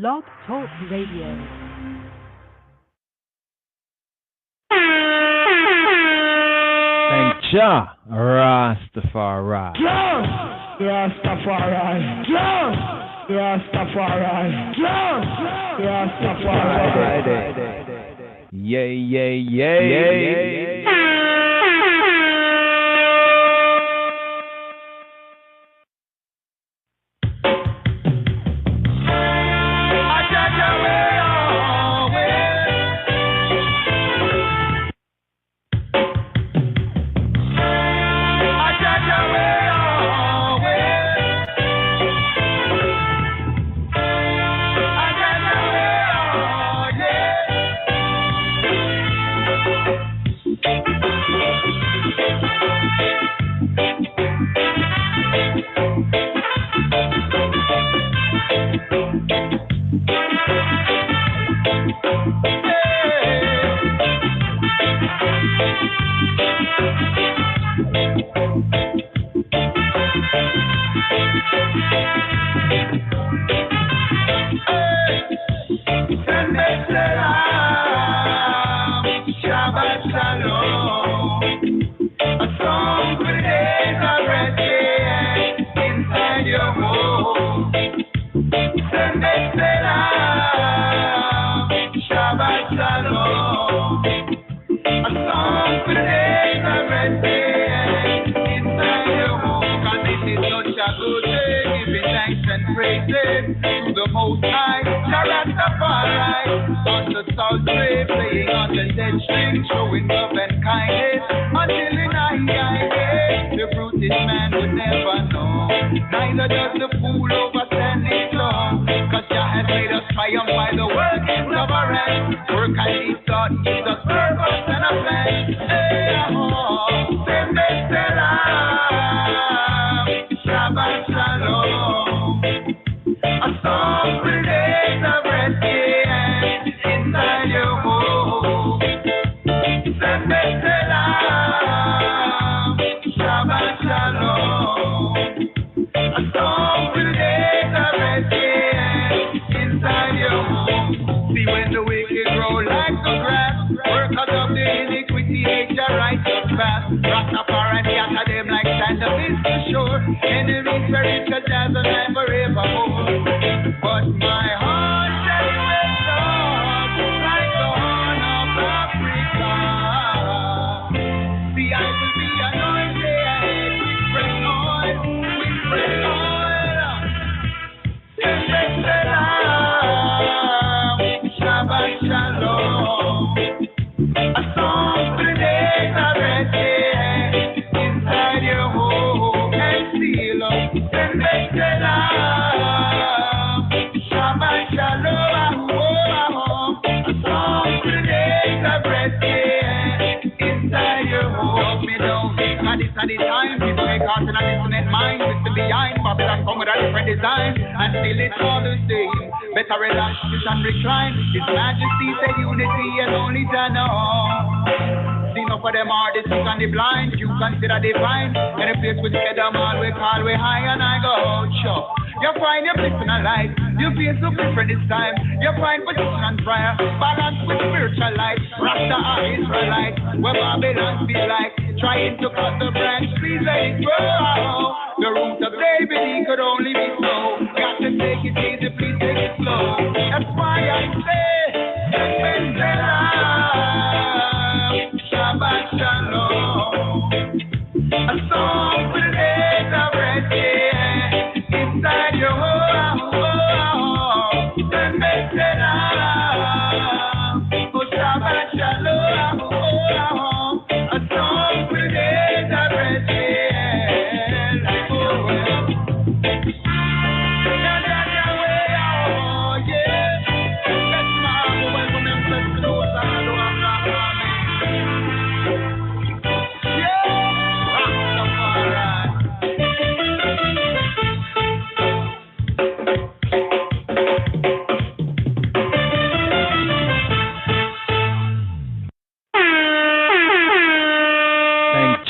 Blog Talk Radio. Thank Jah, Rastafari. Jah, Rastafari. Jah, Rastafari. Jah, Rastafari. Yay, yay, yay, yay.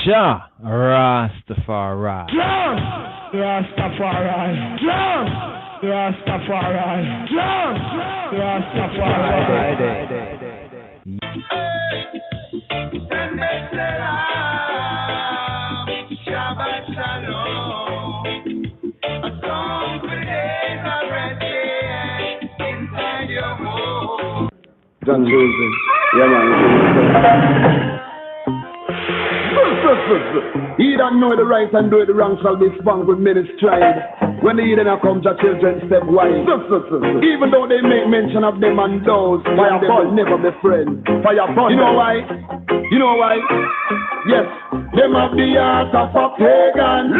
Jah, Rastafari. Jah, Rastafari. Jah, Rastafari. Rastafari. Shabbat Shalom. A song for days already inside your home. John Joseph. Yeah, man. He don't know the right and do the wrong shall be spun with ministry. When the heathen come to children step wide. Even though they make mention of them and those, fire burn never be friend. Fire burn. You know why? You know why? Yes, them have the heart of a pagan.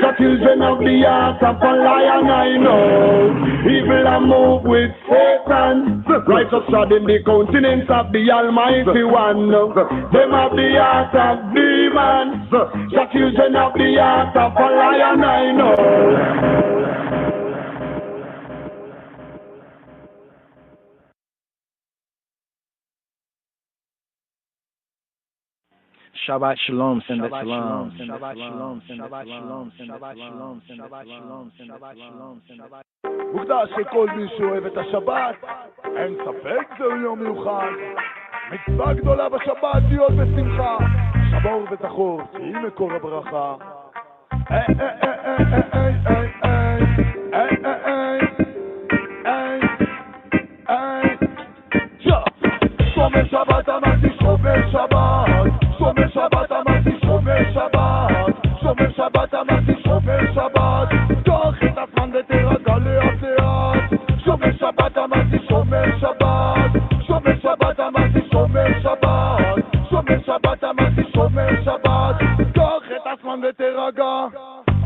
The children of the heart of a lion, I know. Evil a move with Satan. Righteous shod in the countenance of the Almighty One. Them have the heart of demons. The children of the heart of a lion, I know. Shabbat Shalom, Shabbat Shalom, Shabbat Shalom, Shabbat Shalom, Shabbat Shalom, Shabbat Shalom, Shabbat Shalom, Shabbat מוקדש לכל מי שאוהב את השבת, אין ספק זהו יום מיוחד. מצווה גדולה בשבת להיות בשמחה, שבור וזכור, כי מקור הברכה. שומר שבת אמרתי שומר שבת, שומר שבת אמרתי שומר שבת, שומר שבת אמרתי שומר שבת, קח את הזמן ותרגע לאט לאט. שומר שבת אמרתי שומר שבת, שומר שבת אמרתי שומר שבת, שומר שבת אמרתי שומר שבת, קח את הזמן ותרגע.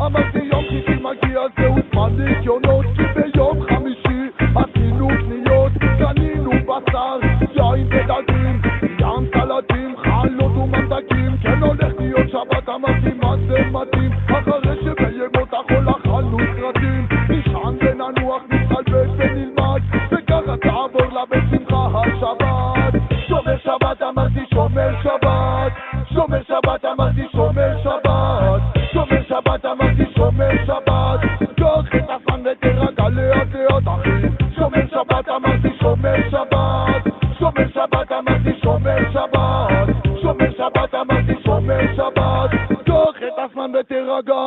אמרתי יום שישי מגיע זהו זמן ניקיונות, כי ביום חמישי עשינו קניות, קנינו בשר, יין ודגים, ים סלטים, חלות וממתקים. כן הולך להיות שבת, אמרתי מה זה מתאים, אחרי שבימות החול אכלנו סרטים, נשען וננוח, נתחלבש ונלמד, וככה תעבור לה בשמחה השבת. שומר שבת אמרתי שומר שבת, שומר שבת אמרתי שומר שבת, שומר שבת אמרתי שומר שבת, קח את הזמן ותרגע לאט לאט אחי. שומר שבת אמרתי שומר שבת, שומר שבת אמרתי שומר שבת, שומר שבת אמרתי שומר שבת, קח את הזמן ותרגע.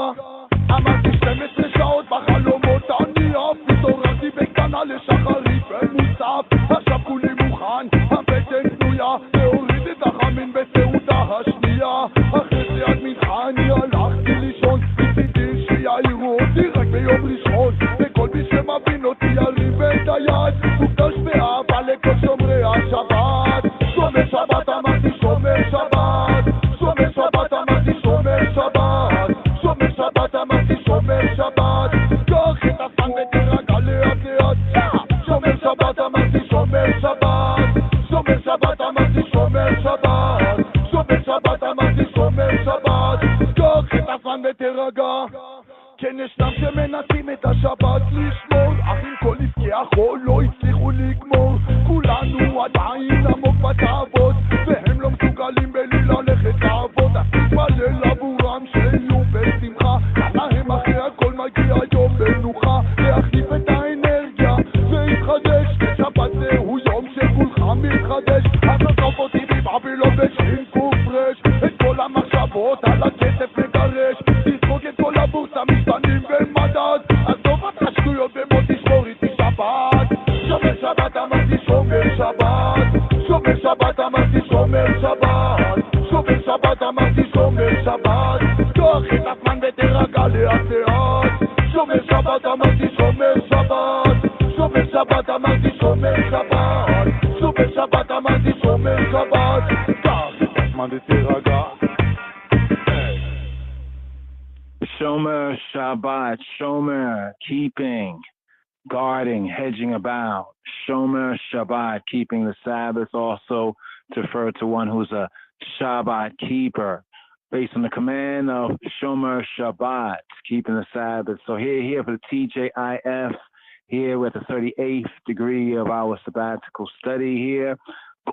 אמרתי 12 שעות בחלומות אני עף, התעוררתי בקטנה לשחרית ומוסף, עכשיו כולי מוכן, הבטן פנויה, להוריד את החמין בסעודה השנייה. אחרי זה עד מנחה אני הלכתי לישון, מצידי שיעירו אותי רק ביום ראשון, וכל מי שמבין אותי ירים את היד, מוקדש באהבה לכל שומרי השבת. שומר שבת אמרתי שומר שבת, שומר שבת אמרתי שומר שבת, שומר שבת אמרתי שומר שבת, קח את הזמן ותרגע לאט לאט. שומר שבת אמרתי שומר שבת, שומר שבת אמרתי שומר שבת, שומר שבת אמרתי שומר שבת, קח את הזמן ותרגע. כן ישנם שמנסים את השבת לשמור, אך עם כל עסקי החול לא הצליחו לגמור. כולנו עדיין עמוק בתאוות, והם לא מסוגלים בלי ללכת לעבוד. אז תתפלל עבורם שיהיו בשמחה, להם אחרי הכל מגיע יום מנוחה, להחליף את האנרגיה ולהתחדש. שבת זהו יום שכולך מתחדש, אז עזוב אותי בבבילון בשין קופרש, את כל המחשבות על הכסף לגרש, תזרוק את כל הבורסה משתנים במדד, עזוב את השטויות ומות תשמור איתי שבת. שומר שבת אמרתי שומר שבת, שומר שבת אמרתי שומר שבת, שומר שבת אמרתי שומר שבת, קח את הזמן ותרגע לאט לאט. שומר שבת אמרתי שומר שבת, שומר שבת אמרתי שומר שבת, שומר שבת אמרתי שומר שבת, קח את הזמן ותרגע. Shomer Shabbat, Shomer, keeping, guarding, hedging about. Shomer Shabbat, keeping the Sabbath, also to refer to one who's a Shabbat keeper, based on the command of Shomer Shabbat, keeping the Sabbath. So here for the TJIF, here we're at the 38th degree of our sabbatical study here.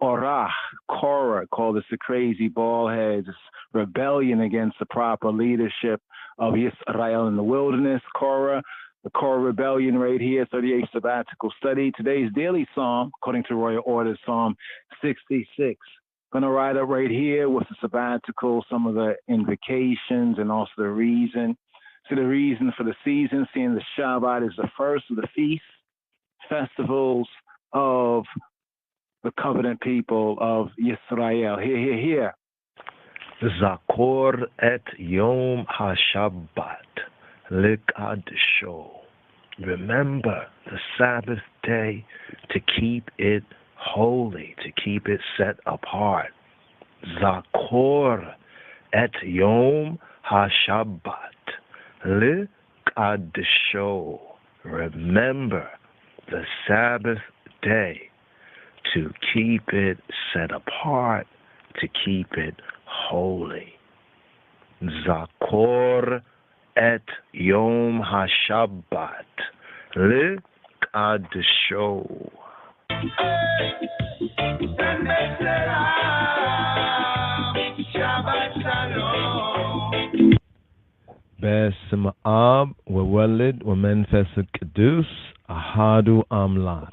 Korah, called this the crazy bald heads, rebellion against the proper leadership of Israel in the wilderness. Korah, the Korah Rebellion right here, 38th Sabbatical Study. Today's daily psalm, according to Royal Order, Psalm 66. Going to write up right here with the sabbatical, some of the invocations and also the reason. So the reason for the season, seeing the Shabbat is the first of the feast festivals of the covenant people of Yisrael. Here. Zakor et Yom HaShabbat Likadisho. Remember the Sabbath day to keep it holy, to keep it set apart. Zakor et Yom HaShabbat Likadisho. Remember the Sabbath day to keep it set apart, to keep it holy. Zakor et Yom HaShabbat Likadisho. Be'esem Ab Wewalid Wemenfes Kedus Ahadu Amla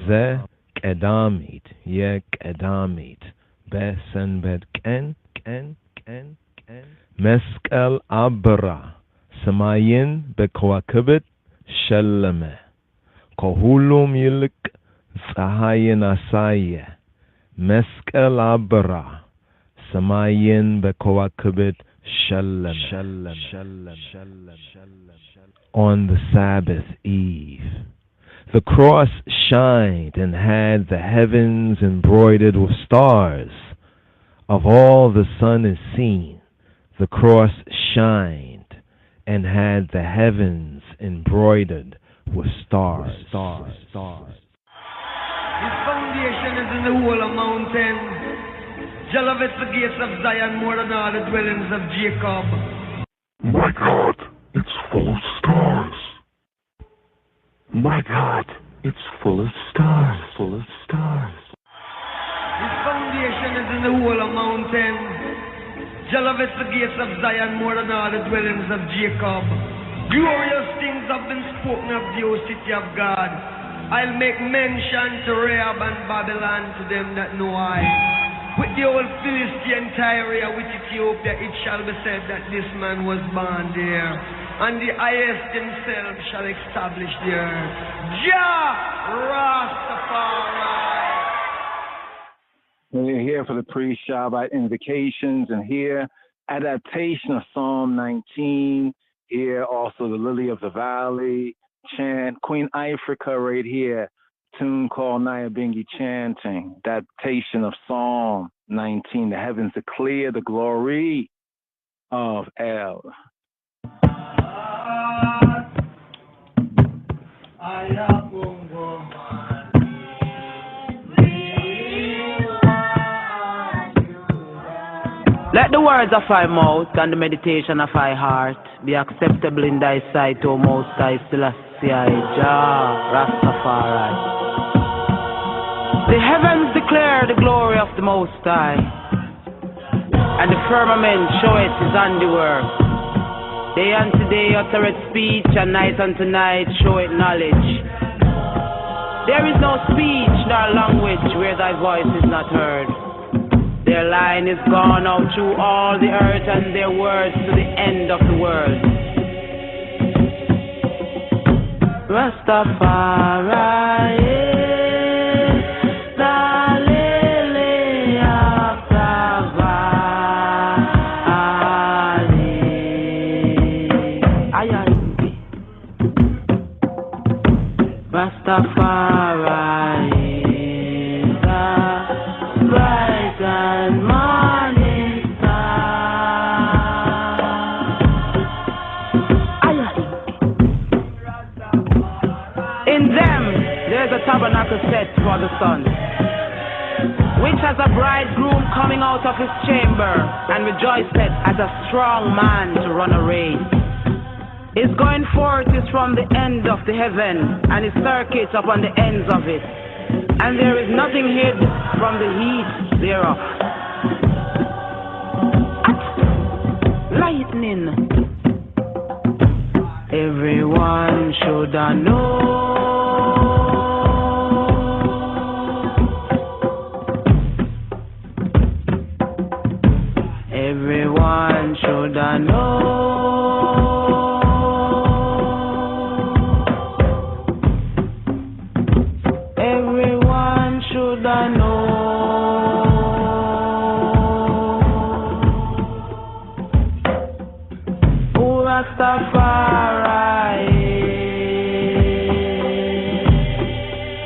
Ze Kedamit Ye Kedamit Besen Bet Ken Meskel Abra Samayin Bekwakibit Sheleme Kohulum Yilik Zahayin Asaye Meskel Abra Samayin Bekwakibit Sheleme. On the Sabbath eve, the cross shined and had the heavens embroidered with stars. Of all the sun is seen, the cross shined and had the heavens embroidered with stars. His foundation is in the whole of mountains. Jah loveth the gates of Zion more than all the dwellings of Jacob. My God, it's full of stars. My God, it's full of stars. His foundation is in the whole of mountains. Jah loveth the gates of Zion more than all the dwellings of Jacob. Glorious things have been spoken of the O city of God. I'll make mention to Rahab and Babylon to them that know I. With the old Philistine Tyre, with Ethiopia, it shall be said that this man was born there, and the highest himself shall establish the earth. Jah Rastafari. We're here for the pre-Shabbat invocations, and here, adaptation of Psalm 19. Here also the Lily of the Valley chant. Queen Ifrica right here. Tune called Nyabingi chanting. Adaptation of Psalm 19. The heavens declare the glory of El. Let the words of thy mouth and the meditation of thy heart be acceptable in thy sight, O Most High Selassie, Jah Rastafari. The heavens declare the glory of the Most High, and the firmament showeth his handiwork. Day unto day uttereth speech, and night unto night showeth knowledge. There is no speech nor language where thy voice is not heard. Their line is gone out through all the earth, and their words to the end of the world. Rastafari. Rastafari is the bright and morning star. In them there's a tabernacle set for the sun, which has a bridegroom coming out of his chamber, and rejoiceth as a strong man to run a race. His going forth is from the end of the heaven, and his circuits upon the ends of it, and there is nothing hid from the heat thereof. Lightning. Everyone Everyone should know. Everyone should know. Everyone should know. Oh, Rastafari.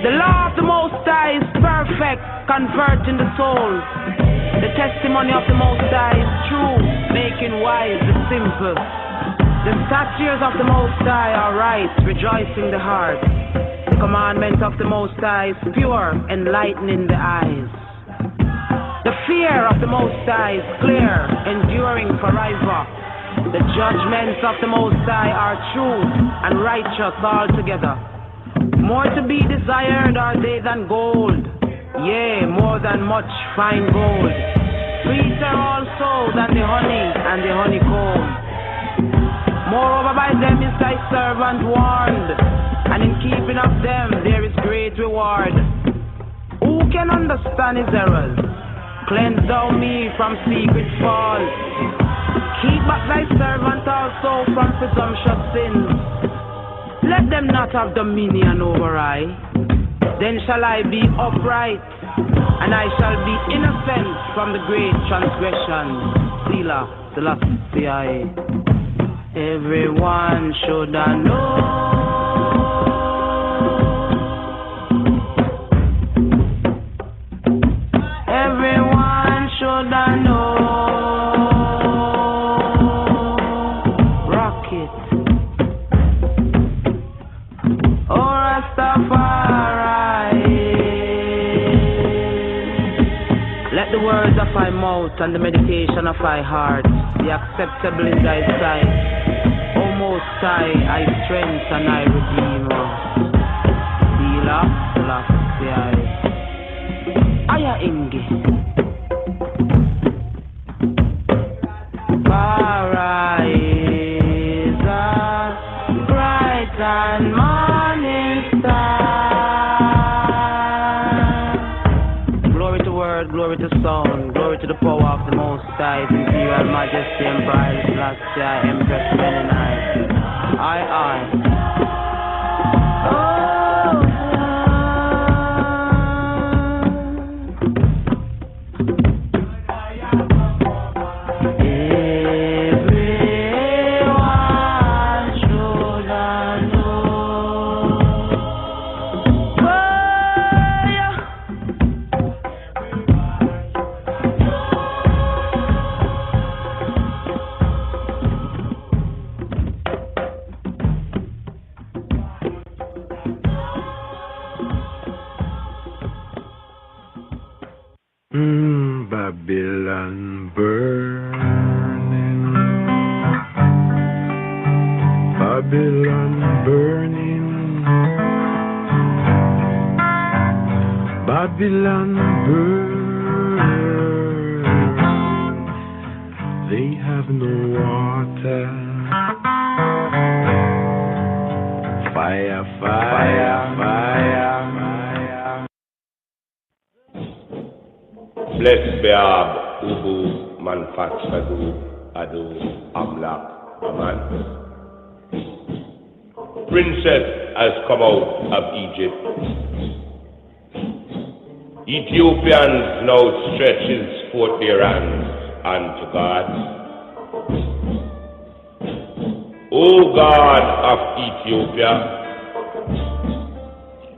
The law of the Most High is perfect, converting the soul. The testimony of the Most High is true, making wise the simple. The statutes of the Most High are right, rejoicing the heart. The commandment of the Most High is pure, enlightening the eyes. The fear of the Most High is clear, enduring forever. The judgments of the Most High are true and righteous altogether. More to be desired are they than gold, yea, more than much fine gold. Sweeter also than the honey and the honeycomb. Moreover, by them is thy servant warned, and in keeping of them there is great reward. Who can understand his errors? Cleanse thou me from secret faults. Keep back thy servant also from presumptuous sins. Let them not have dominion over I. Then shall I be upright, and I shall be innocent from the great transgression. Selah, Selassie. Everyone should know. Everyone should know. Rock it. Oh, Rastafari. Let the words of my mouth and the meditation of my heart be acceptable in thy sight. O Most High, I strength and I redeemer. Selah, Selassie. Aya Ingi. Arise, bright and morning star. Glory to word, glory to sound, glory to the power of the Most High, Imperial Majesty, Emperor Selassie, Empress Menenai. I. Babylon burning, Babylon burning, Babylon burning. They have no water. Fire, fire, fire, fire. Blessed be Ab, Ubu, Manfat, Shadu, Adu, Amlak, Aman. Princess has come out of Egypt. Ethiopians now stretches forth their hands unto God. O God of Ethiopia,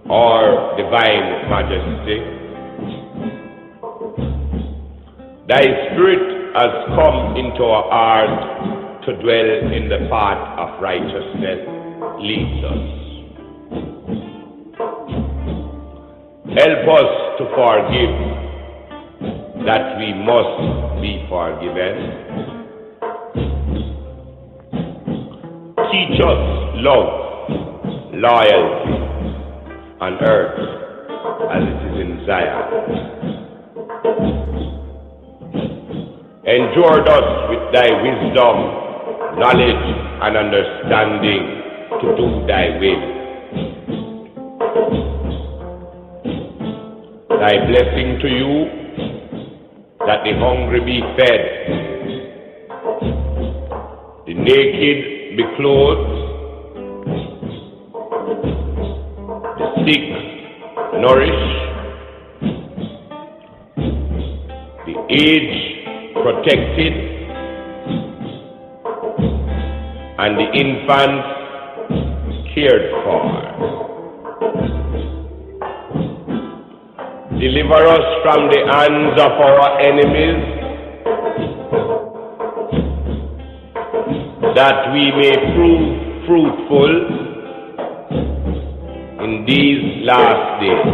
our divine majesty, thy spirit has come into our heart to dwell in the path of righteousness. Lead us. Help us to forgive, that we must be forgiven. Teach us love, loyalty on earth as it is in Zion. Endure us with thy wisdom, knowledge, and understanding to do thy will. Thy blessing to you, that the hungry be fed, the naked be clothed, the sick nourished, the aged protected, and the infants cared for. Deliver us from the hands of our enemies, that we may prove fruitful in these last days.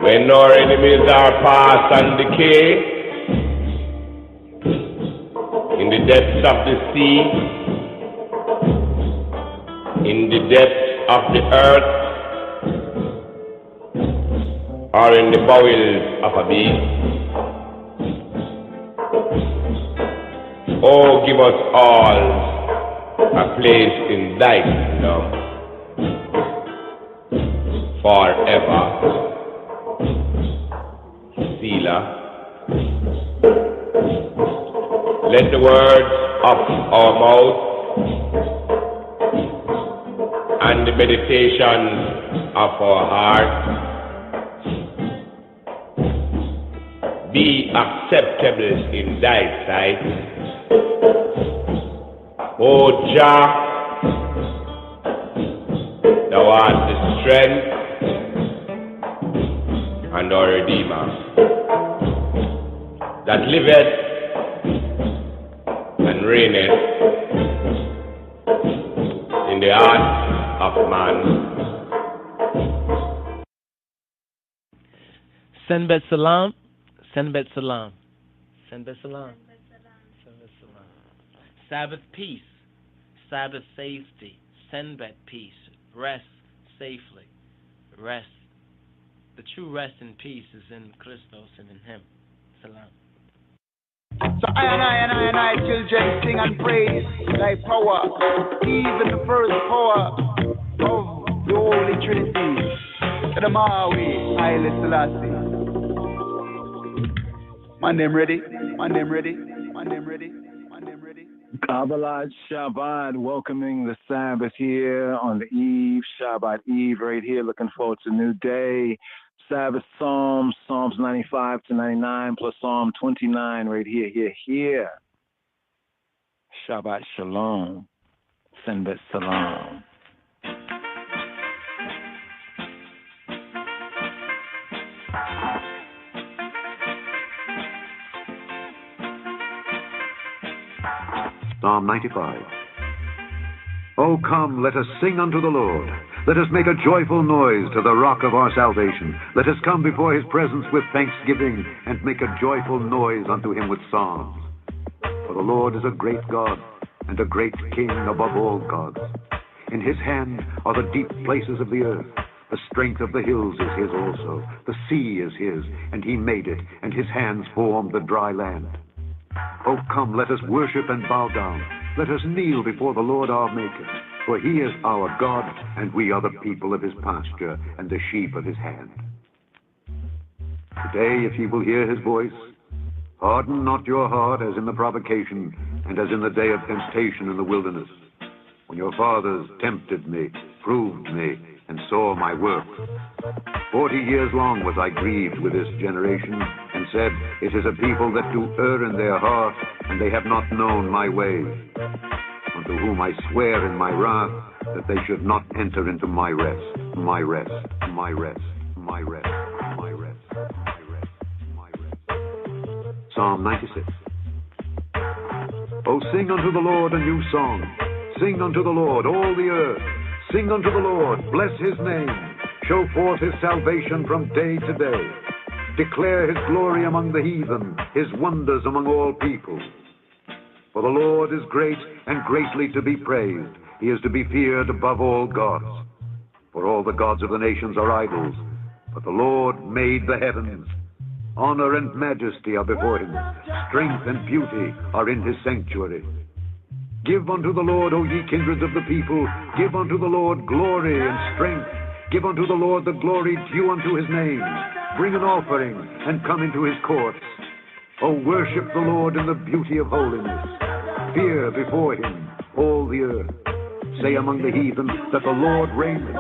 When our enemies are past and decay, in the depths of the sea, in the depths of the earth, or in the bowels of a beast. Oh, give us all a place in thy kingdom forever. Selah. Let the words of our mouth and the meditation of our heart be acceptable in thy sight. O Jah, thou art the strength and our Redeemer, that liveth and reigneth in the heart of man. Send bet salam, send bet salam, send bet salam, send bet salam. Sabbath peace, Sabbath safety, send bet peace, rest safely, rest. The true rest and peace is in Christos and in Him. Salam. So I and I, children, sing and praise thy power, even the first power of the Holy Trinity. To the Maui, Haile Selassie. My name ready, my name ready, my name ready, my name ready. Kabbalah Shabbat, welcoming the Sabbath here on the Eve, Shabbat Eve right here, looking forward to a new day. Sabbath Psalms 95 to 99, plus Psalm 29 right here. Shabbat Shalom, Senbet Salam. Psalm 95. Oh, come, let us sing unto the Lord. Let us make a joyful noise to the rock of our salvation. Let us come before his presence with thanksgiving and make a joyful noise unto him with psalms. For the Lord is a great God and a great King above all gods. In his hand are the deep places of the earth. The strength of the hills is his also. The sea is his, and he made it, and his hands formed the dry land. Oh, come, let us worship and bow down. Let us kneel before the Lord our Maker. For he is our God, and we are the people of his pasture, and the sheep of his hand. Today, if ye will hear his voice, harden not your heart as in the provocation, and as in the day of temptation in the wilderness, when your fathers tempted me, proved me, and saw my work. 40 years long was I grieved with this generation, and said, it is a people that do err in their heart, and they have not known my ways. Unto whom I swear in my wrath, that they should not enter into my rest, my rest, my rest, my rest, my rest, my rest, my rest. Psalm 96. Oh, sing unto the Lord a new song. Sing unto the Lord, all the earth. Sing unto the Lord, bless his name. Show forth his salvation from day to day. Declare his glory among the heathen, his wonders among all peoples. For the Lord is great and greatly to be praised. He is to be feared above all gods. For all the gods of the nations are idols, but the Lord made the heavens. Honor and majesty are before him. Strength and beauty are in his sanctuary. Give unto the Lord, O ye kindreds of the people. Give unto the Lord glory and strength. Give unto the Lord the glory due unto his name. Bring an offering and come into his courts. O worship the Lord in the beauty of holiness. Fear before him all the earth. Say among the heathen that the Lord reigneth.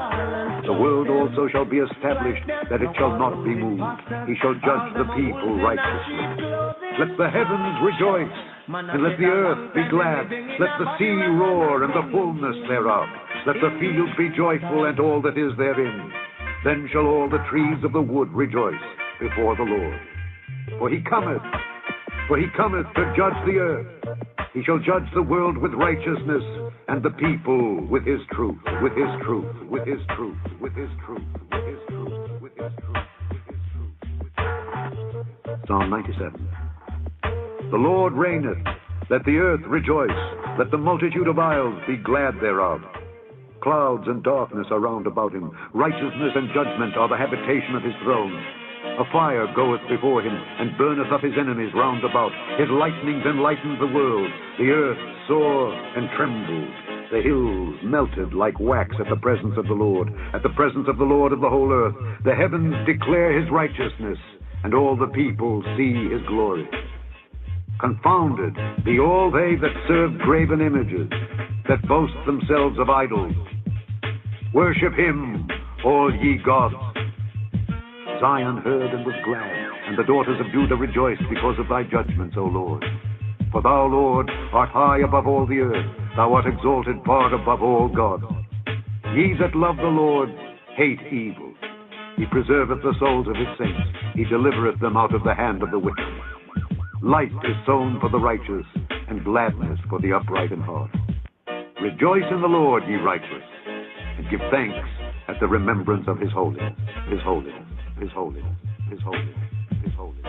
The world also shall be established, that it shall not be moved. He shall judge the people righteously. Let the heavens rejoice, and let the earth be glad. Let the sea roar, and the fullness thereof. Let the fields be joyful, and all that is therein. Then shall all the trees of the wood rejoice before the Lord. For he cometh to judge the earth. He shall judge the world with righteousness, and the people with his truth, with his truth, with his truth, with his truth, with his truth, with his truth, with his truth. Psalm 97. The Lord reigneth, let the earth rejoice, let the multitude of isles be glad thereof. Clouds and darkness are round about him, righteousness and judgment are the habitation of his throne. A fire goeth before him, and burneth up his enemies round about. His lightnings enlightened the world. The earth saw and trembled. The hills melted like wax at the presence of the Lord, at the presence of the Lord of the whole earth. The heavens declare his righteousness, and all the people see his glory. Confounded be all they that serve graven images, that boast themselves of idols. Worship him, all ye gods. Zion heard and was glad, and the daughters of Judah rejoiced because of thy judgments, O Lord. For thou, Lord, art high above all the earth. Thou art exalted far above all gods. Ye that love the Lord hate evil. He preserveth the souls of his saints. He delivereth them out of the hand of the wicked. Light is sown for the righteous, and gladness for the upright in heart. Rejoice in the Lord, ye righteous, and give thanks at the remembrance of his holiness, his holiness. His holiness, his holiness, his holiness.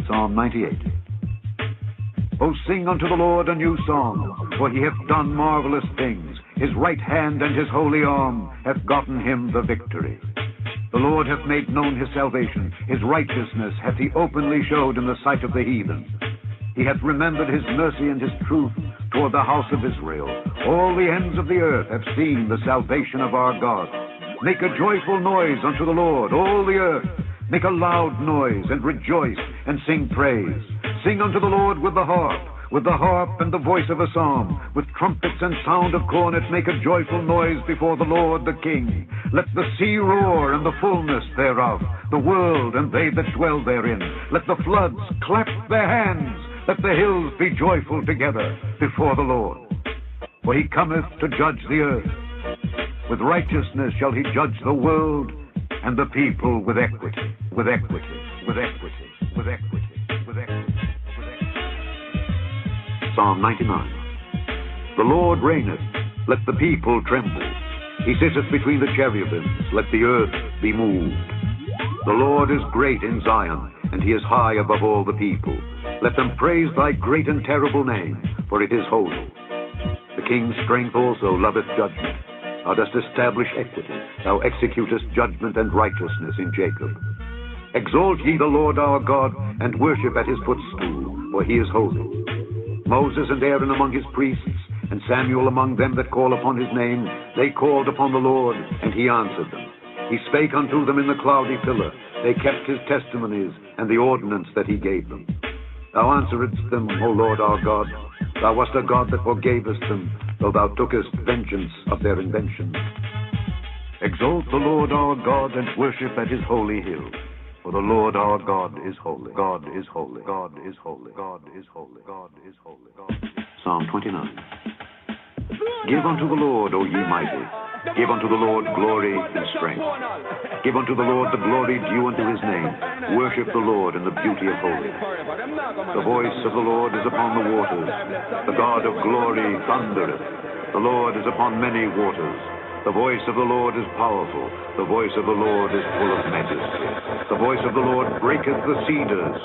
Psalm 98. O sing unto the Lord a new song, for he hath done marvelous things. His right hand and his holy arm hath gotten him the victory. The Lord hath made known his salvation. His righteousness hath he openly showed in the sight of the heathen. He hath remembered his mercy and his truth toward the house of Israel. All the ends of the earth have seen the salvation of our God. Make a joyful noise unto the Lord, all the earth. Make a loud noise, and rejoice, and sing praise. Sing unto the Lord with the harp and the voice of a psalm. With trumpets and sound of cornet, make a joyful noise before the Lord the King. Let the sea roar, and the fullness thereof, the world and they that dwell therein. Let the floods clap their hands. Let the hills be joyful together before the Lord. For he cometh to judge the earth. With righteousness shall he judge the world, and the people with equity, with equity, with equity, with equity, with equity, with equity. Psalm 99. The Lord reigneth, let the people tremble. He sitteth between the cherubims, let the earth be moved. The Lord is great in Zion, and he is high above all the people. Let them praise thy great and terrible name, for it is holy. The king's strength also loveth judgment. Thou dost establish equity. Thou executest judgment and righteousness in Jacob. Exalt ye the Lord our God, and worship at his footstool, for he is holy. Moses and Aaron among his priests, and Samuel among them that call upon his name, they called upon the Lord, and he answered them. He spake unto them in the cloudy pillar. They kept his testimonies, and the ordinance that he gave them. Thou answeredst them, O Lord our God. Thou wast a God that forgavest them, though thou tookest vengeance of their inventions. Exalt the Lord our God, and worship at his holy hill. For the Lord our God is holy. God is holy. God is holy. God is holy. God is holy. God is holy. Psalm 29. Give unto the Lord, O ye mighty. Give unto the Lord glory and strength. Give unto the Lord the glory due unto his name. Worship the Lord in the beauty of holiness. The voice of the Lord is upon the waters. The God of glory thundereth. The Lord is upon many waters. The voice of the Lord is powerful. The voice of the Lord is full of majesty. The voice of the Lord breaketh the cedars.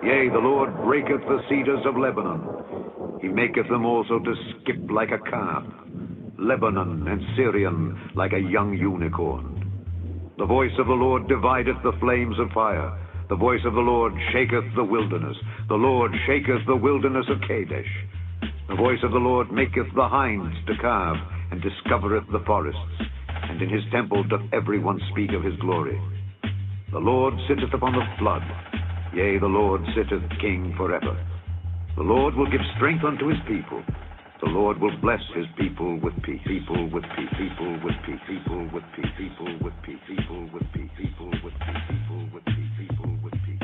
Yea, the Lord breaketh the cedars of Lebanon. He maketh them also to skip like a calf. Lebanon and Syrian like a young unicorn. The voice of the Lord divideth the flames of fire. The voice of the Lord shaketh the wilderness. The Lord shaketh the wilderness of Kadesh. The voice of the Lord maketh the hinds to calve, and discovereth the forests. And in his temple doth every one speak of his glory. The Lord sitteth upon the flood. Yea, the Lord sitteth king forever. The Lord will give strength unto his people. The Lord will bless his people with peace. People with peace. People with peace. People with peace. People with peace. People with peace. People with peace. People with peace. People with peace.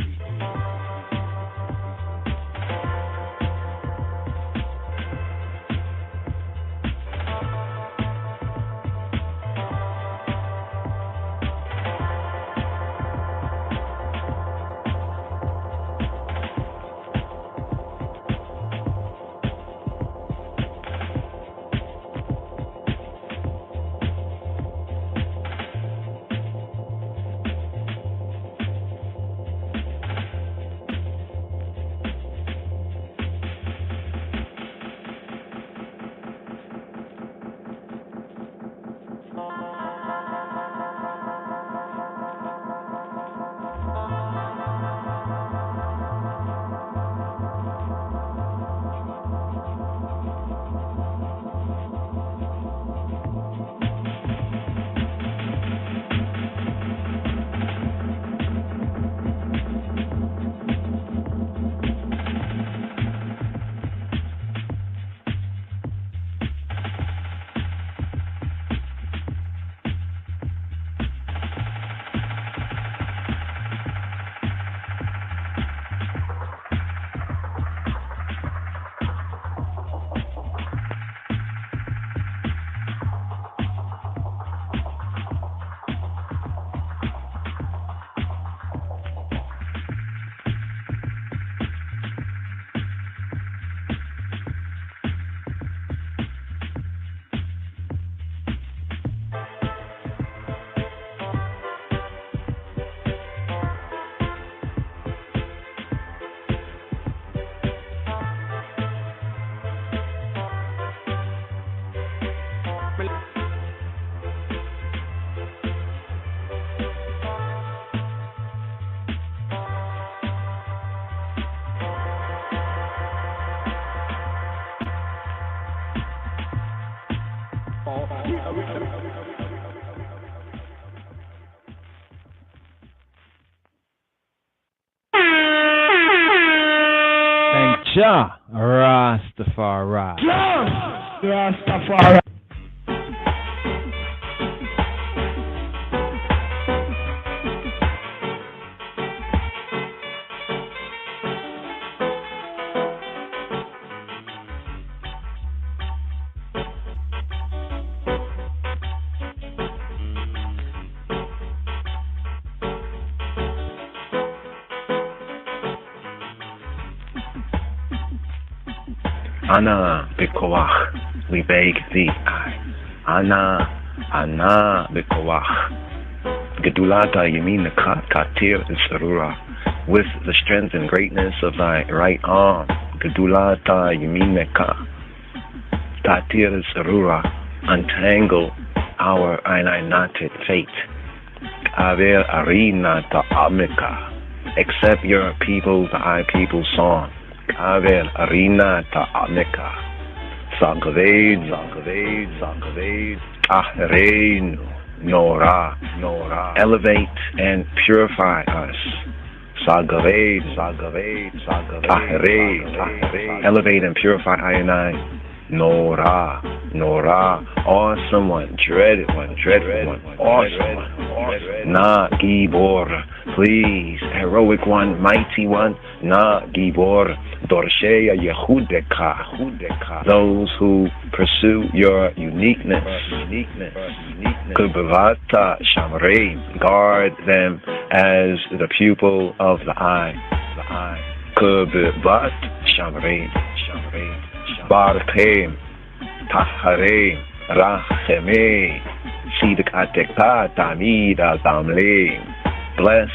Jah Rastafari. Rastafari. Ana Bekoach, we beg thee, Ana Bekoach. Gedulata Yaminaka Tatir Sarura, with the strength and greatness of thy right arm. Gedulata Yaminaka Tatir Sarura, untangle our knotted fate. Aver Arena Ta'amika, accept your people, thy people's song. Aver Arena Ta'amika, Sangaved, Ahreinu, Nora, elevate and purify us. Sangaved, Ahrein, elevate and purify I and I. Nora, awesome one, dreaded one, awesome one. Na Gibor, please, heroic one, mighty one. Na Gibor, Dorsheya Yehudeka, those who pursue your uniqueness. Kubavata Shamrein, guard them as the pupil of the eye. Kubavat Shamrein. Barchem, Taharein, Racheme, Sidik Atekta, Tamid al Tamlein. Bless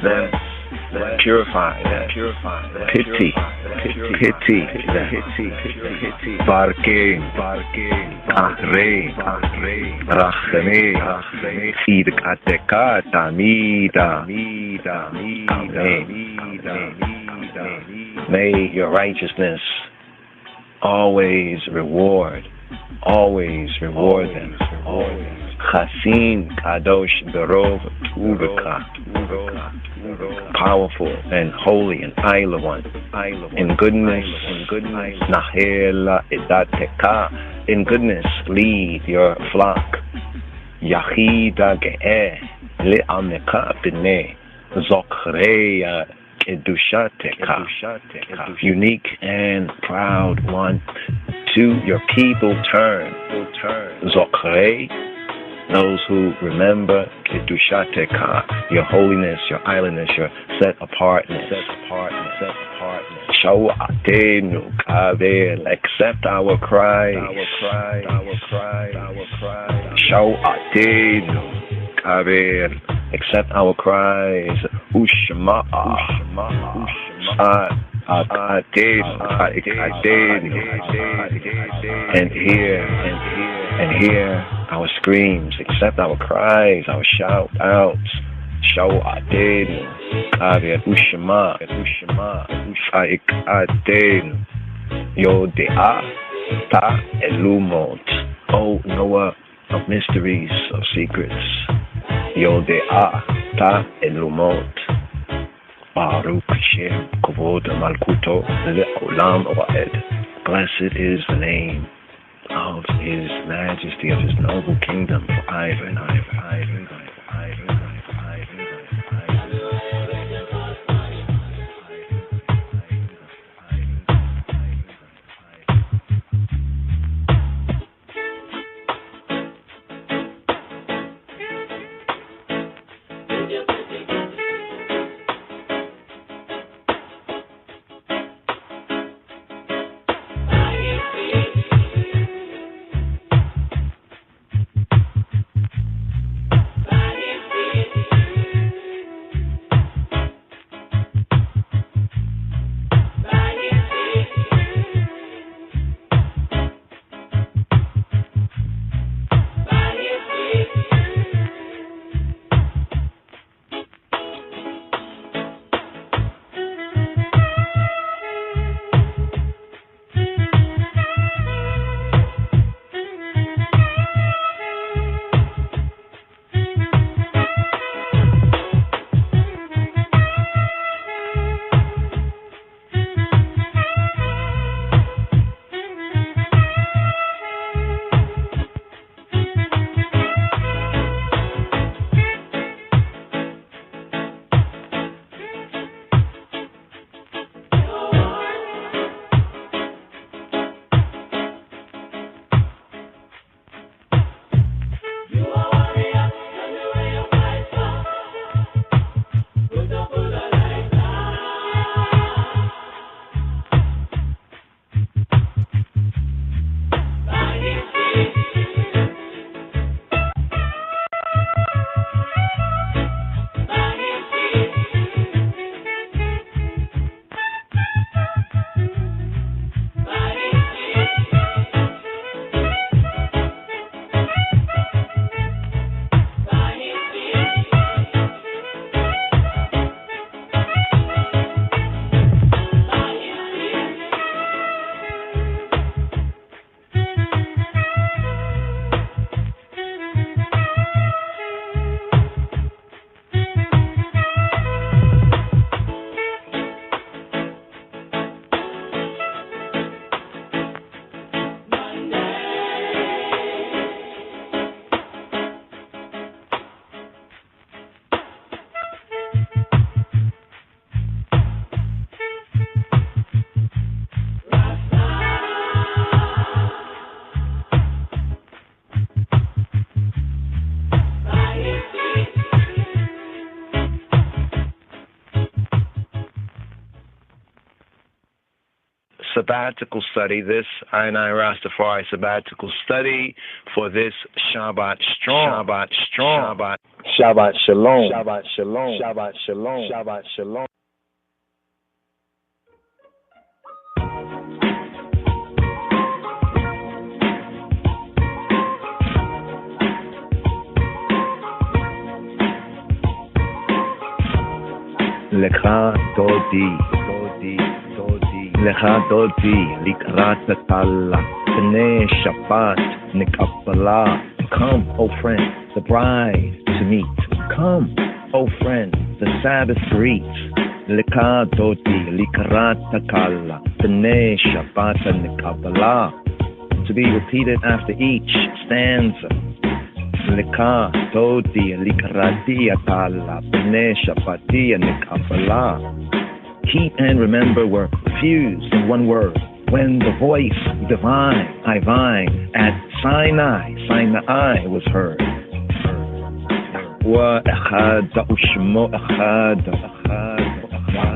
them purify that, pity, barking, rachame, idkateka, tamida, may your righteousness always reward them. Chasin Kadosh Berov Uvika, powerful and holy and Isla one, in goodness, Nahela Edateka, in goodness lead your flock. Yachida Ge'eh Le'ameka B'nei Zochreya Kedushateka, unique and proud one. To your people turn, Zochrei, those who remember Kedushateka, your holiness, your islandness, your set apartness. Shawatenu Kavel, accept our cries. Shawatenu Kavel, accept our cries. Ushma. And hear our screams, accept our cries, our shout outs. Show Aden, Kaviat Ushama, Aden, Yo Dea, Ta Elumot, O Noah of mysteries, of secrets. Yo Dea, Ta Elumot. Baruch Shem Kovod Malkuto Le'olam Oed. Blessed is the name of His Majesty, of His noble kingdom, forever and ever. Sabbatical study, this I Rastafari sabbatical study for this Shabbat strong. Shabbat Shalom. Shabbat Shalom. Shabbat Shalom. Shabbat Shalom. Lecha Dodi, Dodi, Dodi, Lecha Dodi, Likrat Tala, B'nai Shabbat, Nikabbalah. Come, O friend, the bride to meet. Come, O friend, the Sabbath greet. Lecha Dodi, Likrat Tala, B'nai Shabbat, Nikabbalah. To be repeated after each stanza. Lecha Dodi Likrati Atala B'nai Shapati Nikabbalah. Keep and remember were fused in one word. When the voice divine, divine at Sinai was heard. Wa Echad Ushmo Echad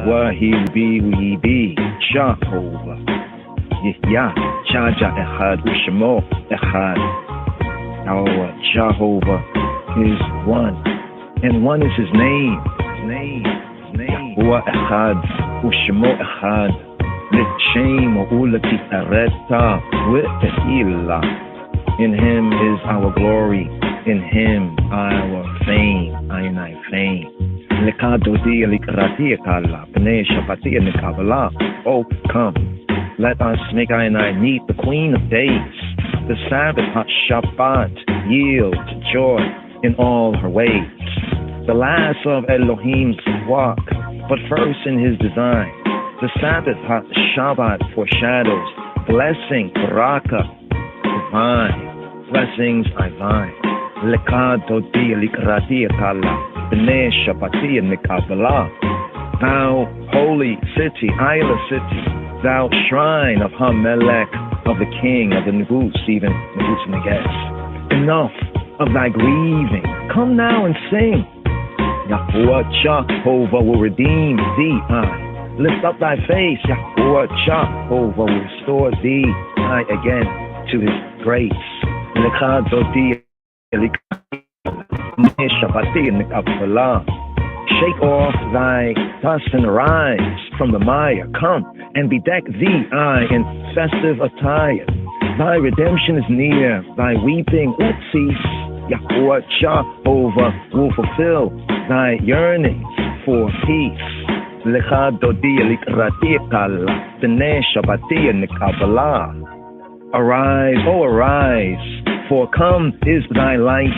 Wa we be Jehovah Yah Chaja Echad Ushmo Echad. Our Jehovah is one, and one is His name. His name. Yahuwah Echad, Ushmo Echad, L'Shem U'Ulati Areta V'Tehillah. In Him is our glory, in Him our fame, Ainai fame. Lecha Dodi Likrati Ekala, B'nai Shapati Nikabbalah. Oh, come, let us make Ainai meet the Queen of Days. The Sabbath Shabbat yields joy in all her ways. The last of Elohim's walk, but first in His design. The Sabbath Shabbat foreshadows blessing, baraka, divine. Blessings divine. Lecha Dodi Likrati Ekala, B'nai Shapati Nikabbalah. Thou holy city, Isla city, thou shrine of Hamelech, of the king, of the Negus, even Negus Neges. Enough of thy grieving. Come now and sing. Yahuwah Jehovah will redeem thee. Lift up thy face. Yahuwah Jehovah will restore thee again to His grace. Lecha Dodi Shabati Nikabbalah. Shake off thy dust and arise from the mire. Come and bedeck thee, in festive attire. Thy redemption is near, thy weeping let cease. Yahuwah Jehovah will fulfill thy yearnings for peace. Lecha Dodi Likrati Ekala, B'nai Shapati Nikabbalah. Arise, oh arise, for come is thy light.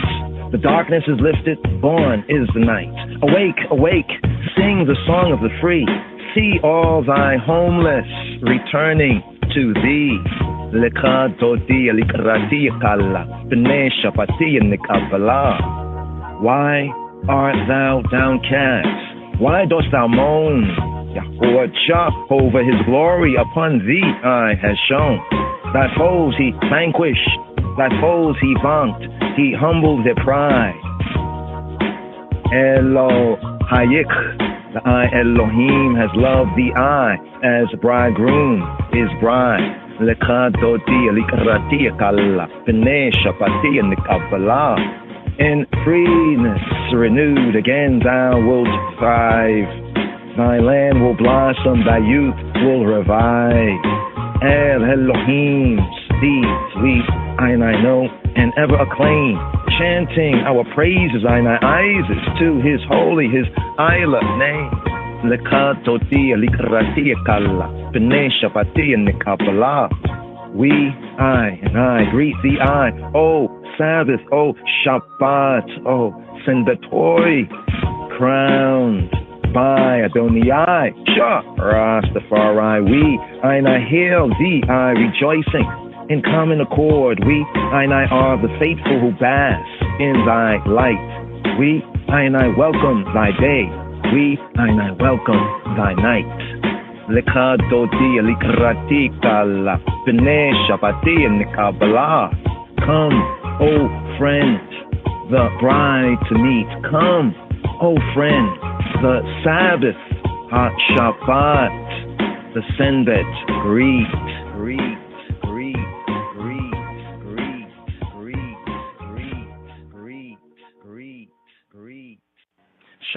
The darkness is lifted, born is the night. Awake, awake, sing the song of the free. See all thy homeless returning to thee. Lecha Dodi Likrati Ekala, B'nai Shapati Nikabbalah. Why art thou downcast? Why dost thou moan? Yahuwah Jehovah His glory upon thee has shown. Thy foes He vanquished, thy foes He vanqued. He humbled their pride. Elohayik, the I Elohim has loved the I as bridegroom is bride. Lecha Dodi Likrati Ekala, B'nai Shapati Nikabbalah. In freeness renewed again thou wilt thrive. Thy land will blossom, thy youth will revive. El Elohim's deeds we I know and ever acclaim, chanting our praises, Isis, to His holy, His Isla name. Lecha Dodi Likrati Ekala, B'nai Shapati Nikabbalah. We, I greet thee, O Sabbath, O Shabbat, O Sendatoi, crowned by Adonai, Rastafari. We, I hail thee, rejoicing in common accord. We, I are the faithful who bask in thy light. We, I welcome thy day. We, I welcome thy night. Lecha Dodi Likrati Ekala, B'nai Shapati Nikabbalah. Come, O friend, the bride to meet. Come, O friend, the Sabbath Shabbat, the Senbet greet. Greet.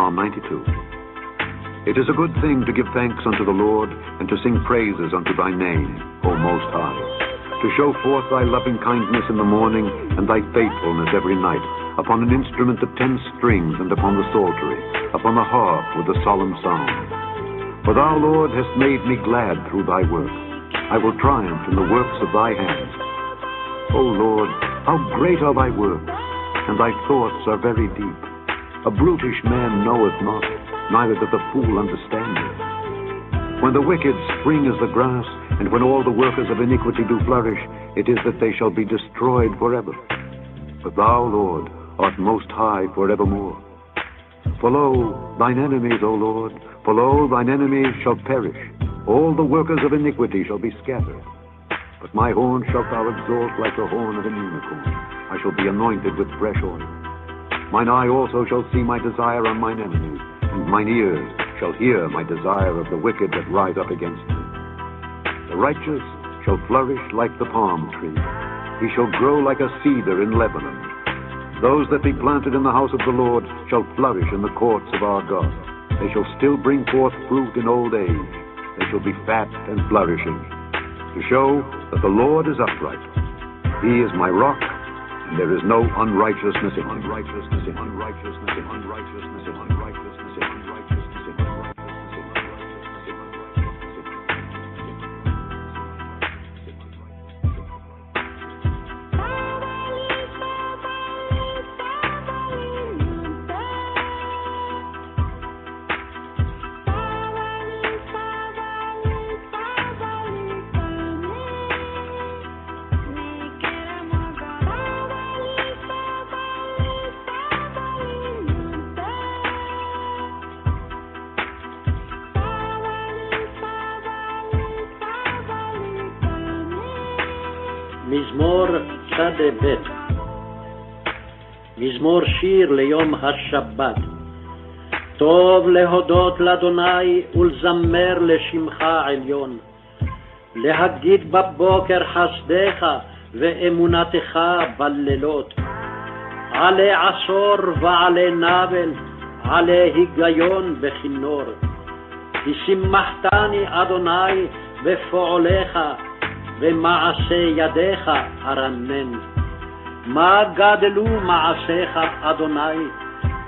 Psalm 92. It is a good thing to give thanks unto the Lord, and to sing praises unto thy name, O Most High. To show forth thy loving kindness in the morning, and thy faithfulness every night, upon an instrument of 10 strings, and upon the psaltery, upon the harp with a solemn sound. For thou, Lord, hast made me glad through thy work. I will triumph in the works of thy hands. O Lord, how great are thy works, and thy thoughts are very deep. A brutish man knoweth not, neither doth a fool understand it. When the wicked spring as the grass, and when all the workers of iniquity do flourish, it is that they shall be destroyed forever. But thou, Lord, art most high forevermore. For lo, thine enemies, O Lord, for lo, thine enemies shall perish. All the workers of iniquity shall be scattered. But my horn shalt thou exalt like the horn of an unicorn. I shall be anointed with fresh oil. Mine eye also shall see my desire on mine enemies, and mine ears shall hear my desire of the wicked that rise up against me. The righteous shall flourish like the palm tree. He shall grow like a cedar in Lebanon. Those that be planted in the house of the Lord shall flourish in the courts of our God. They shall still bring forth fruit in old age. They shall be fat and flourishing, to show that the Lord is upright. He is my rock, and there is no unrighteousness in him. Unrighteousness in unrighteousness in unrighteousness in unrighteousness in unrighteousness in מזמור צדה ב' מזמור שיר ליום השבת. טוב להודות לאדוני ולזמר לשמך עליון, להגיד בבוקר חסדך ואמונתך בלילות, עלי עשור ועלי נבל, עלי היגיון בכינור. כי שימחתני אדוני בפועליך, במעשה ידיך ארנן. מה גדלו מעשיך אדוני,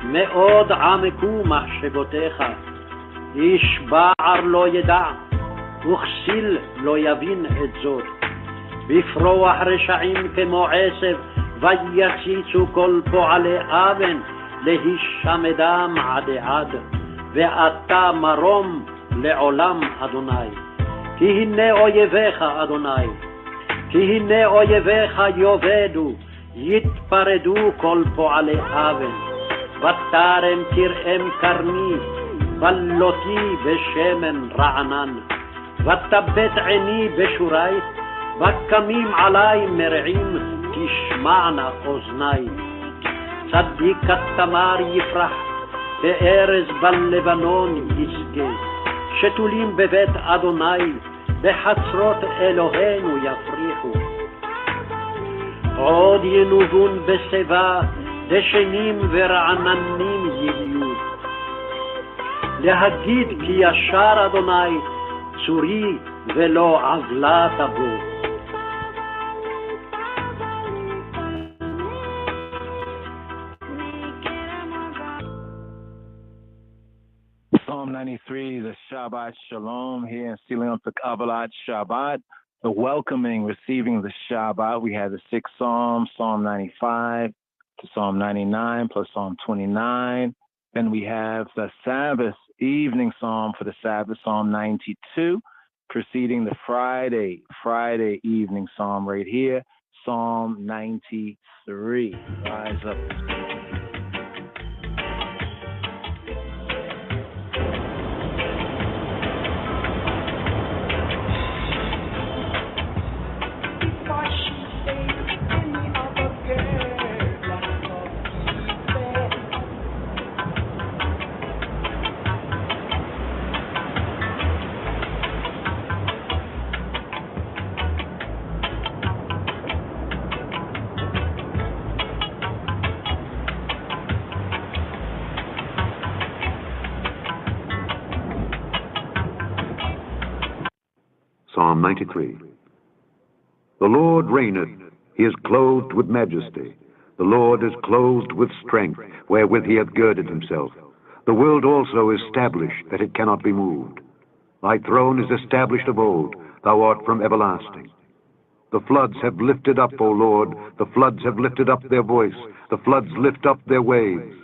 מאוד עמקו מחשבותיך. איש בער לא ידע, וכסיל לא יבין את זאת. בפרוח רשעים כמו עשב, ויציצו כל פועלי אבן, להישמדם עד עד. ואתה מרום לעולם אדוני. כי הנה אויביך אדוני, כי הנה אויביך יאבדו, יתפרדו כל פועלי אבן. ותרם תרעם קרני, בלותי בשמן רענן. ותבט עיני בשורי, וקמים עלי מרעים, תשמענה אוזני. צדיק כתמר יפרח, בארז בלבנון ישגה. שתולים בבית אדוני, בחצרות אלוהינו יפריחו. עוד ינובון בשיבה, דשנים ורעננים יהיו. להגיד כי ישר אדוני, צורי ולא עוולה תבוא. Psalm 93, the Shabbat Shalom here in sealing up the Kabbalat Shabbat, the welcoming, receiving the Shabbat. We had the 6 Psalms, Psalm 95 to Psalm 99 plus Psalm 29. Then we have the Sabbath evening Psalm for the Sabbath, Psalm 92, preceding the Friday evening Psalm right here, Psalm 93. Rise up. Psalm 93. The Lord reigneth, he is clothed with majesty. The Lord is clothed with strength, wherewith he hath girded himself. The world also is established, that it cannot be moved. Thy throne is established of old, thou art from everlasting. The floods have lifted up, O Lord, the floods have lifted up their voice, the floods lift up their waves.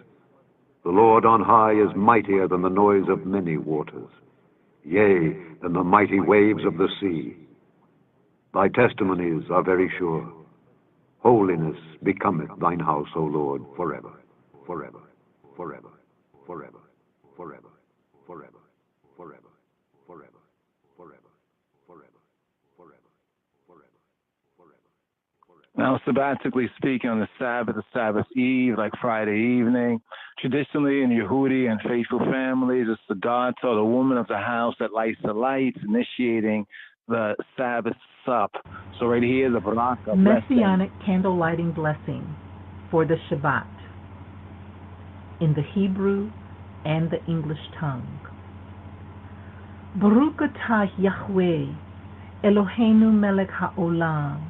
The Lord on high is mightier than the noise of many waters, yea, than the mighty waves of the sea. Thy testimonies are very sure. Holiness becometh thine house, O Lord, forever, forever, forever, forever, forever, forever, forever, forever, forever, forever, forever, forever, forever. Now, sabbatically speaking, on the Sabbath Eve, like Friday evening, traditionally in Yehudi and faithful families, it's the daughter, the woman of the house that lights the lights, initiating the Sabbath sup. So right here, the Baraka Messianic candle lighting blessing for the Shabbat in the Hebrew and the English tongue. Baruch atah Yahweh Eloheinu melech haolam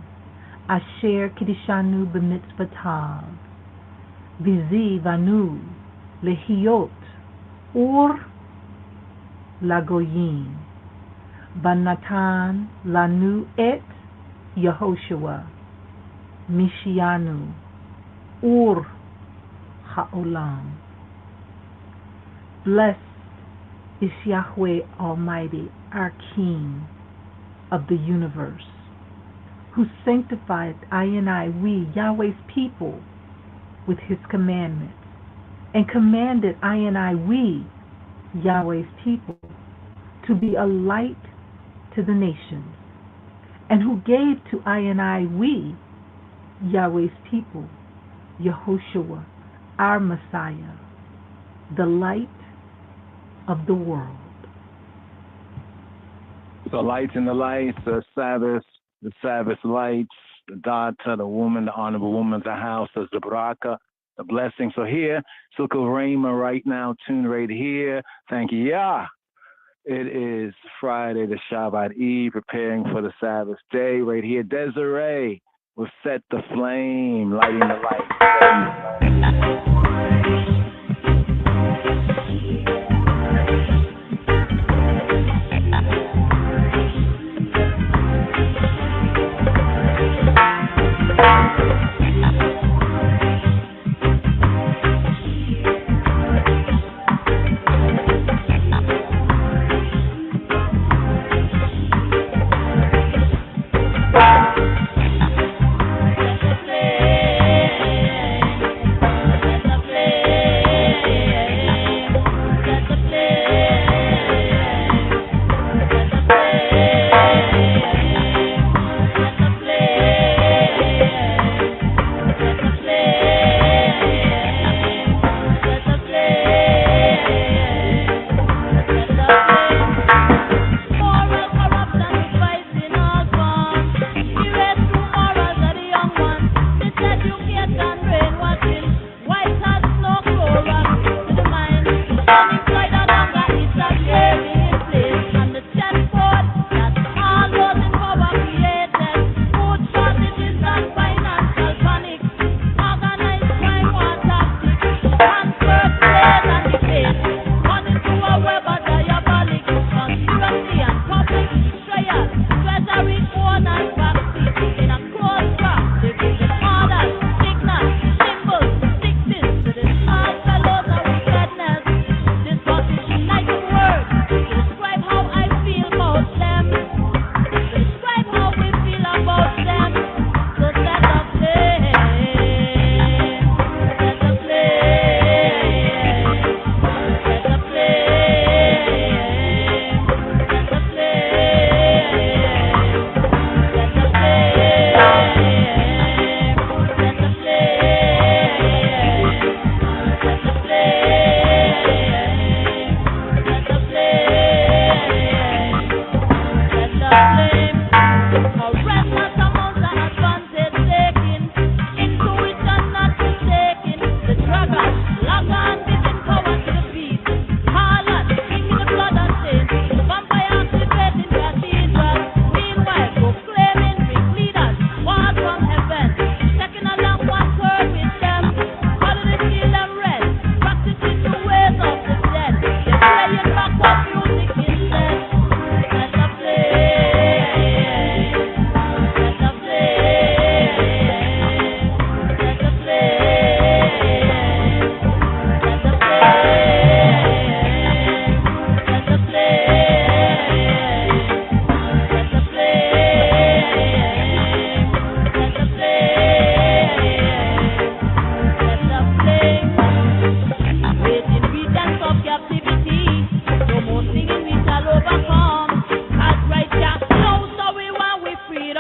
asher kiddushanu b'mitzvotav v'zi vanu lehiyot ur lagoyim Banatan lanu et Yehoshua Mishianu Ur Ha'olam. Blessed is Yahweh Almighty, our King of the universe, who sanctified we, Yahweh's people, with his commandments, and commanded we, Yahweh's people, to be a light to the nations, and who gave to we, Yahweh's people, Yehoshua, our Messiah, the light of the world. So lights in the lights, the Sabbath lights, the daughter, the woman, the honorable woman of the house, the Baraka, the blessing. So here, Silko Rhema right now, tuned right here. Thank you, Yah. It is Friday, the Shabbat Eve, preparing for the Sabbath day. Right here, Desiree will set the flame, lighting the light.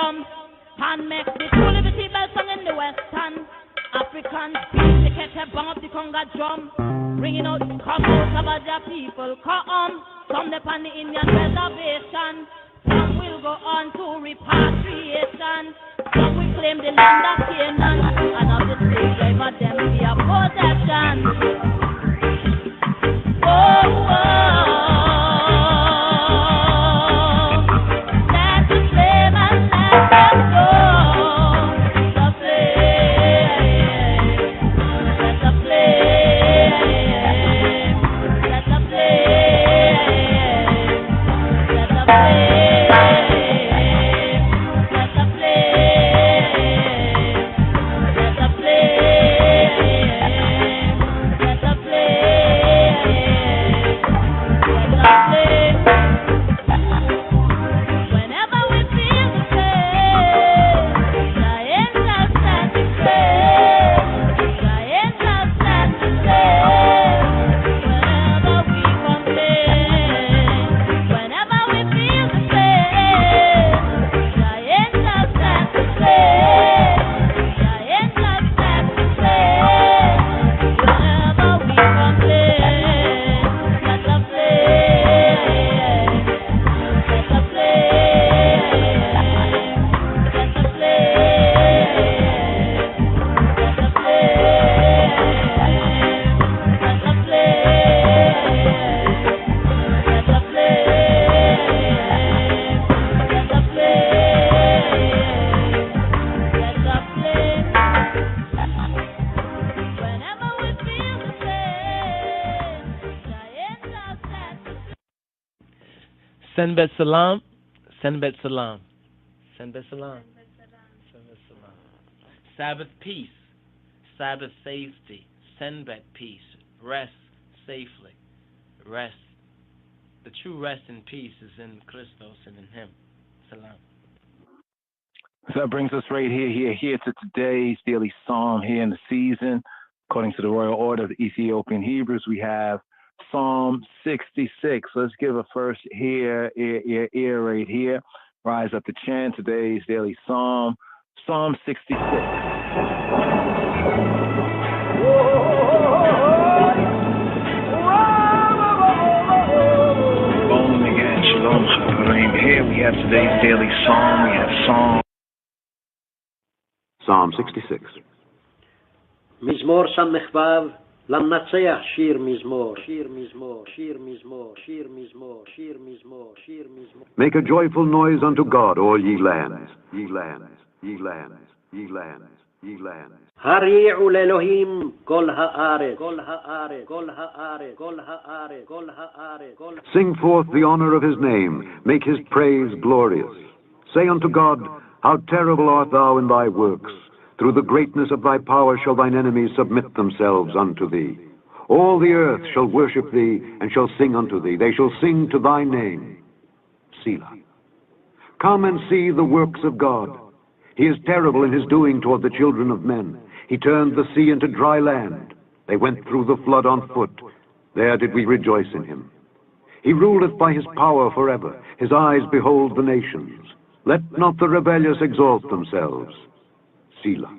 freedom. And make the two liberty bell song in the western. African speech, they catch a bang up the conga drum. Bringing out come out of Aja people, come. Some depend the Indian reservation. Some will go on to repatriation. Some will claim the land of Canaan. And of the slave driver, them be a possession. Oh, oh. Let the slave and let them go. Senbet Salam, Senbet Salam, Senbet Salam, Senbet Salam. Sabbath peace, Sabbath safety, Senbet peace, rest safely, rest. The true rest and peace is in Christos and in Him. Salam. So that brings us right here to today's daily psalm here in the season. According to the Royal Order of the Ethiopian Hebrews, we have Psalm 66. Let's give a first ear right here. Rise up to chant today's daily psalm, Psalm 66. Bowling again, Shalom Chaverim. Here we have today's daily psalm. We have Psalm 66. מזמור ס"ו למנצח שיר מזמור, שיר מזמור, שיר מזמור, שיר מזמור, שיר מזמור, שיר מזמור. Make a joyful noise unto God, all ye lands, ye lands, ye lands, ye lands, ye lands. הריעו לאלוהים כל הארץ, כל הארץ, כל הארץ, כל הארץ, כל הארץ, כל הארץ. Sing forth the honor of his name, make his praise glorious. Say unto God, how terrible art thou in thy works. Through the greatness of thy power shall thine enemies submit themselves unto thee. All the earth shall worship thee, and shall sing unto thee. They shall sing to thy name. Selah. Come and see the works of God. He is terrible in his doing toward the children of men. He turned the sea into dry land. They went through the flood on foot. There did we rejoice in him. He ruleth by his power forever. His eyes behold the nations. Let not the rebellious exalt themselves. Selah.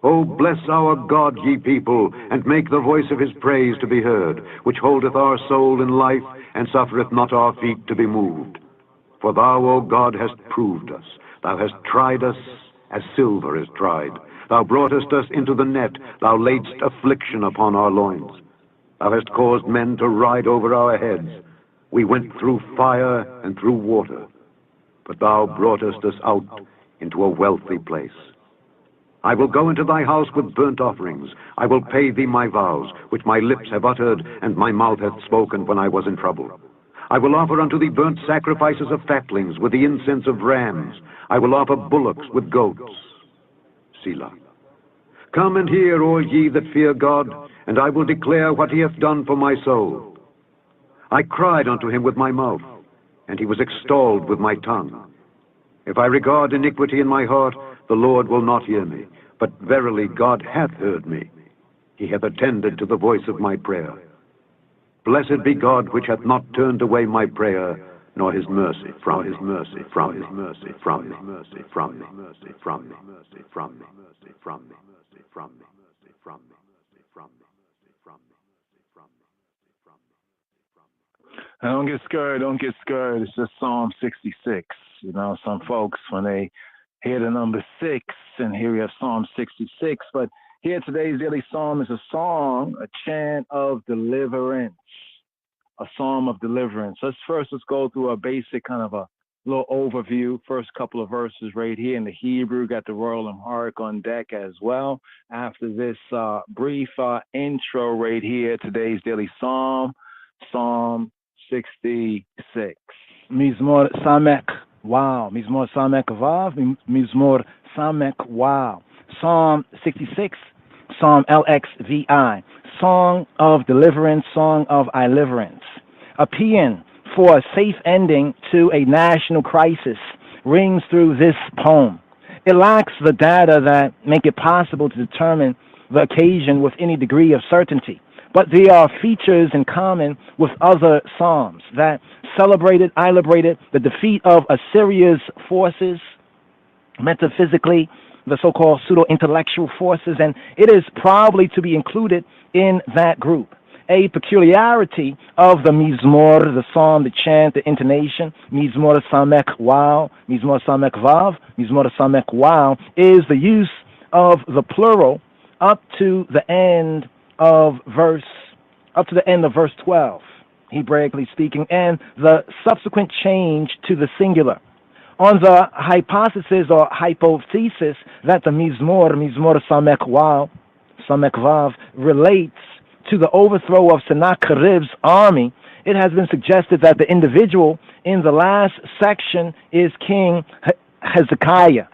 O bless our God, ye people, and make the voice of his praise to be heard, which holdeth our soul in life, and suffereth not our feet to be moved. For thou, O God, hast proved us. Thou hast tried us as silver is tried. Thou broughtest us into the net. Thou laidst affliction upon our loins. Thou hast caused men to ride over our heads. We went through fire and through water, but thou broughtest us out into a wealthy place. I will go into thy house with burnt offerings. I will pay thee my vows, which my lips have uttered, and my mouth hath spoken when I was in trouble. I will offer unto thee burnt sacrifices of fatlings, with the incense of rams. I will offer bullocks with goats. Selah. Come and hear, all ye that fear God, and I will declare what he hath done for my soul. I cried unto him with my mouth, and he was extolled with my tongue. If I regard iniquity in my heart, the Lord will not hear me. But verily God hath heard me. He hath attended to the voice of my prayer. Blessed be God, which hath not turned away my prayer, nor his mercy from his mercy from his mercy from his mercy from me mercy from me mercy from me mercy from me mercy from me mercy from me from me from me from me from me. And don't get scared, don't get scared. It's just Psalm 66. You know, some folks, when they hear the number 6, and here we have Psalm 66, but here today's daily psalm is a song, a chant of deliverance, a psalm of deliverance. Let's go through a basic kind of a little overview. First couple of verses right here in the Hebrew, got the royal and hark on deck as well. After this brief intro right here, today's daily psalm, Psalm 66. Mizmor Samek, wow. Mizmor Samek Vav, Mizmor Samek, wow. Psalm 66, Psalm LXVI, Song of Deliverance, Song of Deliverance. A paean for a safe ending to a national crisis rings through this poem. It lacks the data that make it possible to determine the occasion with any degree of certainty, but there are features in common with other psalms that celebrated the defeat of Assyria's forces, metaphysically, the so-called pseudo-intellectual forces, and it is probably to be included in that group. A peculiarity of the Mizmor, the psalm, the chant, the intonation, Mizmor Samek Wow, Mizmor Samek Vav, Mizmor Samek Wow, is the use of the plural up to the end of verse 12, Hebraically speaking, and the subsequent change to the singular. On the hypothesis or hypothesis that the Mizmor Samek Wow, Samek Vav, relates to the overthrow of Sennacherib's army, it has been suggested that the individual in the last section is King Hezekiah.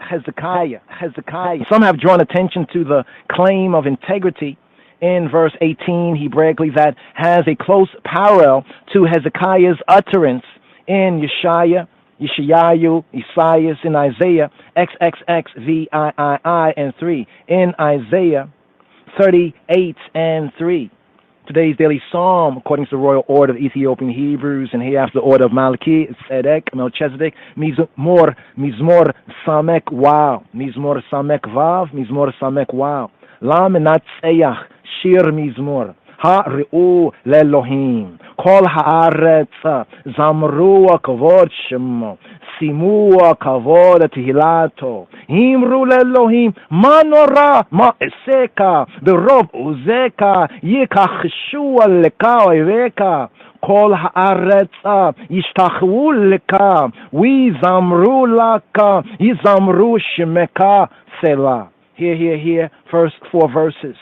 Some have drawn attention to the claim of integrity in verse 18 Hebraically that has a close parallel to Hezekiah's utterance in Yeshayahu, Isaiah, in Isaiah XXXVIII and 3, in Isaiah 38 and 3. Today's daily psalm, according to the royal order of Ethiopian Hebrews, and hereafter the order of Malachi, Tzedek, Melchizedek, Mizmor Samek Wow, Mizmor Samek Vav, Mizmor Samek Wow, Lam Natseyach, Shir Mizmor, Ha-Re'u Le'Elohim, Kol Ha'aretz, Zamru Kavod Shemo, Simu Kavod Tehilato, Himru Le'Elohim, Manora Ma'eseka, Berov Uzeka, Yikachshu Leka Oiveka, Kol Ha'aretz, Yishtachu Leka, We Zamru Laka, Yizamru Shemeka, Selah. Here, first 4 verses.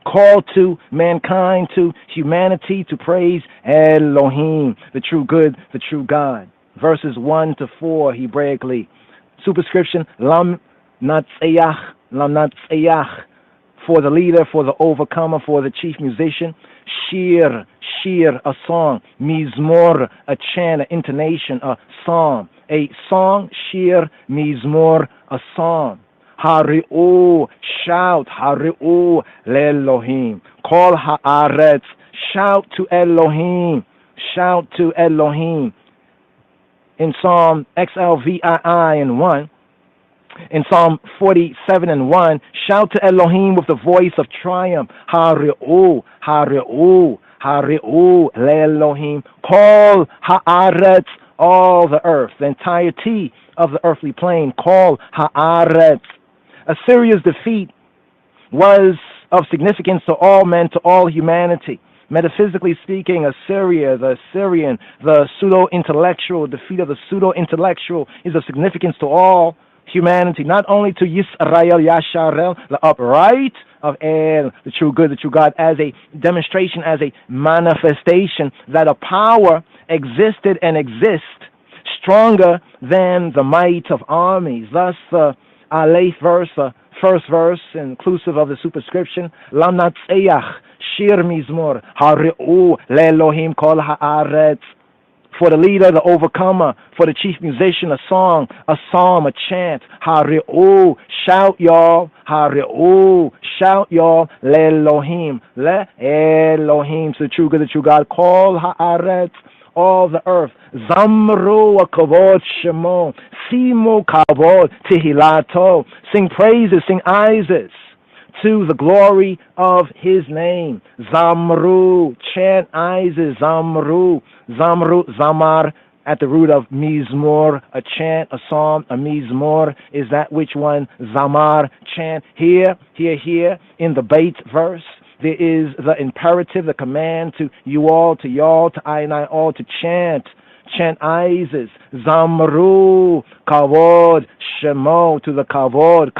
Call to mankind, to humanity, to praise Elohim, the true good, the true God. Verses 1 to 4, Hebraically. Superscription, Lam Natseyach, for the leader, for the overcomer, for the chief musician. Shir, a song. Mizmor, a chant, an intonation, a psalm. A song, shir, mizmor, a psalm. Hari'u, shout, Hari'u le'Elohim. Kol ha'aretz, shout to Elohim, shout to Elohim. In Psalm XLVII and 1, in Psalm 47 and 1, shout to Elohim with the voice of triumph. Hari'u, Hari'u, Hari'u le'Elohim. Kol ha'aretz, all the earth, the entirety of the earthly plane. Kol ha'aretz. Assyria's defeat was of significance to all men, to all humanity. Metaphysically speaking, Assyria, the Assyrian, the pseudo-intellectual, defeat of the pseudo-intellectual is of significance to all humanity, not only to Yisrael, Yasharel, the upright of El, the true good, the true God, as a demonstration, as a manifestation that a power existed and exists stronger than the might of armies. Thus, Aleph verse, first verse, inclusive of the superscription, Lam Natseyach, Shir Mizmor, Hari'u Le'Elohim Kol Ha'aretz. For the leader, the overcomer, for the chief musician, a song, a psalm, a chant. Hari'u, shout y'all, Hari'u, shout y'all, Le'Elohim, Le'Elohim, to the true good, the true God. Kol Ha'aretz, all the earth. Zamru kavod shemo, simu kavod tehilato. Sing praises, sing aises to the glory of his name. Zamru, chant aises, Zamru, Zamru, Zamar, at the root of mizmor, a chant, a psalm, a mizmor is that which one, Zamar, chant. Here, in the Beit verse, there is the imperative, the command to you all, to y'all, to I and I all, to chant. Chant Isis, Zamru, Kavod, Shemo, to the Kavod,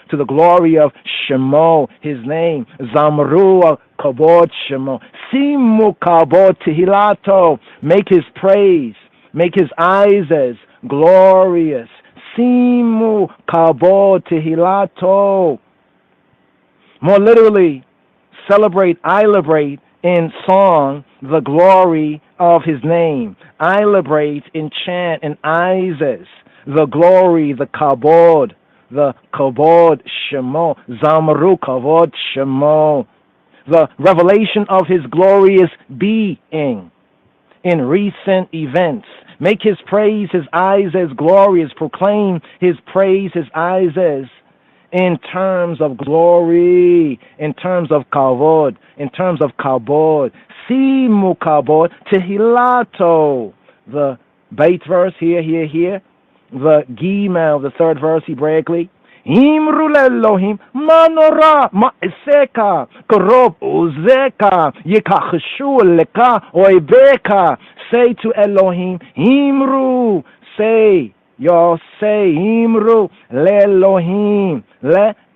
to the glory of Shemo, his name, Zamru, Kavod, Shemo, Simu Kavod, Tehilato, make his praise, make his Isis glorious, Simu Kavod, Tehilato. More literally, celebrate, celebrate in song the glory of his name. I liberate in chant and Isis the glory, the kabod shemo, Zamru kabod shemo, the revelation of his glorious being in recent events. Make his praise, his Isis glorious. Proclaim his praise, his Isis in terms of glory, in terms of kavod, in terms of kabod. Simu kabod tehilato. The Beit verse here. The Gimel, the third verse hebraically. Imru Elohim manora ma'iseka korob uzeka yikachshu leka oibeka. Say to Elohim, Imru, say, y'all say, Imru le Elohim,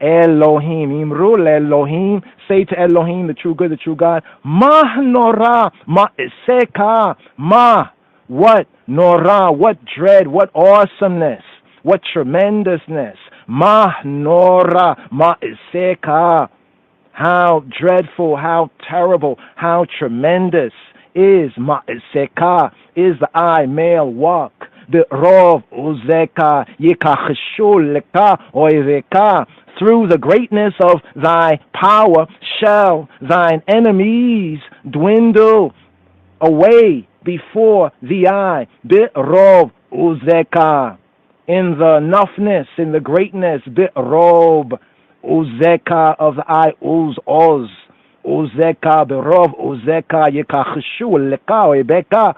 Imru le Elohim, say to Elohim, the true good, the true God, Ma nora, ma iseka, ma, what nora, what dread, what awesomeness, what tremendousness, ma nora, ma iseka, how dreadful, how terrible, how tremendous is ma iseka, is the I, male, walk. Rov uzeka yikachshu leka oiveka. Through the greatness of thy power shall thine enemies dwindle away before the eye. Rov uzeka. In the enoughness, in the greatness, Rov uzeka of the eye, oz. Uzeka berov uzeka yikachshu leka oiveka.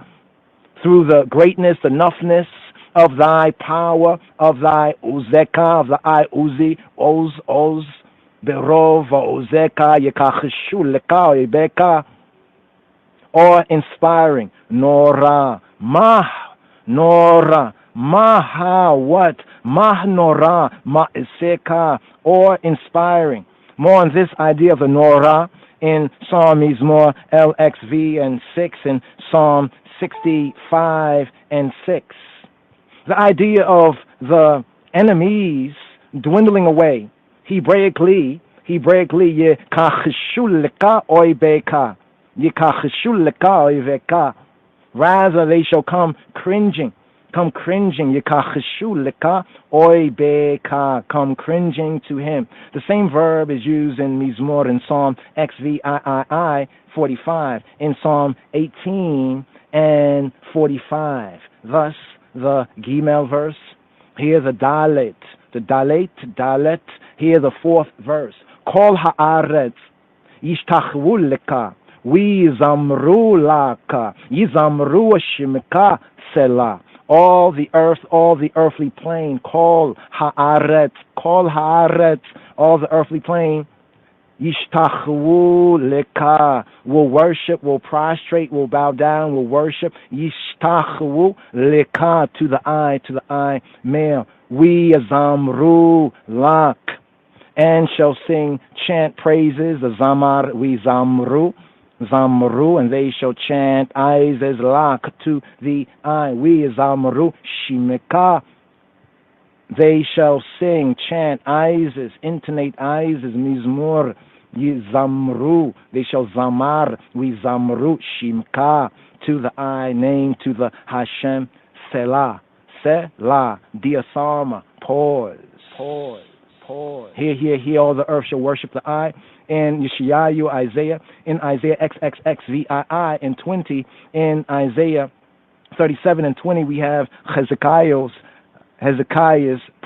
Through the greatness, enoughness of thy power, of thy uzeka, of the I uzi, oz, berov uzeka, yekachishu leka ibeka, or inspiring, nora, maha, what, mah nora, ma iseka, or inspiring. More on this idea of the nora in Psalm Mizmor LXV and 6 and Psalm 65 and 6. The idea of the enemies dwindling away. Hebraically, yekachshuleka oibeka. Rather, they shall come cringing. Yekachshuleka oibeka. Come cringing to him. The same verb is used in Mizmor in Psalm XVII 45, in Psalm 18 and 45. Thus, the Gimel verse, here the Dalet, here the fourth verse. Kol haaretz yishtachvu leka, v'yizamru laka, yizamru shimka selah. All the earth, all the earthly plain, kol haaretz, all the earthly plain, Yishtachvu leka, will worship, will prostrate, will bow down, will worship. Yishtachvu leka, to the eye, male. We zamru lak, and shall sing, chant praises, the zamar, we zamru, and they shall chant eyes as lak, to the eye. We zamru shimeka. They shall sing, chant, Isis, intonate Isis, mizmor, yizamru. They shall zamar, we zamru, shimka, to the I, name, to the Hashem, selah, diasarma, pause. Hear, all the earth shall worship the I. In Yeshayahu, Isaiah, in Isaiah XXXVII, and 20, in Isaiah 37 and 20, we have Hezekiah's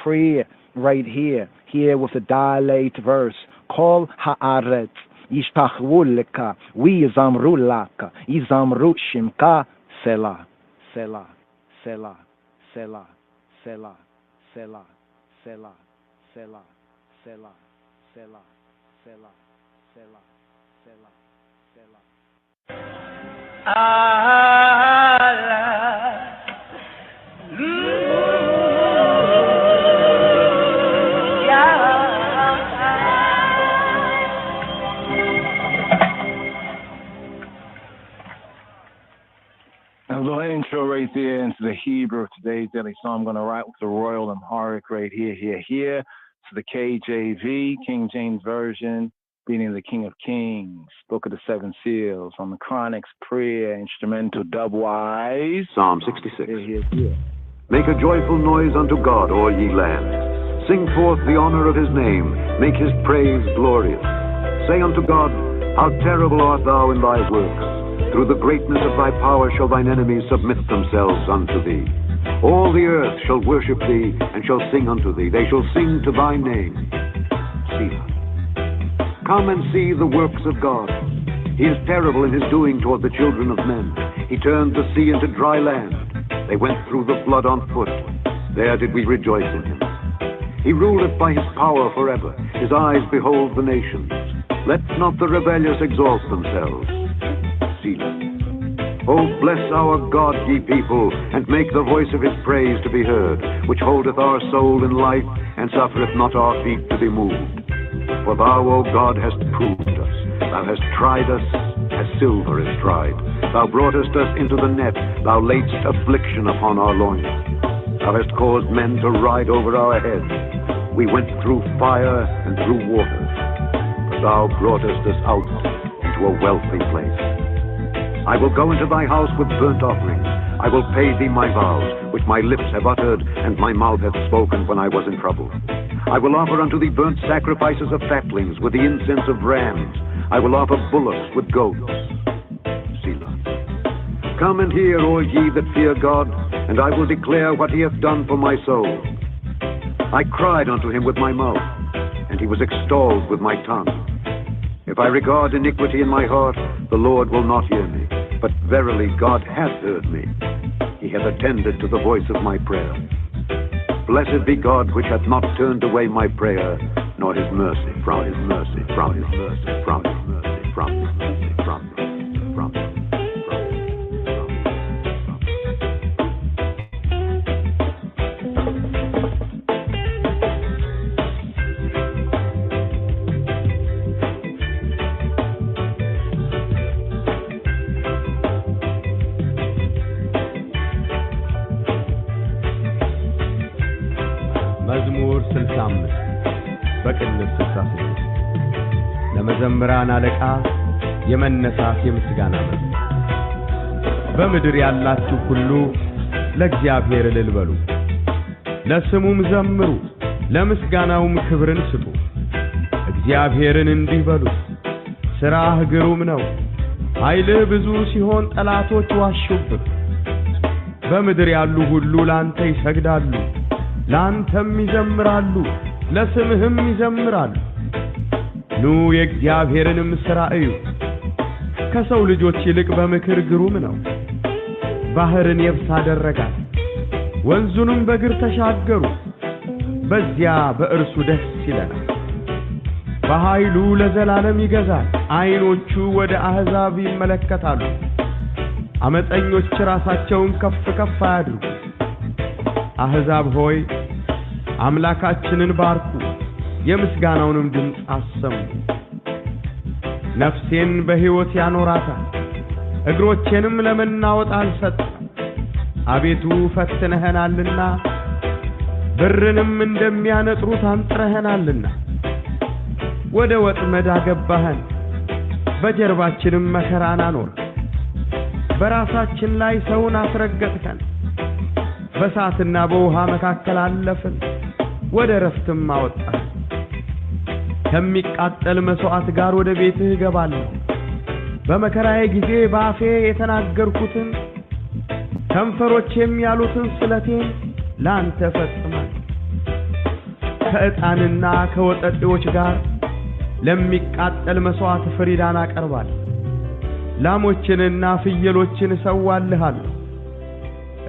prayer right here with a dilate verse. Kol ha'aretz yishtachu leka, v'yizamru laka, yizamru shimka, Selah, Selah, Selah, Selah, Selah, Selah, Selah, Selah, Selah, Selah, Selah, Selah, Selah, Selah. A little intro right there into the Hebrew of today's daily song. I'm going to write with the Royal Amharic right here. To the KJV, King James Version, beating the King of Kings, Book of the Seven Seals, on the Chronics, prayer, instrumental, dubwise. Psalm 66. Make a joyful noise unto God, all ye land. Sing forth the honor of his name. Make his praise glorious. Say unto God, how terrible art thou in thy works. Through the greatness of thy power shall thine enemies submit themselves unto thee. All the earth shall worship thee, and shall sing unto thee. They shall sing to thy name. Selah. Come and see the works of God. He is terrible in his doing toward the children of men. He turned the sea into dry land. They went through the flood on foot. There did we rejoice in him. He ruleth by his power forever. His eyes behold the nations. Let not the rebellious exalt themselves. Selah. Oh, bless our God, ye people, and make the voice of his praise to be heard, which holdeth our soul in life, and suffereth not our feet to be moved. For thou, O God, hast proved us. Thou hast tried us as silver is tried. Thou broughtest us into the net. Thou laidst affliction upon our loins. Thou hast caused men to ride over our heads. We went through fire and through water, but thou broughtest us out into a wealthy place. I will go into thy house with burnt offerings. I will pay thee my vows, which my lips have uttered, and my mouth hath spoken when I was in trouble. I will offer unto thee burnt sacrifices of fatlings, with the incense of rams. I will offer bullocks with goats. Selah. Come and hear, all ye that fear God, and I will declare what he hath done for my soul. I cried unto him with my mouth, and he was extolled with my tongue. If I regard iniquity in my heart, the Lord will not hear me. But verily God hath heard me. He hath attended to the voice of my prayer. Blessed be God, which hath not turned away my prayer, nor his mercy from his mercy, from his mercy, from his mercy, from his mercy, from his mercy, from his mercy. ለመዘምራን አለቃ የመነሳት የምስጋና መዝሙር። በምድር ያላችሁ ሁሉ ለእግዚአብሔር እልል በሉ፣ ለስሙም ዘምሩ፣ ለምስጋናውም ክብርን ስጡ። እግዚአብሔርን እንዲህ በሉት፣ ሥራህ ግሩም ነው፣ ኃይልህ ብዙ ሲሆን ጠላቶች ዋሹብህ። በምድር ያሉ ሁሉ ላንተ ይሰግዳሉ፣ ላንተም ይዘምራሉ፣ ለስምህም ይዘምራሉ። ኑ የእግዚአብሔርንም ሥራ እዩ፣ ከሰው ልጆች ይልቅ በምክር ግሩም ነው። ባህርን የብስ አደረጋት፣ ወንዙንም በእግር ተሻገሩ። በዚያ በእርሱ ደስ ይለናል። በኃይሉ ለዘላለም ይገዛል። ዓይኖቹ ወደ አሕዛብ ይመለከታሉ። ዓመፀኞች ራሳቸውን ከፍ ከፍ አያድርጉ። አሕዛብ ሆይ አምላካችንን ባርኩ፣ የምስጋናውንም ድምፅ አሰሙ። ነፍሴን በሕይወት ያኖራታል፣ እግሮቼንም ለመናወጥ አልሰጠም። አቤቱ ፈትነኸናልና፣ ብርንም እንደሚያነጥሩት አንጥረኸናልና። ወደ ወጥመድ አገባኸን፣ በጀርባችንም መከራን አኖር። በራሳችን ላይ ሰውን አስረገጥከን፣ በእሳትና በውሃ መካከል አለፍን፣ ወደ ረፍትም አወጣን። ከሚቃጠል መስዋዕት ጋር ወደ ቤትህ እገባለሁ። በመከራዬ ጊዜ በአፌ የተናገርኩትን ከንፈሮቼም ያሉትን ስለቴን ላንተ ፈጽማለሁ። ከዕጣንና ከወጠጤዎች ጋር ለሚቃጠል መስዋዕት ፍሪዳን አቀርባለሁ። ላሞችንና ፍየሎችን እሰዋልሃለሁ።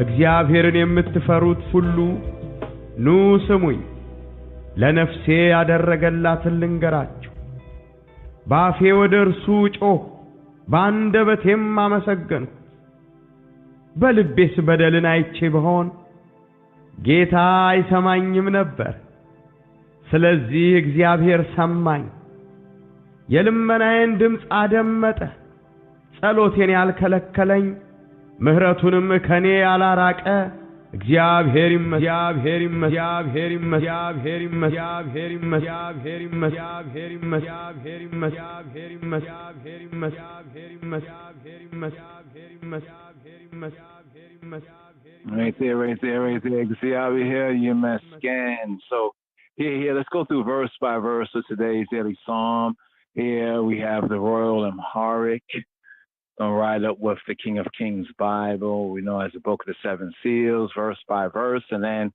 እግዚአብሔርን የምትፈሩት ሁሉ ኑ ስሙኝ፣ ለነፍሴ ያደረገላትን ልንገራችሁ። በአፌ ወደ እርሱ ጮህ፣ በአንደበቴም አመሰገንሁ። በልቤስ በደልን አይቼ ብሆን ጌታ አይሰማኝም ነበር። ስለዚህ እግዚአብሔር ሰማኝ፣ የልመናዬን ድምፅ አደመጠ። ጸሎቴን ያልከለከለኝ ምሕረቱንም ከኔ ያላራቀ እግዚአብሔር ይመስገን። Right there. Xavier, you mescan. So here, let's go through verse by verse of today's daily psalm. Here we have the Royal Amharic, right up with the King of Kings Bible, we know as the Book of the Seven Seals, verse by verse, and then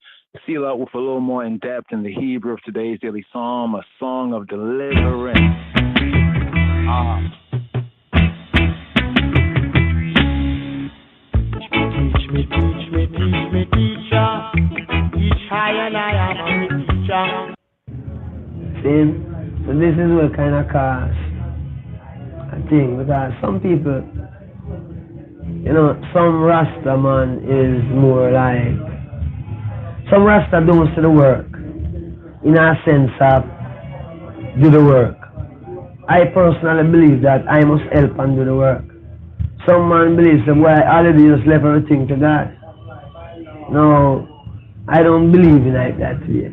seal up with a little more in depth in the Hebrew of today's daily psalm, a song of deliverance. Teach me, teacher. Teach high and I am a teacher. See, so this is what kind of cause a thing, because some people, you know, some Rasta man is more like, some Rasta don't do the work, in a sense of do the work. I personally believe that I must help and do the work. Some man believes that why all of you just left everything to God. No, I don't believe in like that way.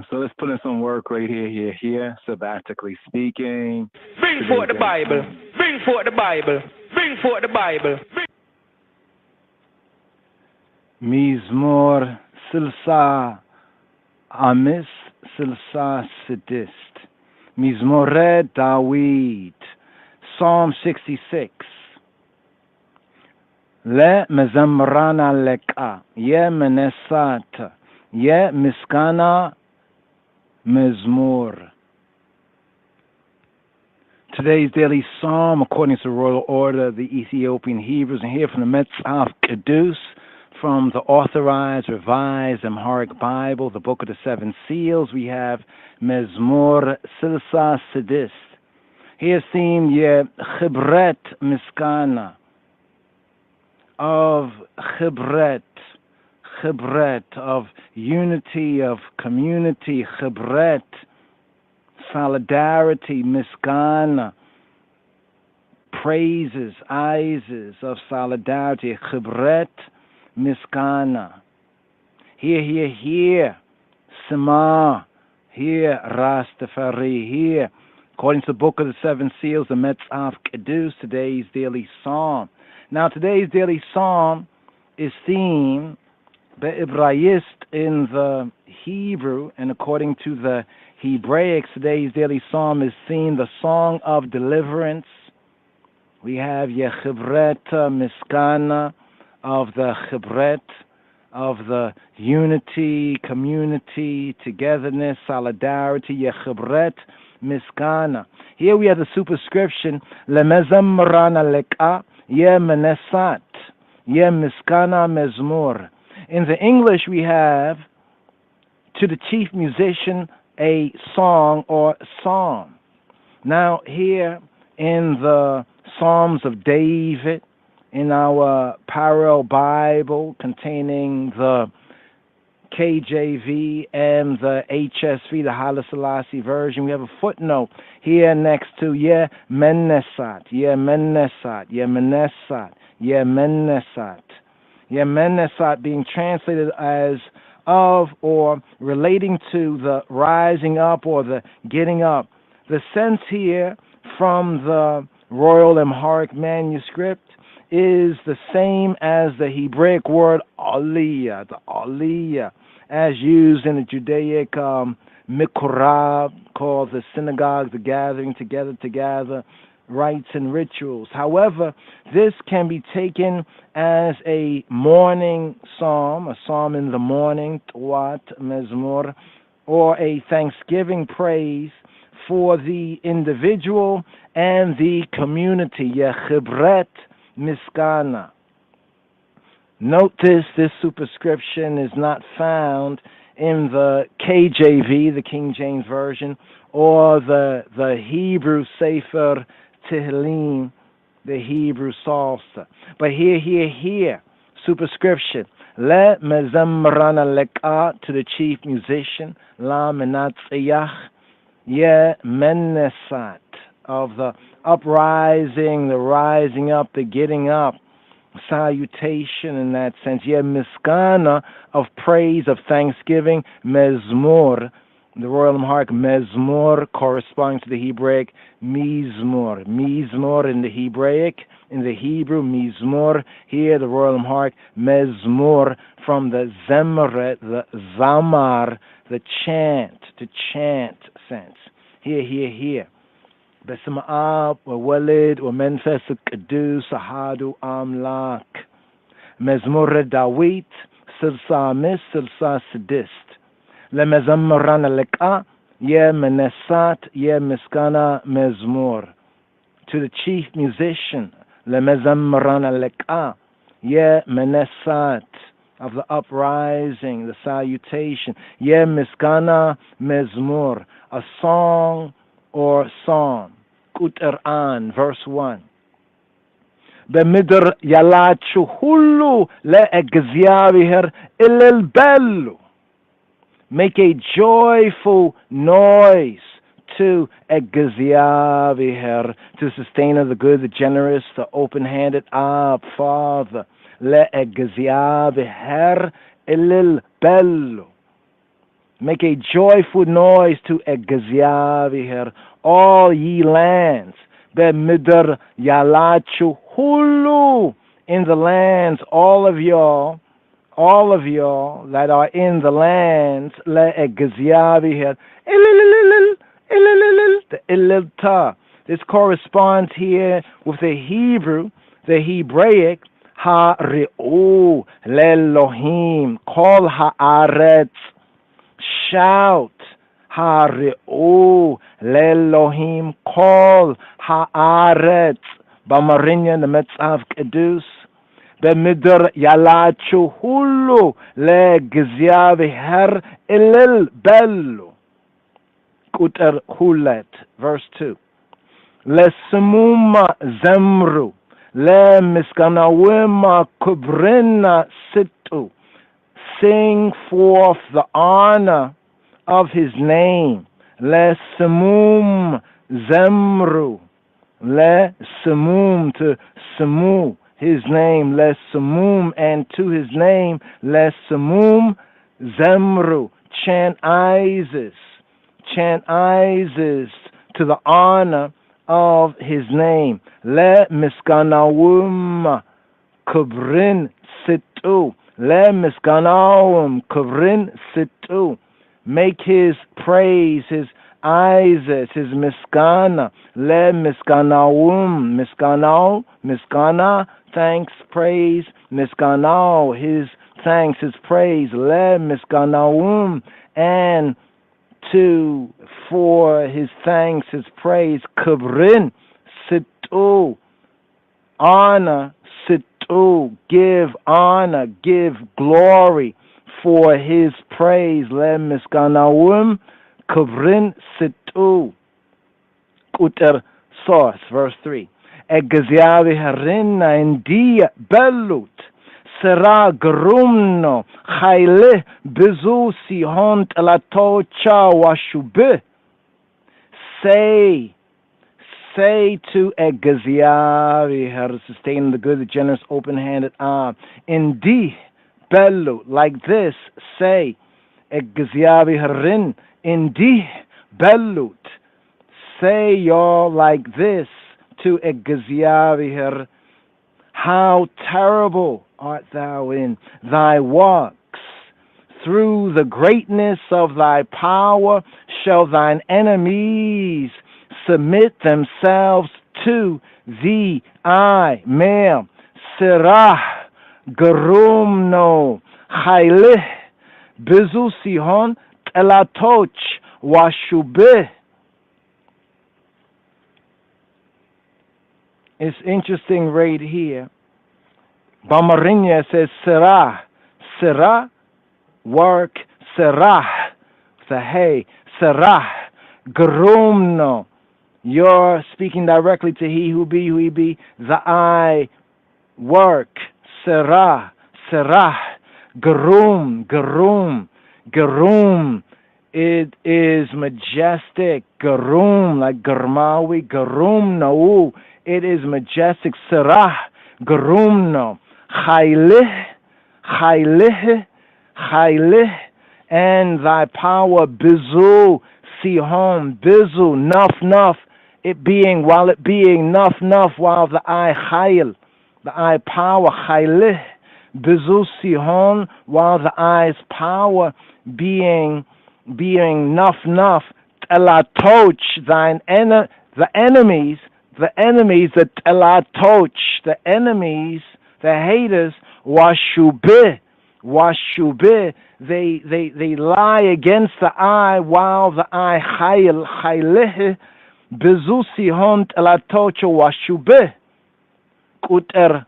So let's put in some work right here, sabbatically speaking. Bring forth the Bible. Bring forth the Bible. Bring forth the Bible. Mizmor Silsa Amis Silsa Sidist. Mizmored David. Psalm 66. Le mezamrana leka. Ye menesata. Ye miskana mezmor. Today's daily psalm, according to the royal order of the Ethiopian Hebrews, and here from the Metzaf Kedus, from the authorized, revised Amharic Bible, the Book of the Seven Seals, we have Mezmor Silsa Sidist. Here theme Ye Chibret Miskana, of Chibret, of unity, of community, Chibret, solidarity, Miskana, praises, aises of solidarity, Chibret, Miskana. Here, Sema, here, Rastafari, here. According to the Book of the Seven Seals, the Metzaf Kedus, today's daily psalm. Now, today's daily psalm is themed Be'Ibrayist in the Hebrew, and according to the Hebraics, today's daily psalm is themed the Song of Deliverance. We have Yechibret Miskana, of the Chibret, of the unity, community, togetherness, solidarity, Yechibret Miskana. Here we have the superscription, Lemezamrana Leka, Ye Menesat, Ye Miskana Mezmur. In the English, we have, to the chief musician, a song or psalm. Now, here in the Psalms of David, in our parallel Bible containing the KJV and the HSV, the Haile Selassie version, we have a footnote here next to Ye Menesat, Ye Menesat, Ye Menesat, Ye Menesat. Ye Menesat being translated as of or relating to the rising up or the getting up. The sense here from the Royal Amharic manuscript is the same as the Hebraic word aliyah, the aliyah, as used in the Judaic mikorab, called the synagogue, the gathering together to gather, rites and rituals. However, this can be taken as a morning psalm, a psalm in the morning, Tuat Mezmor, or a thanksgiving praise for the individual and the community, Yechibret Miskana. Note this superscription is not found in the KJV, the King James Version, or the Hebrew Sefer Tehillim, the Hebrew Psalter. But here, superscription. Le mezamrana leka, to the chief musician, la menatziyach, ye menesat, of the uprising, the rising up, the getting up, salutation in that sense. Ye miskana, of praise, of thanksgiving, mezmor, the Royal Amharic mezmor, corresponding to the Hebraic mizmor. Mizmor in the Hebraic, in the Hebrew, mizmor. Here, the Royal Amharic mezmor, from the zemret, the zamar, the chant, to chant sense. Here. Besma'ab, wa walid, wa menfes kedus, ahadu amlak. Mezmor Dawit, silsa mis, silsa sedist. למזמרן הלקה, ye menesat, ye miskana mezmor. To the chief musician, למזמרן הלקה, ye menesat, of the uprising, the salutation, ye miskana mezmor, a song or psalm. Kuter'an, verse 1. במדר ילצ'ו הולו לאגזיאביהר אלel bellu. Make a joyful noise to Egziaviher, to sustainer the good, the generous, the open-handed, Father. Le Egziaviher elil bellu. Make a joyful noise to Egziaviher, all ye lands. Be midr yalachu hulu, in the lands, all of y'all that are in the lands, le egziaviher, the ililta. This corresponds here with the Hebrew, the Hebraic, ha-ri'u le'elohim, kol ha'aretz, shout, ha-ri'u le'elohim, kol ha'aretz, b'amarinya, the Metzav Kedus, במדר ילצ'ו הולו לגזיאביהר אליל בלו. כותר הולת, verse 2. לסמומה זמרו, למסכנאווימה קוברינה situ. Sing forth the honor of his name. Lesamum zemru. Lesamum, to samu, his name, lesamum, and to his name, lesamum zemru, chant Isis to the honor of his name. Le miskanawum kubrin situ, le miskanawum kubrin situ, make his praise, his Isis, his miskana, le miskanawum, miskana, thanks, praise, miskanao, his thanks, his praise, le miskanawum, and for his thanks, his praise, kubrin situ, honor, situ, give honor, give glory for his praise, le miskanawum, kubrin situ. Kuter source, verse 3. Egziavi harinna india bellut, sera grumno, chayle bizu sihont latocha washube. Say to Egziavi, her sustain the good, the generous, open-handed arm. Indeed, bellut, like this, say, Egziavi harin, indeed, bellut. Say y'all like this to Egziaviher, how terrible art thou in thy works, through the greatness of thy power shall thine enemies submit themselves to thee. I, male, Sirah, Garumno, Hailih, Bizu Sihon, Telatoch, Washubih. It's interesting right here. Bamarinya says Sirah, Sirah, work, Sirah, the hey, Sirah, Garumno. You're speaking directly to he who be, the I work, Sirah, Sirah, Garum, Garum, Garum. It is majestic, Garum, like Garmawi, Garum, no. It is majestic, Sirah, Garum, no. Chaylih, Chaylih, Chaylih, and thy power, Bizu, Sihon, Bizu, Nuf, it being, while the I Chayl, the I power, Chaylih, Bizu, Sihon, while the I's power being Nuf, Telatoch, the enemies, the Telatoch, the enemies, the haters, Washubih, they lie against the I while the I Chaylih, Bizu Sihon Telatoch Washubih. Kuter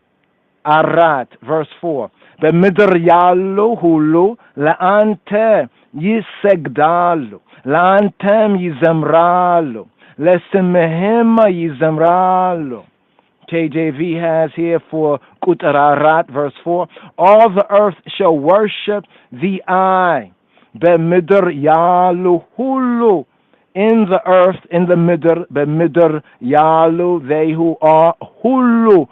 Arat, verse 4. B'midr yalu hulu la'ante yisegdalu la'antem yizemralu lesimehima yizemralu. KJV has here for Kuter Arat, verse 4. All the earth shall worship the I. B'midr yalu hulu. In the earth, in the midr, b'midr yalu, they who are hulu,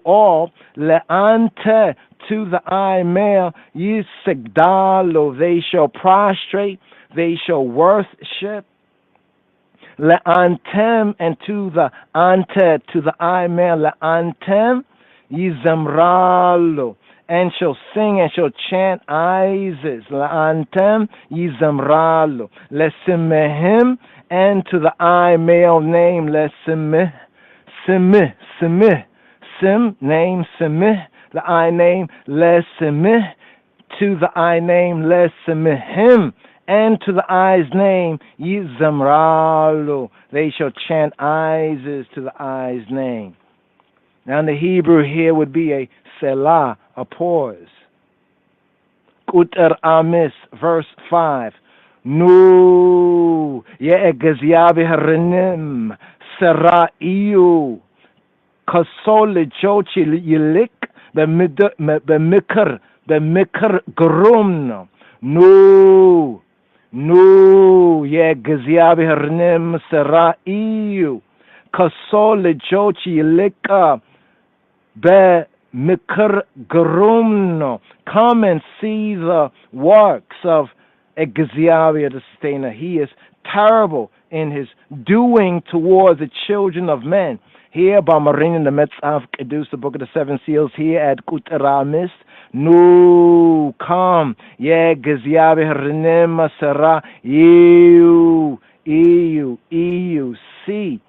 all, le'ante, to the I male, yisegdalu, they shall prostrate, they shall worship, le'antem, and to the ante, to the I male, le'antem, yizemralu, and shall sing and shall chant Isis, la'antem yizemralu, lesimehim, and to the I male name, lesimeh, sim, name, simeh, the I name, lesimeh, to the I name, lesimehim, and to the I's name, yizemralu, they shall chant Isis to the I's name. Now in the Hebrew here would be a selah, a pause. Kuter Amis, verse 5. Nu ye'egazyavi harinim sera'iyu kasol jochi yilik b'mikr grumno. Nu ye'egazyavi harinim sera'iyu kasol jochi yilika Mikr Garumno. Come and see the works of Exavier the sustainer. He is terrible in his doing towards the children of men. Here by Marin in the Metzaf Kedus, the book of the seven seals, here at Kutaramis. No, come. Yeah, Exavier Renema Sara. You, see.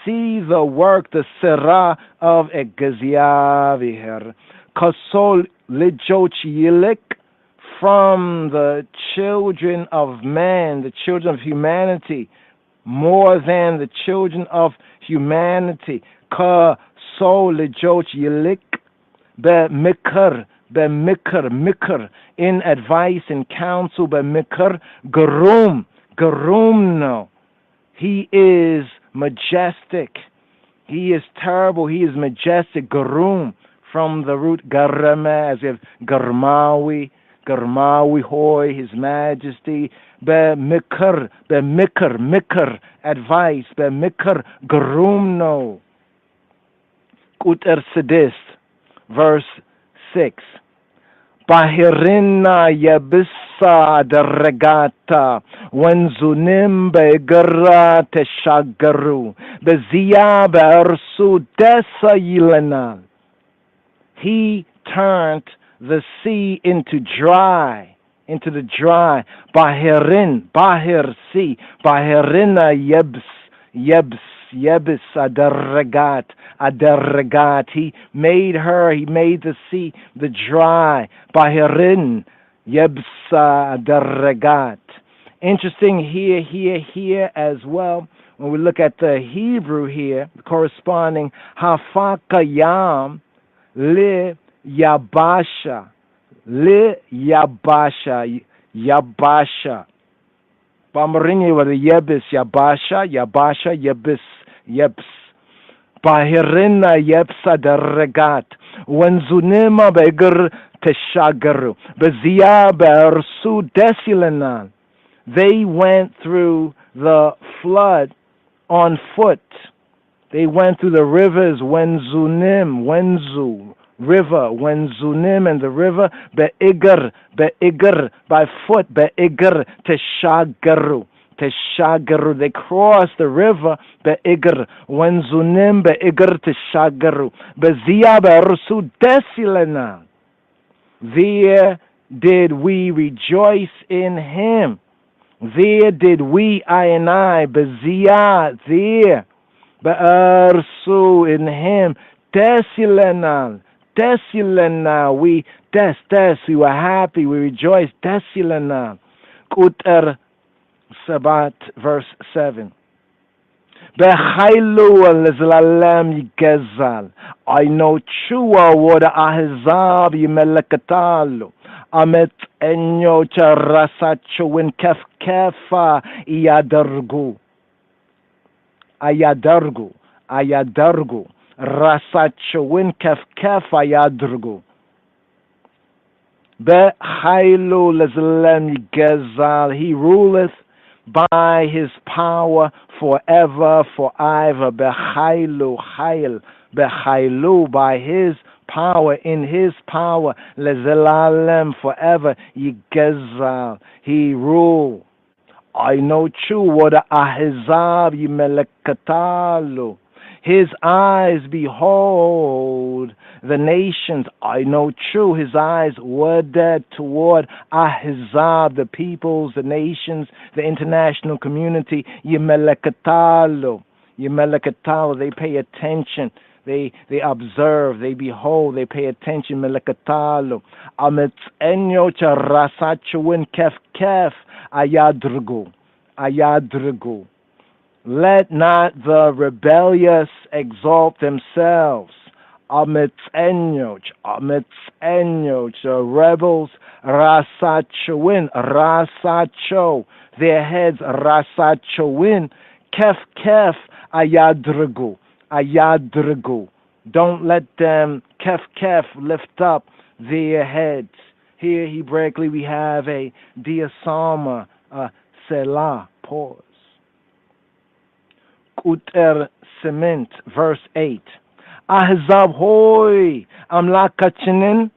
See the work, the Serah of Egeziaviher. Kasol Lijoch Yilik, from the children of man, the children of humanity, more than the children of humanity. Kasol Lijoch Yilik, Mikr, in advice and counsel, Mikr, Garum, no. He is majestic. He is terrible. He is majestic. Garum, from the root garama, as if Garmawi hoy, his majesty. Mikr, advice. Mikr, Garum, no. Kuter Sedis, verse 6. Bahirina yabissa darregata wanzunim begara teshagaru bezia bersu desa yilana. He turned the sea into dry into the dry. Bahirin, Bahir, sea. Bahirina, Yebs, Yebs, Yebis, Adarregat. He made the sea, the dry. Bahirin, Yebs, Adarregat. Interesting here as well. When we look at the Hebrew here, the corresponding Hafakayam, Le Yabasha. Le Yabasha, Yabasha. Bamaringi with the Yebis, Yabasha, Yabasha, Yebis, Yebs. Bahirina Yebsa de Regat. When Zunima Beger Teshagaru. Bezia Bersu Desilanan. They went through the flood on foot. They went through the rivers, Wenzu, river, Wenzunim, and the river, Be'igr, by foot, Be'igr, Teshagaru. They crossed the river, Be'igr, Wenzunim, Be'igr, Teshagaru. Be'zia be'rusu desilena. There did we rejoice in him. There did we, I and I, Bezia, there, Be'ersu, in him, Desilena, we, we were happy, we rejoiced, Desilena. Kuter Sabat, verse 7. Bechailu al-Zlalem Yigezal. I know Chua wada ahzab yimelekatalu. Amet enyo charasacho win kef kefa iyadargu. Ayadargu. Rasacho win kef kefa iyadargu. Bechailu al-Zlalem Yigezal. He ruleth by his power forever, forever. Bechailu, by his power, in his power, lezelalem, forever. Yigezal, he rule. I know true what ahizab yimelekatalu. His eyes behold the nations. I know true. His eyes were dead toward Ahizab, the peoples, the nations, the international community. Yimelekatalu. They pay attention. They observe. They behold. They pay attention. Melekatalu. Ametzenyo charasachuin kef ayadrugu. Let not the rebellious exalt themselves. Ametzenyo, the rebels, rasacho, their heads, rasachoin, kef, ayadrugu. Don't let them, kef, lift up their heads. Here, Hebraically, we have a diasama, selah, pause. Kuter cement, verse 8. Ahzab hoy amlakachinin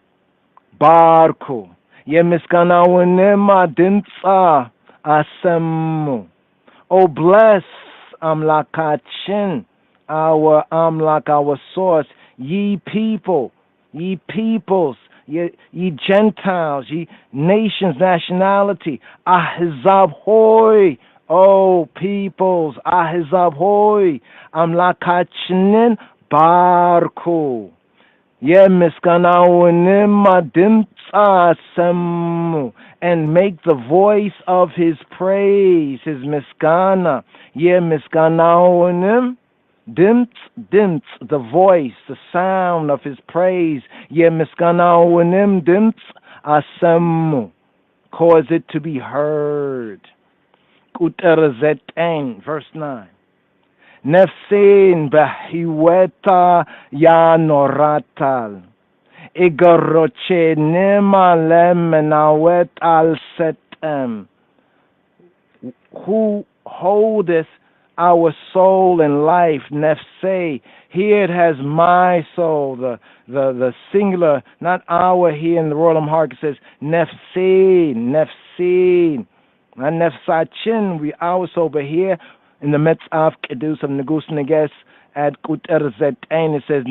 barku yemiskanawenema dimtsa asemu. Oh, bless amlakachin, our amlak, our source, ye peoples, ye Gentiles, ye nations, nationality. Ahzab hoy. Oh, peoples, ahizab hoy, amlakachinin barku. Ye miskanawinim dimtsasemu, and make the voice of his praise, his miskana. Ye miskanawinim dimts, the voice, the sound of his praise. Ye miskanawinim dimtsasemu, cause it to be heard. Kuterzetain, verse 9. Nefsin behiweta ya noratal. Igoroche nema lemenawet al setem. Who holdeth our soul in life? Nefse. Here it has my soul, the singular, not our. Here in the Royal Amharic it says nefsin. And nefsachin, we our soul, but here in the Metzaf Kedus of Negus Neges at Kuter Zetain, it says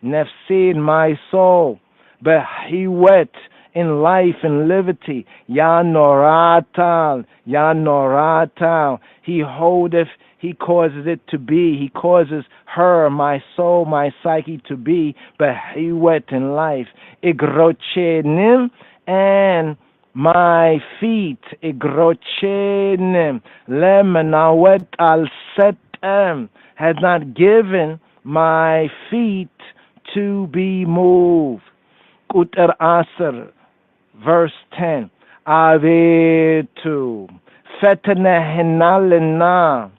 nefsin, my soul, but he wet in life and liberty. Ya Noratal, Ya Noratal. He holdeth, he causes it to be. He causes her, my soul, my psyche to be, Behiwet in life. Igrochenim, and my feet, Igrochenim, Lemanawet al Setem, has not given my feet to be moved. Kuter Aser, verse 10. Avetu, Fetene Hinalina,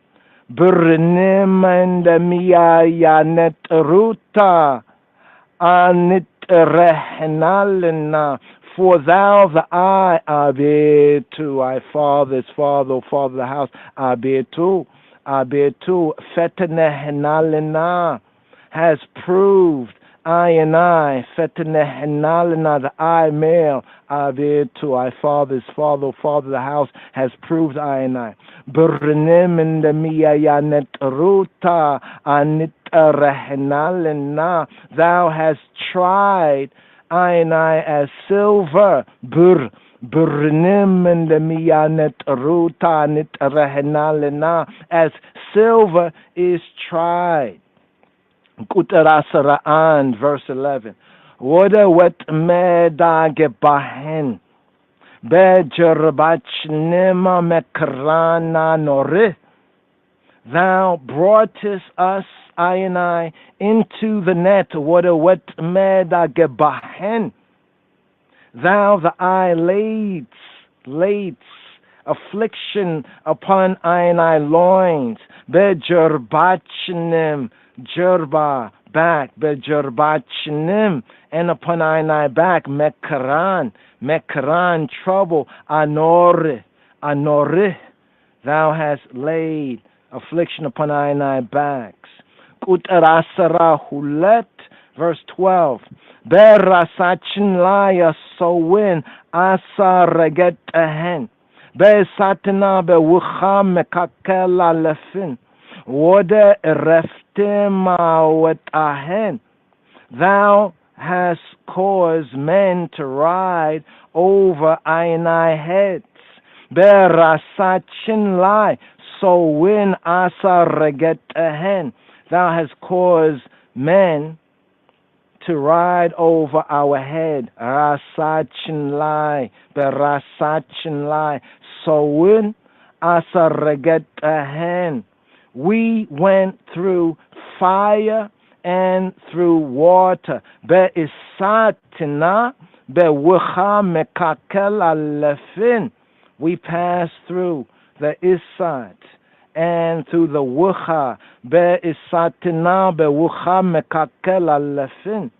Burnim and Miayanet Ruta, Anit Rehinalina. For thou the eye, Avetu, I father, father, father the house, Avetu, Fetene Hinalina, has proved I and I, Fetene Hinalina, the I male, Avetu, I father's father, father the house, has proved I and I. Burnim in the Miayanet Ruta, Anit Rehinalina, thou hast tried I and I as silver, Burnim and the Mianet Ruta, Anit Rehinalina, as silver is tried. Kutarasaraan, verse 11. Woda wet meda gebahen, bejerbachnema mekrana nore. Thou broughtest us, I and I, into the net. Woda wet meda gebahen. Thou the eye laidst affliction upon I and I loins. Bejerbachnim, Jerba, back, Bejerbachnim, and upon I and I back, Mekran, trouble, Anore, thou hast laid affliction upon I and I backs. Kutarasara hulet, verse 12. Berasachin laya sowin, asa reget ahen. Besatana bewucha mekakela lefin. Wode reftima wet ahen. Thou hast caused men to ride over I and I heads. Berasachin lai, so when asa reget ahen. Thou hast caused men to ride over our head. Rasachin lai, berasachin lai, so when asa reget ahen. We went through fire and through water. Be'isatina be'wucha mekakel alefin. We passed through the Isat and through the wucha. Be'isatina be'wucha mekakel alefin.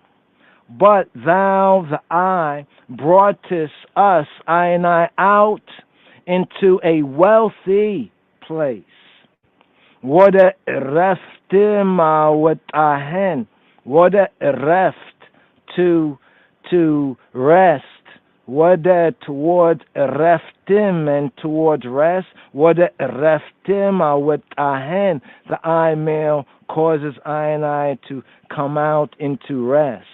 But thou, the eye, broughtest us, I and I, out into a wealthy place. What a reftima with a hen. What a reft to rest. What a towards reftim and towards rest. What a reftima with a hen. The I male causes I and I to come out into rest.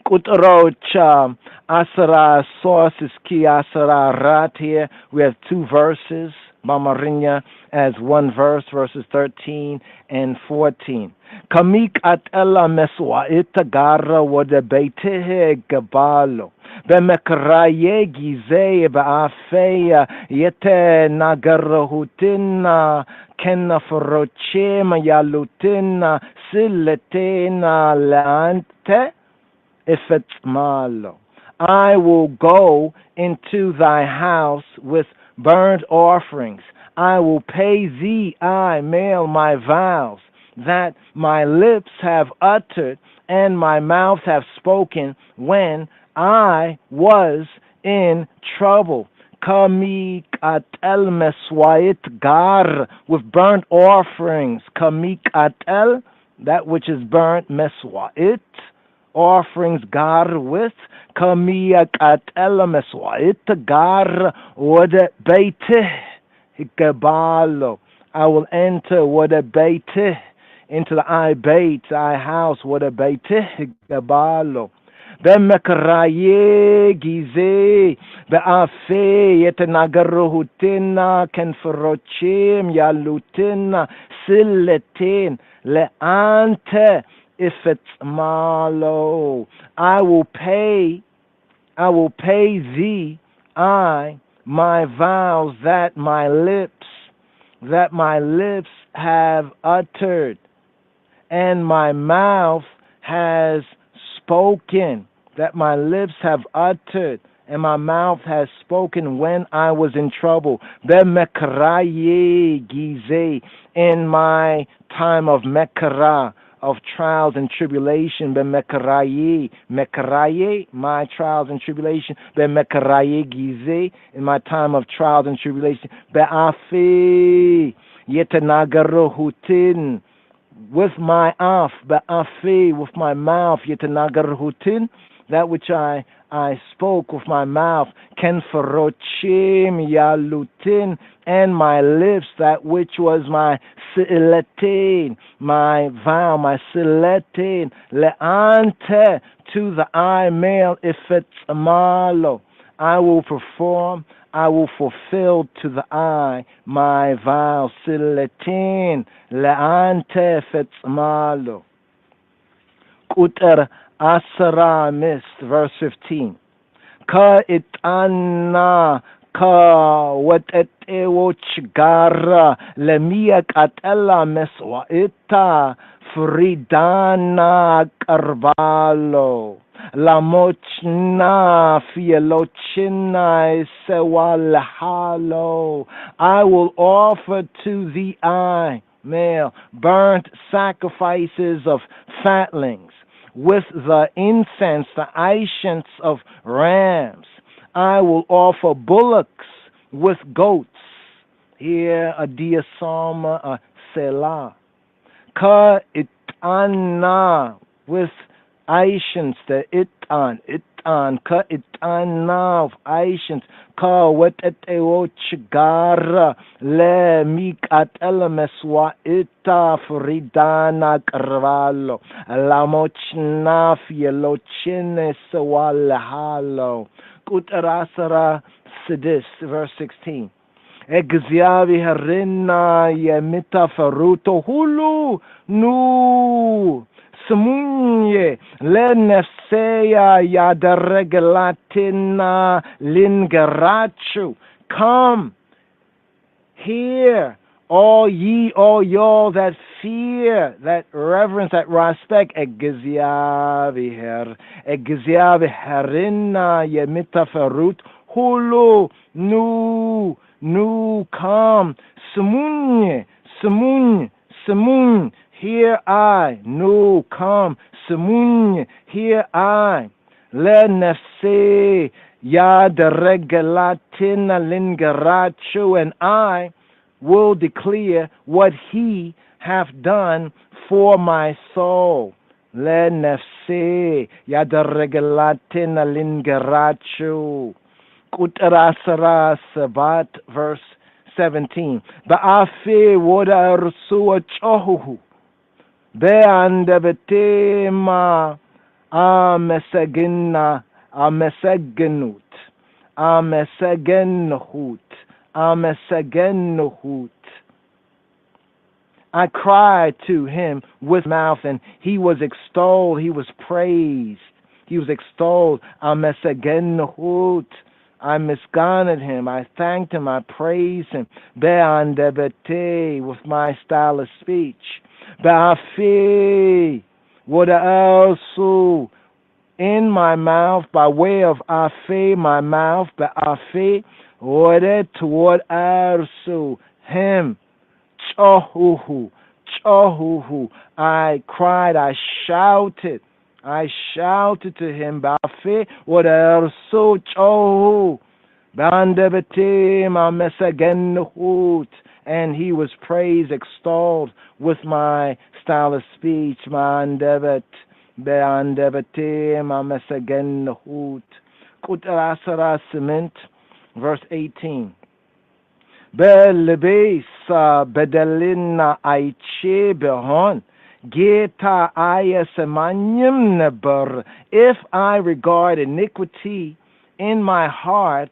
Kutrocha asara sources ki asara rat here. We have two verses. Bamarinya as one verse, verses 13 and 14. Kamik at ella meswa itagara wada beitehe gabalo. Bemekraye gize baafeya yete nagarahutina kenna frochema yalutina siletena lante ifet malo. I will go into thy house with burnt offerings. I will pay thee, I, male, my vows, that my lips have uttered and my mouth have spoken when I was in trouble. Kamik at el meswait gar, with burnt offerings. Kamik at el, that which is burnt, meswait, offerings gar with. Kamiyak at elameswait gar wada beite gabalo. I will enter wada beite into the I bait, I house wada beite gabalo. Bemekaraye gize beafe yetenagaruhutina kenferochim yalutina silletin leante if it's malo. I will pay thee my vows that my lips have uttered and my mouth has spoken, that my lips have uttered and my mouth has spoken when I was in trouble. Bemekaraye gize, in my time of mekara, of trials and tribulation. Bemekaraye, mekaraye, my trials and tribulation. Bemekaraye gize, in my time of trials and tribulation. Be'afe yetenagaruhutin, with my be'afe, with my mouth, yetenagaruhutin, that which I spoke with my mouth, kenferochim yalutin, and my lips, that which was my siletin, my vow, my siletin, leante, to the I male, if it's malo, I will perform, I will fulfill to the I my vow, siletin, leante, if it's malo. Kuter Asara mist, verse 15. Ka itana ka wat ewochgara lemia katella meswa ita fridana karbalo la mochna fielochina sewalhalo. I will offer to the eye male burnt sacrifices of fatlings with the incense, the ancients of rams. I will offer bullocks with goats. Here a diasoma, a selah. Ka itana, with ancients, the itan, ka itana of ancients. Ka wet eteochgara le mikat elemeswa ita fridana karvalo la mochna fielochine sewalhalo. Kutarasara sidis, verse 16. Egziavi herina yemita faruto hulu nu Smunye lenefseya yadaregelatina lingerachu. Come here, all y'all that fear, that reverence, that respect. Egziavi herina yemita ferut hulu nu come. Smunye. Here I, no, come, Samun, here I, le nefse, yad regelatina lingeracho, and I will declare what he hath done for my soul. Le nefse, yad regelatina lingeracho. Kutarasara Sabat, verse 17. Ba'afe woda rusua chohu. Beandebetema amesegenut. I cried to him with mouth, and he was extolled, he was praised, he was extolled. Amesegenut. I misguided him, I thanked him, I praised him. Beandebete, with my style of speech. Ba'afi, what else? In my mouth, by way of afi, my mouth, ba'afi, what toward arsu, him, chohuhu. I cried, I shouted to him, ba'afi, what else? Chohu, ba'andebetim, amesagenhut. And he was praised, extolled with my style of speech, ma'andebet, be'andebetim, amesagenhut. Kutarasara cement, verse 18. Belebesa bedelina aiche behon, Geta ayasamanyam neber. If I regard iniquity in my heart,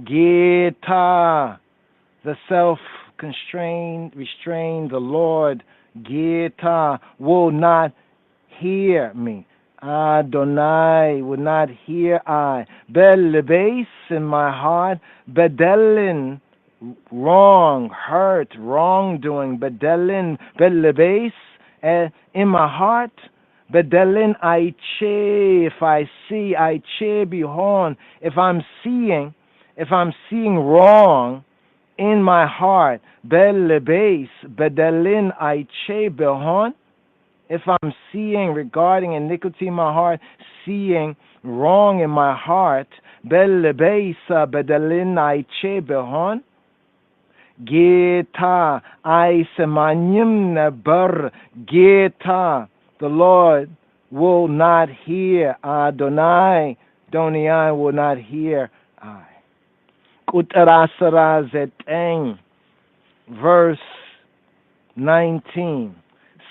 Geta, the self-constrained, restrained, the Lord, Geta, will not hear me. Adonai will not hear I. Belebase in my heart, bedelin, wrong, hurt, wrongdoing, bedelin, belebase in my heart, bedelin I che, if I see, I che behorn, if I'm seeing wrong in my heart, belebase, bedelin I che behorn, if I'm seeing regarding iniquity in my heart, seeing wrong in my heart, belebase, bedelin I che behorn, Geta, I semanyim neber, Geta, the Lord will not hear, Adonai, Donai will not hear I. Kutarasara zeteng, verse 19.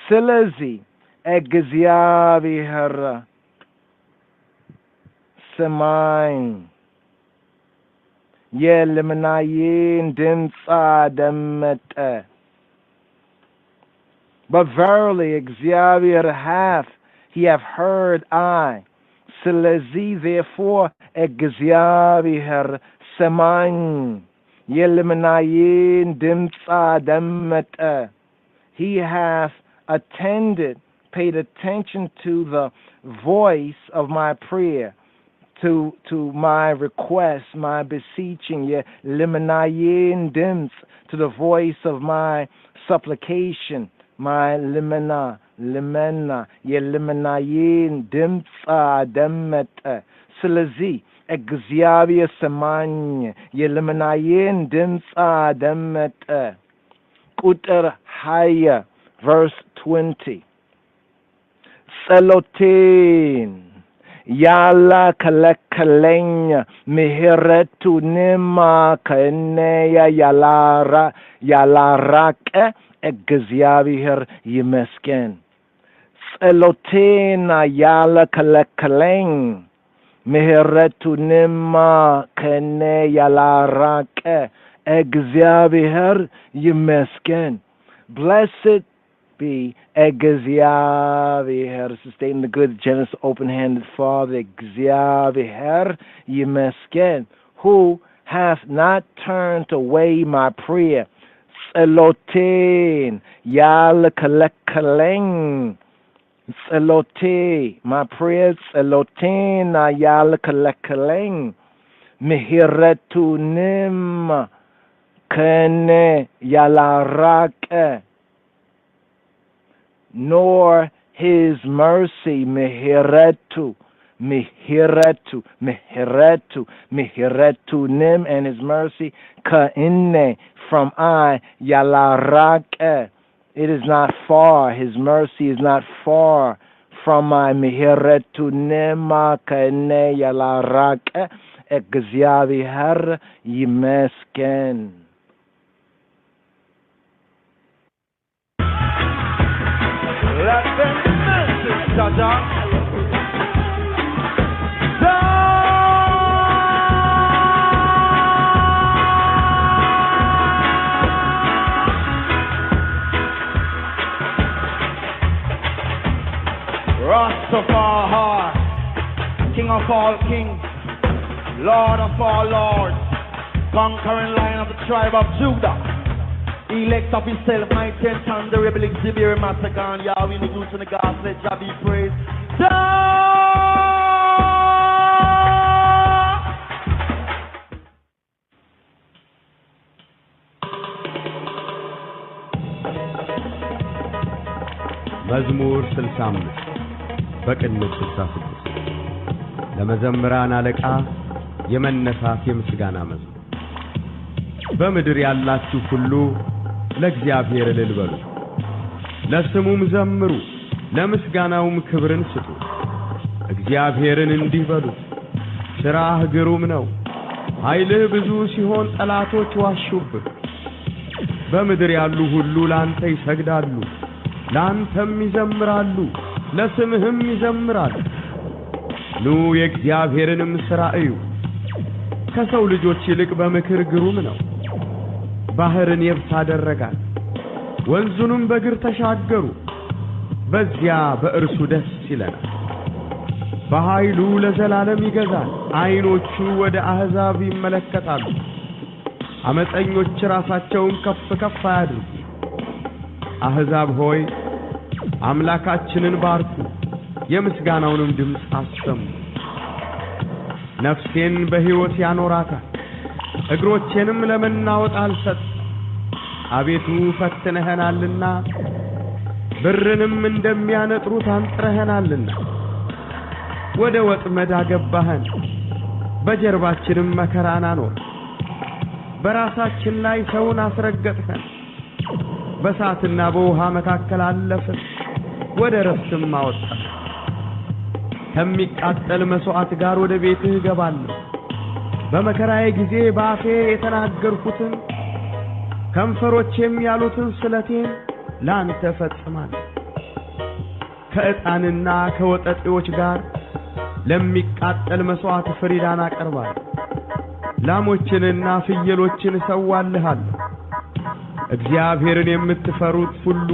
Silazi, egziavihara, semain. Yeliminayin dimsa demete. But verily, Xavier hath, he have heard I. Silezi, therefore, Xavier semain. Yeliminayin dimsa demete. He hath attended, paid attention to the voice of my prayer, to my request, my beseeching, liminayin dims, to the voice of my supplication, my limina, liminayin dimsa demet, silazi, exavia semanye, liminayin dimsa demet, kuter haya, verse 20. Selotin. Yala kalekalenya mihiretu nima kaneya yalarake egziavihir yimesken. Selotina yala kalekaleng mihiretu nima kaneya yalarake egziavihir yimesken. Blessed be Egziaviher, sustaining the good, generous, open-handed Father, Egziaviher Yemesken, who hath not turned away my prayer. Tselotin, Yal Kalekaleng, Tselote, my prayer, Tselotin, Yal Kalekaleng, Mihiretunim, Kene Yalarake, nor his mercy, mihiretu, nim, and his mercy, ka'inne, from I, yalarake. It is not far, his mercy is not far from my mihiretu nema ka'inne yalarake, egziavihar yimesken. Let them message, Jaja. Rastafari, King of all kings, Lord of all lords, conquering Lion of the tribe of Judah. Elect of himself, my tent on the rebel exhibit massacre, and Yahweh the goose and the gods, let Jah be praised. መዝሙር 65 በቅንፍ 66 ለመዘምራን አለቃ የመነሳት የምስጋና መዝሙር። በምድር ያላችሁ ሁሉ ለእግዚአብሔር እልል በሉ፣ ለስሙም ዘምሩ፣ ለምስጋናውም ክብርን ስጡ። እግዚአብሔርን እንዲህ በሉት፣ ሥራህ ግሩም ነው፣ ኃይልህ ብዙ ሲሆን ጠላቶች ዋሹብህ። በምድር ያሉ ሁሉ ላንተ ይሰግዳሉ፣ ላንተም ይዘምራሉ ለስምህም ይዘምራሉ ኑ የእግዚአብሔርንም ሥራ እዩ ከሰው ልጆች ይልቅ በምክር ግሩም ነው ባህርን የብስ አደረጋት ወንዙንም በእግር ተሻገሩ በዚያ በእርሱ ደስ ይለናል በኃይሉ ለዘላለም ይገዛል ዓይኖቹ ወደ አሕዛብ ይመለከታሉ አመፀኞች ራሳቸውን ከፍ ከፍ አያድርጉ አሕዛብ ሆይ አምላካችንን ባርኩ የምስጋናውንም ድምፅ አሰሙ ነፍሴን በሕይወት ያኖራታል እግሮቼንም ለመናወጥ አልሰጥ አቤቱ ፈትነኸናልና ብርንም እንደሚያነጥሩት አንጥረኸናልና ወደ ወጥመድ አገባኸን በጀርባችንም መከራን አኖር በራሳችን ላይ ሰውን አስረገጥኸን በእሳትና በውሃ መካከል አለፍን ወደ ረፍትም አወጣን ከሚቃጠል መሥዋዕት ጋር ወደ ቤትህ እገባለሁ በመከራዬ ጊዜ በአፌ የተናገርኩትን ከንፈሮቼም ያሉትን ስለቴን ላንተ ፈጽማለሁ ከዕጣንና ከወጠጤዎች ጋር ለሚቃጠል መሥዋዕት ፍሪዳን አቀርባለሁ ላሞችንና ፍየሎችን እሰዋልሃለሁ እግዚአብሔርን የምትፈሩት ሁሉ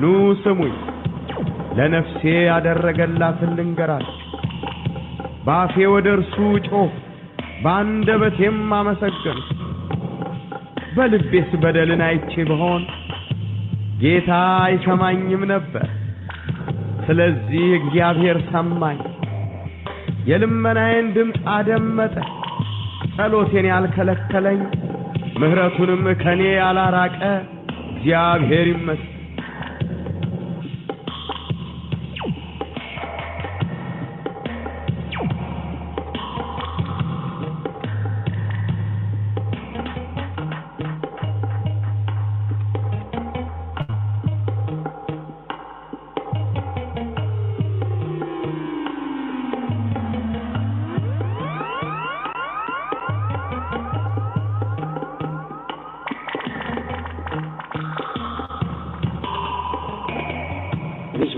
ኑ ስሙኝ ለነፍሴ ያደረገላትን ልንገራችሁ በአፌ ወደ እርሱ ጮኽሁ በአንደበቴም አመሰገንሁ በልቤስ በደልን አይቼ ብሆን ጌታ አይሰማኝም ነበር ስለዚህ እግዚአብሔር ሰማኝ የልመናዬን ድምፅ አደመጠ ጸሎቴን ያልከለከለኝ ምሕረቱንም ከኔ ያላራቀ እግዚአብሔር ይመስገን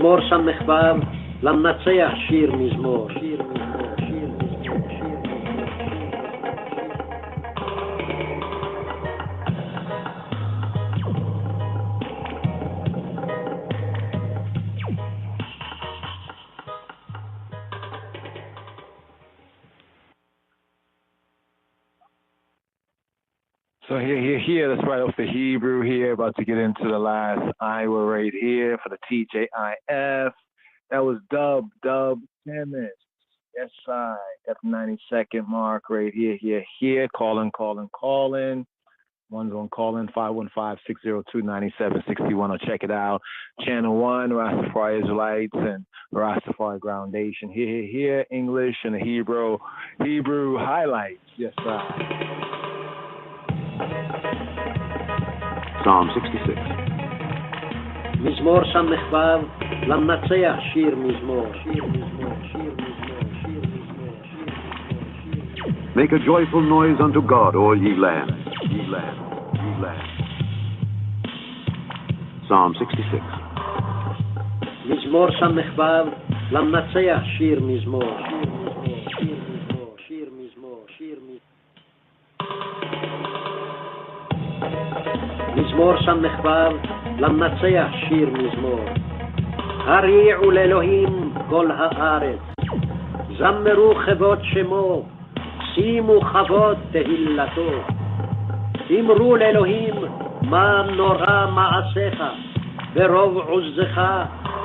מזמור ס"ו למנצח שיר מזמור So here, let's write off the Hebrew here, about to get into the last Iowa right here for the TJIF. That was Dub Timmons. Yes, I got the 90-second mark right here. Calling. One's on call-in, 515-602-9761, or check it out. Channel 1, Rastafari Israelites and Rastafari Groundation. Here, English and the Hebrew highlights. Yes, sir. Psalm 66. מזמור ס"ו למנצח שיר מזמור Make a joyful noise unto God, all ye lands. Psalm 66. מזמור ס"ו למנצח שיר מזמור מזמור ס"ו למנצח שיר מזמור הריעו לאלוהים כל הארץ זמרו כבוד שמו שימו כבוד תהילתו אמרו לאלוהים מה נורא מעשיך ברוב עוזך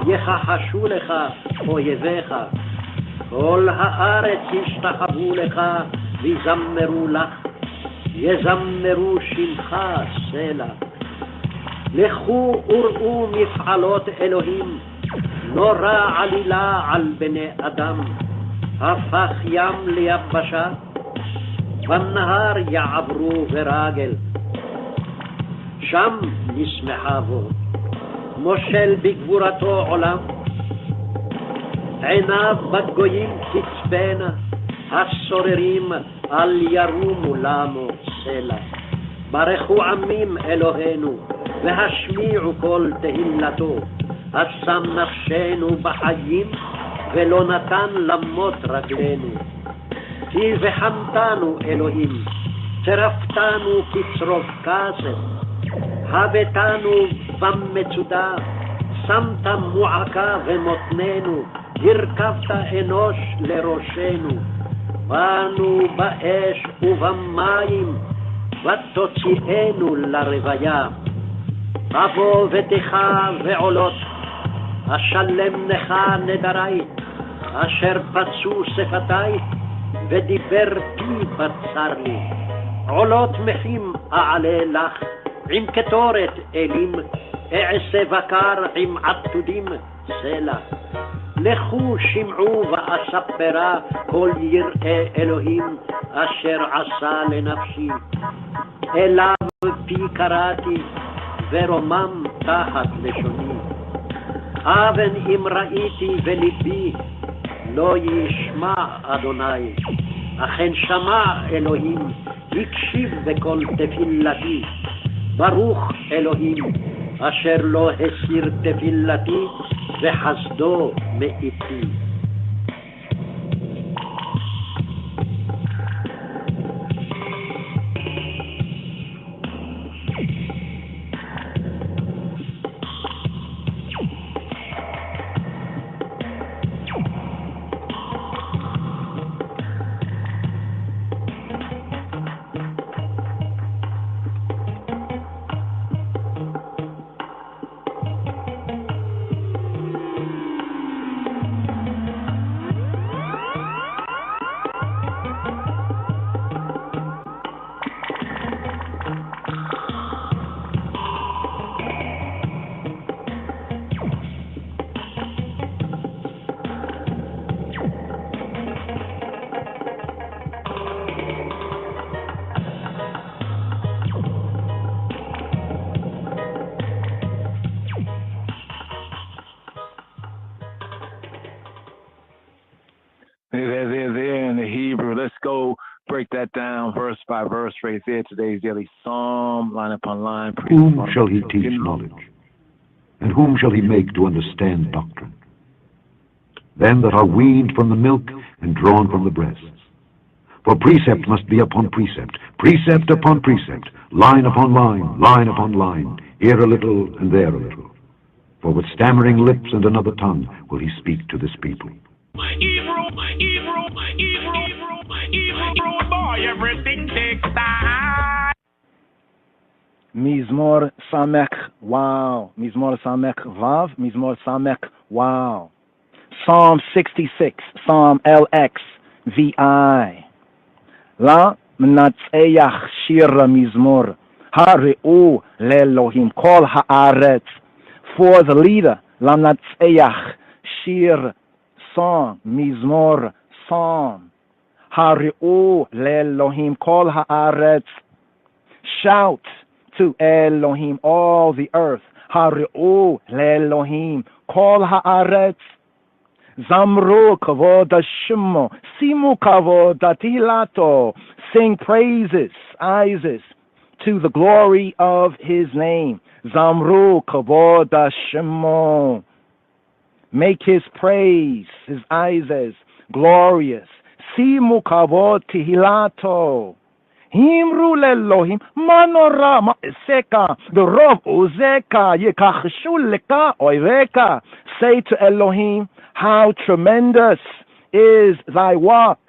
יכחשו לך אויביך כל הארץ ישתחוו לך ויזמרו לך יזמרו שמך סלע לכו וראו מפעלות אלוהים נורא עלילה על בני אדם הפך ים ליבשה והנהר יעברו ברגל שם נשמחה בו מושל בגבורתו עולם עיניו בגויים תצפנה הסוררים אל ירומו למו סלע ברכו עמים אלוהינו והשמיעו כל תהילתו. השם נפשנו בחיים ולא נתן למות רגלינו. כי וחמתנו אלוהים, צירפתנו כצרוף כסף, הבאתנו במצודה, שמת מועקה ומותננו, הרכבת אנוש לראשנו. באנו באש ובמים, ותוציאנו לרוויה. אבוא ותך ועולות, אשלם לך נדרי, אשר פצו שפתי, ודיבר פי בצר לי. עולות מחים אעלה לך, עם קטורת אלים, אעשה בקר עם עתודים סלע. לכו שמעו ואספרה כל יראה אלוהים אשר עשה לנפשי. אליו פי קראתי ורומם תחת לשוני. אבן אם ראיתי וליבי לא ישמע אדוני. אכן שמע אלוהים, הקשיב בכל תפילתי. ברוך אלוהים אשר לא הסיר תפילתי וחסדו מאיתי. There in the Hebrew. Let's go break that down verse by verse right there. Today's daily psalm, line upon line. Whom shall he teach knowledge? And whom shall he make to understand doctrine? Them that are weaned from the milk and drawn from the breasts. For precept must be upon precept, precept upon precept, line upon line, line upon line, here a little and there a little. For with stammering lips and another tongue will he speak to this people. Boy, everything takes time. Mizmor Samech, wow. Mizmor Samech Vav, Mizmor Samech, wow. Psalm 66, Psalm LX, VI. La Mnatzeyach Shira Mizmor, Hari'u Lelohim, Kol Haaretz. For the leader, La Mnatzeyach Shir, song, Mizmor, psalm. Hari'u Lelohim, Kol Haaretz. Shout to Elohim, all the earth. Hari'u Lelohim, Kol Haaretz. Zamru kavod Shimo, Simu kavod Tihilato. Sing praises, Isis, to the glory of his name. Zamru kavod Shimo. Make his praise, his Isis, glorious. Simu kavod Tihilato. Himru lelohim manora ma'eseka berov uzeka yekachshu leka oiveka. Say to Elohim, how tremendous is thy work.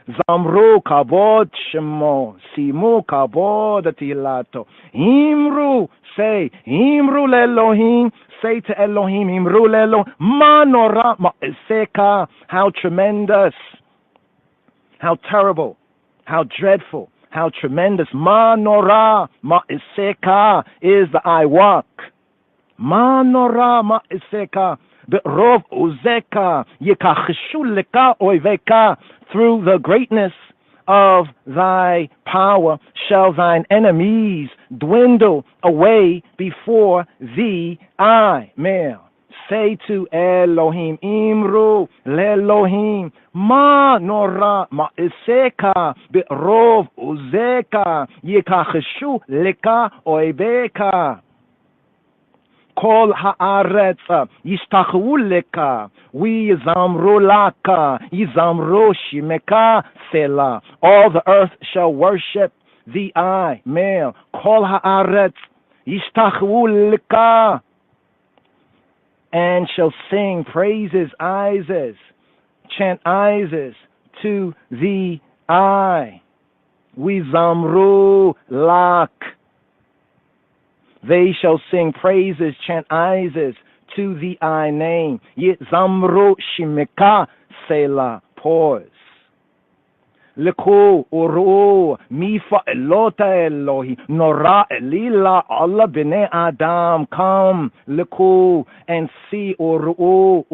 Zamru kavod shemo, simu kavod tilato. Himru, say, himru lelohim. Say to Elohim, himru lelohim manora ma'eseka. How tremendous, how terrible, how dreadful, how tremendous. Ma nora ma'iseka is the I work. Ma nora ma'iseka be'rov uzeka yekachshu leka oiveka. Through the greatness of thy power shall thine enemies dwindle away before thee. I, male. Say to Elohim, Imru lelohim, ma nora ma'iseka be'rov uzeka yekachshu leka oibeka. Kol haaretz yishtachu leka, we yizamru laka, yizamru shimeka sela. All the earth shall worship thee, I, male. Kol haaretz yishtachu leka, and shall sing praises, Isis, chant Isis to thee, I. We zamru lak. They shall sing praises, chant Isis to the I name. Yet zamru shimeka sela. Pause. Liku uru mifa elota Elohi nora elila Allah bene Adam. Come liku and see uru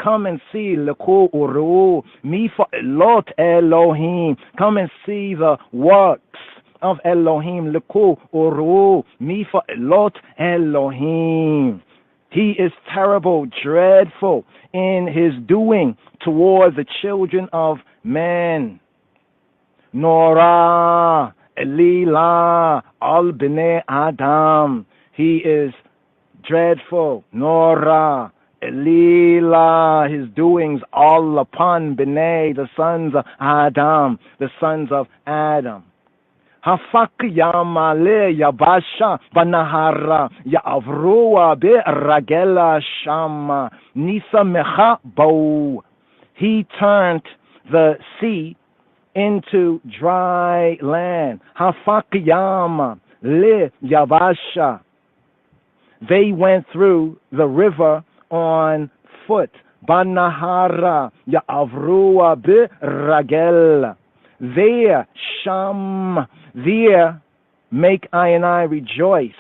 come and see liku uru mifa elot Elohim. Come and see the works of Elohim. Liku uru mifa elot Elohim. He is terrible, dreadful in his doing toward the children of man. Nora Elila al bnei Adam. He is dreadful. Nora Elila, his doings all upon bnei, the sons of Adam, the sons of Adam. Hafak yamale yabasha banahara ya'avrua be'ragela shama nisa mecha bau. He turned the sea into dry land. Hafak yama le yabasha. They went through the river on foot. Banahara ya'avrua be'ragel. There, Sham, there, make I and I rejoice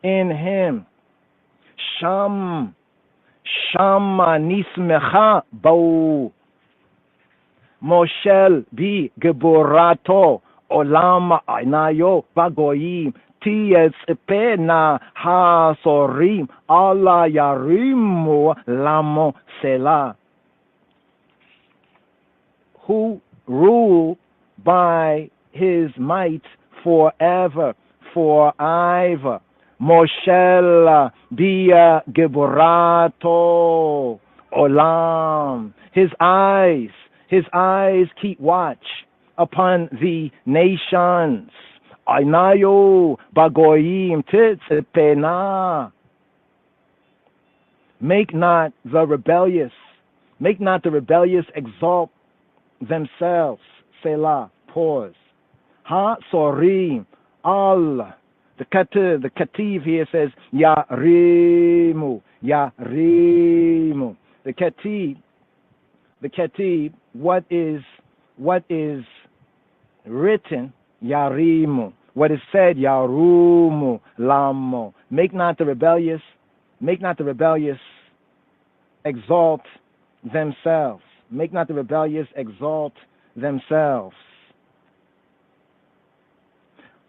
in him. Sham, Shama nismecha bau. Moshel bi geborato olam ainayo bagoyim tiyetz pena hasorim ala yarimu lamo selah. Who rule by his might forever, forever. Moshel bia geborato olam. His eyes keep watch upon the nations. Ainayo bagoyim titzepena. Make not the rebellious exalt themselves. Selah. Pause. Ha sorim al. The kativ here says yarimu. The kativ. What is written yarimu. What is said yarumu lamo. Make not the rebellious exalt themselves. Make not the rebellious exalt themselves.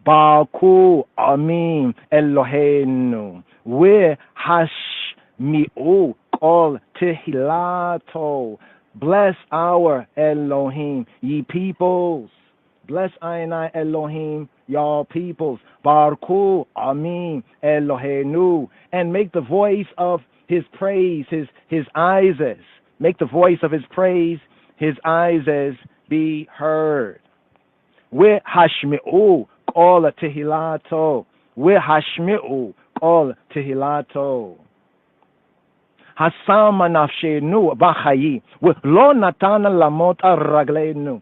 Baku Amin Elohenu. We hashmi'u kol tehilato. Bless our Elohim, ye peoples. Bless I and I Elohim, y'all peoples. Baku Amin Elohenu. And make the voice of his praise, his Isis. Make the voice of his praise, his Isis, be heard. We hashmi'u kol tehilato. We hashmi'u kol tehilato. Hasama nafshenu bachayi. We lo natana lamot raglenu.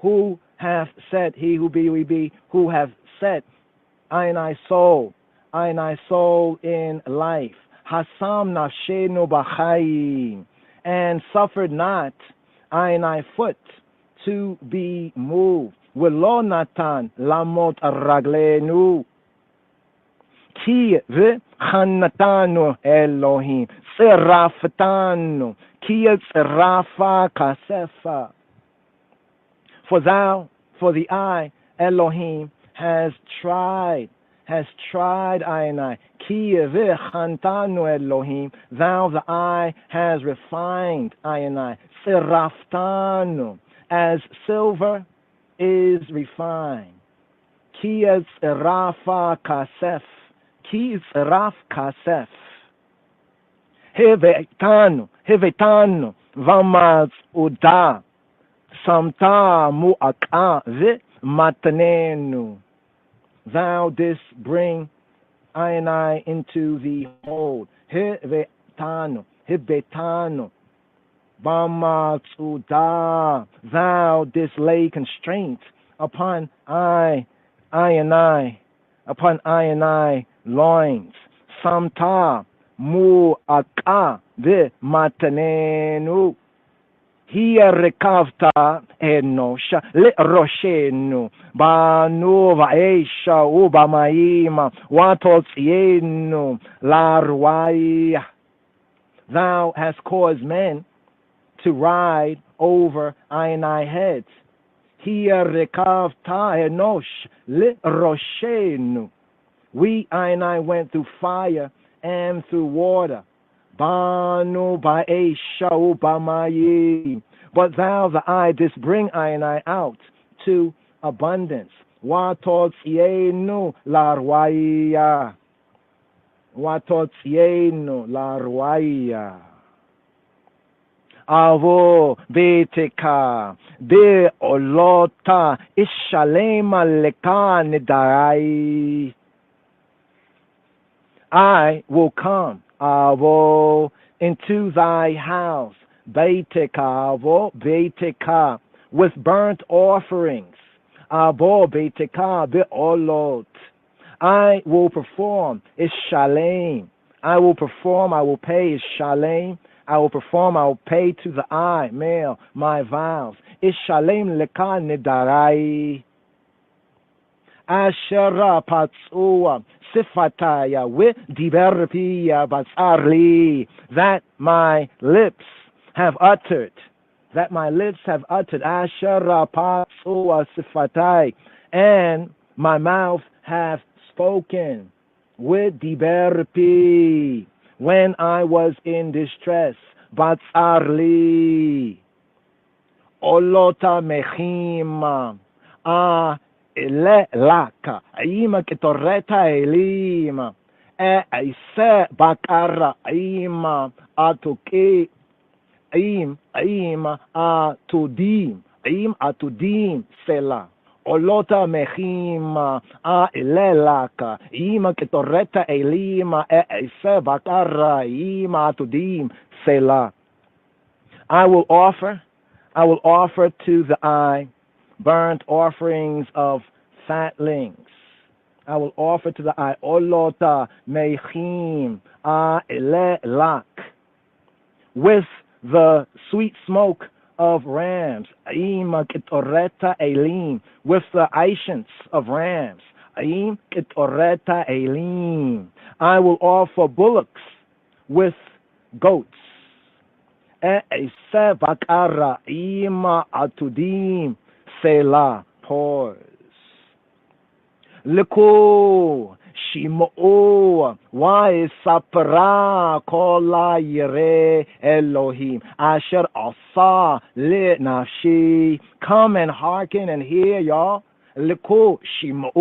Who hath set, he who be, we be, who hath set I and I soul in life. Hasam nafshenu b'chayim, and suffered not I and I foot to be moved. V'lo natan lamot raglenu, ki v'chanatanu Elohim tzeraftanu ki tzerafa kasefa. For the I Elohim has tried I and I. Ki v'chantanu Elohim, thou the I has refined I and I. Seraftanu, as silver is refined. Ki tzerafa kasef, Ki Raf Kasef. Hevetanu, Vamaz Uda, Samta Mu'aka Vi Matanenu. Thou didst bring I and I into the hold. Hevetanu, Vamaz Uda. Thou didst lay constraint upon I and I, upon I and I loins. Samta Mu'aka Vi Matanenu. Hia recavta enosha le roshenu banu vaesha ubamaima watotsienu larwaya. Thou hast caused men to ride over I and I heads. Hia recavta enosh le roshenu. We I and I went through fire and through water. Banu Baesha Ubamayi. But thou, the I, didst bring I and I out to abundance. Watotsienu larwaya. Watotsienu larwaya. Avo beteka de olota ishalema leka nidarai. I will come, Avo, into thy house, Beiteka, Avo, Beiteka, with burnt offerings, Avo, Beiteka, Be'olot. I will perform, Ishalem. I will perform, I will pay, Ishalem. I will perform, I will pay to the I, male, my vows. Ishalem leka nidarai. Ashera patsua sifataya with diverpia batsarli, that my lips have uttered, Ashera patsua sifatai, and my mouth hath spoken with diverpi when I was in distress. Batsarli olota mechima Ele laka ima ketoreta elima ise bakara ima atuke ima atudim sela olota mechima ele laka ima ketoreta elima ise bakara ima atudim sela. I will offer to the eye burnt offerings of fatlings. I will offer to the eye olota mechim elelak, with the sweet smoke of rams, aim ketoreta elim, with the ancients of rams, aim ketoreta elim. I will offer bullocks with goats. Eise bakara ima atudim Selah, pause. Liku Shimo Why Sapra Kola Yire Elohim Asher Asa Lit Nafshi. Come and hearken and hear, y'all. Liku Shimo,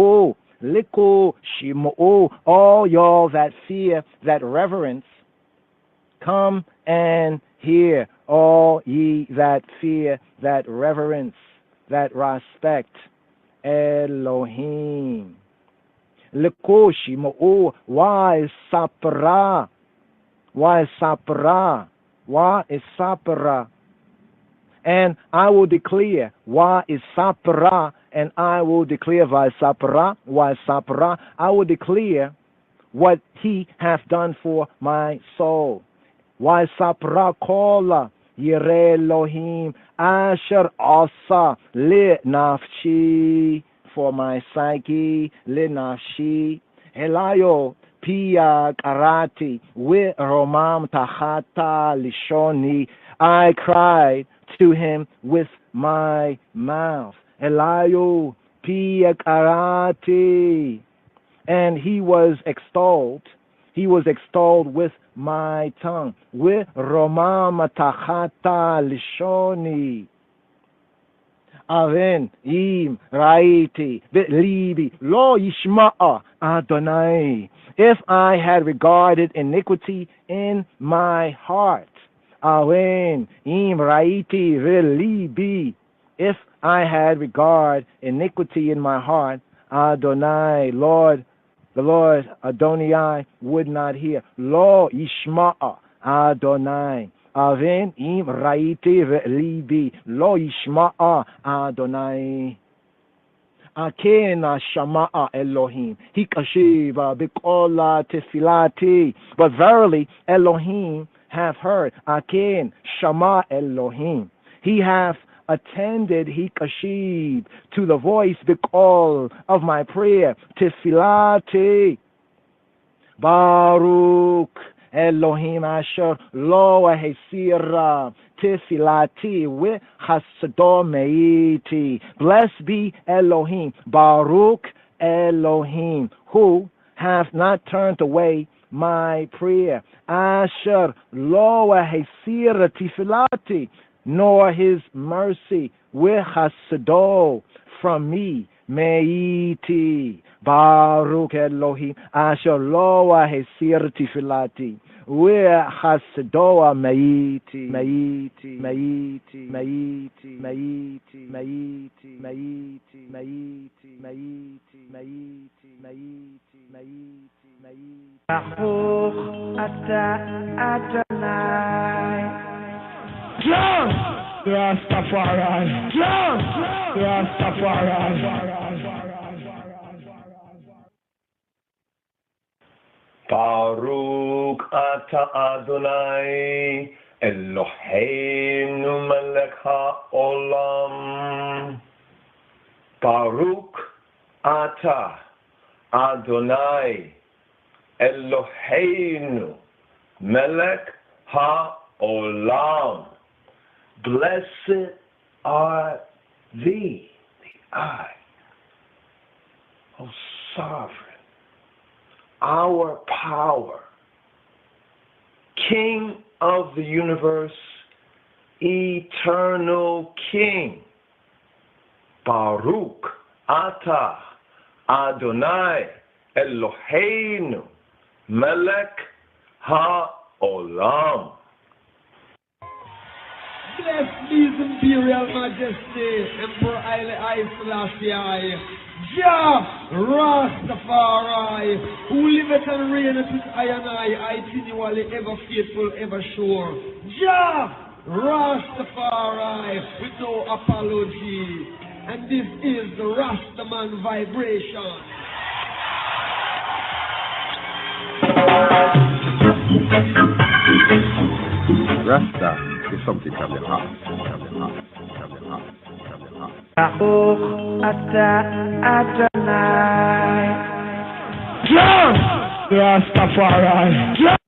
all y'all that fear, that reverence. Come and hear, all ye that fear, that reverence, that respect Elohim. Lekoshi mo'o, why sapra? Why sapra? Why is sapra? And I will declare, why is sapra? And I will declare, why sapra? I will declare what he hath done for my soul. Why sapra kola Yire Elohim Asher Asa Li Nafshi, for my psyche Li Nafshi Elayo Pia Karati Wi Romam Tahata Lishoni. I cried to him with my mouth. Elayo Pia Karati, and he was extolled. He was extolled with my tongue. With Romam Tahata Lishoni. Aven im raiti libi lo yishma'a Adonai. If I had regarded iniquity in my heart, Aven im raiti libi. If I had regard iniquity in my heart, Adonai, Lord, the Lord Adonai would not hear. Lo yishma'a Adonai. Aven im raiti libi lo yishma'a Adonai. Akena shama'a Elohim hikashiva bikola tefilati. But verily Elohim hath heard. Aken shama Elohim. He hath attended hikashiv to the voice bikol of my prayer. Tefilati. Baruch Elohim Asher Lo Hesira Tefilati with Hasado Meiti. Blessed be Elohim, Baruch Elohim, who hath not turned away my prayer. Asher Lo Hesira Tefilati, nor his mercy with Hasado from me. Meiti. Baruch Elohim Asher Lo Hesir Tefilati Where Hasadoa Meiti Meiti Meiti Meiti Meiti Meiti Meiti Meiti Meiti Meiti Meiti Meiti Meiti Baruch Ata Adonai. Rastafari. Rastafari. Baruch Ata Adonai Eloheinu Melech HaOlam. Baruch Ata Adonai Eloheinu Melech HaOlam. Blessed are thee, I, O sovereign, our power, King of the universe, eternal King. Baruch Ata Adonai Eloheinu Melech HaOlam. Bless His Imperial Majesty, Emperor Haile Selassie, Jah Rastafari, who liveth and reigneth with I and I continually, ever faithful, ever sure. Jah Rastafari, with no apology. And this is the Rastaman vibration. Rasta is something from the heart. Baruch Ata Adonai. Rastafari.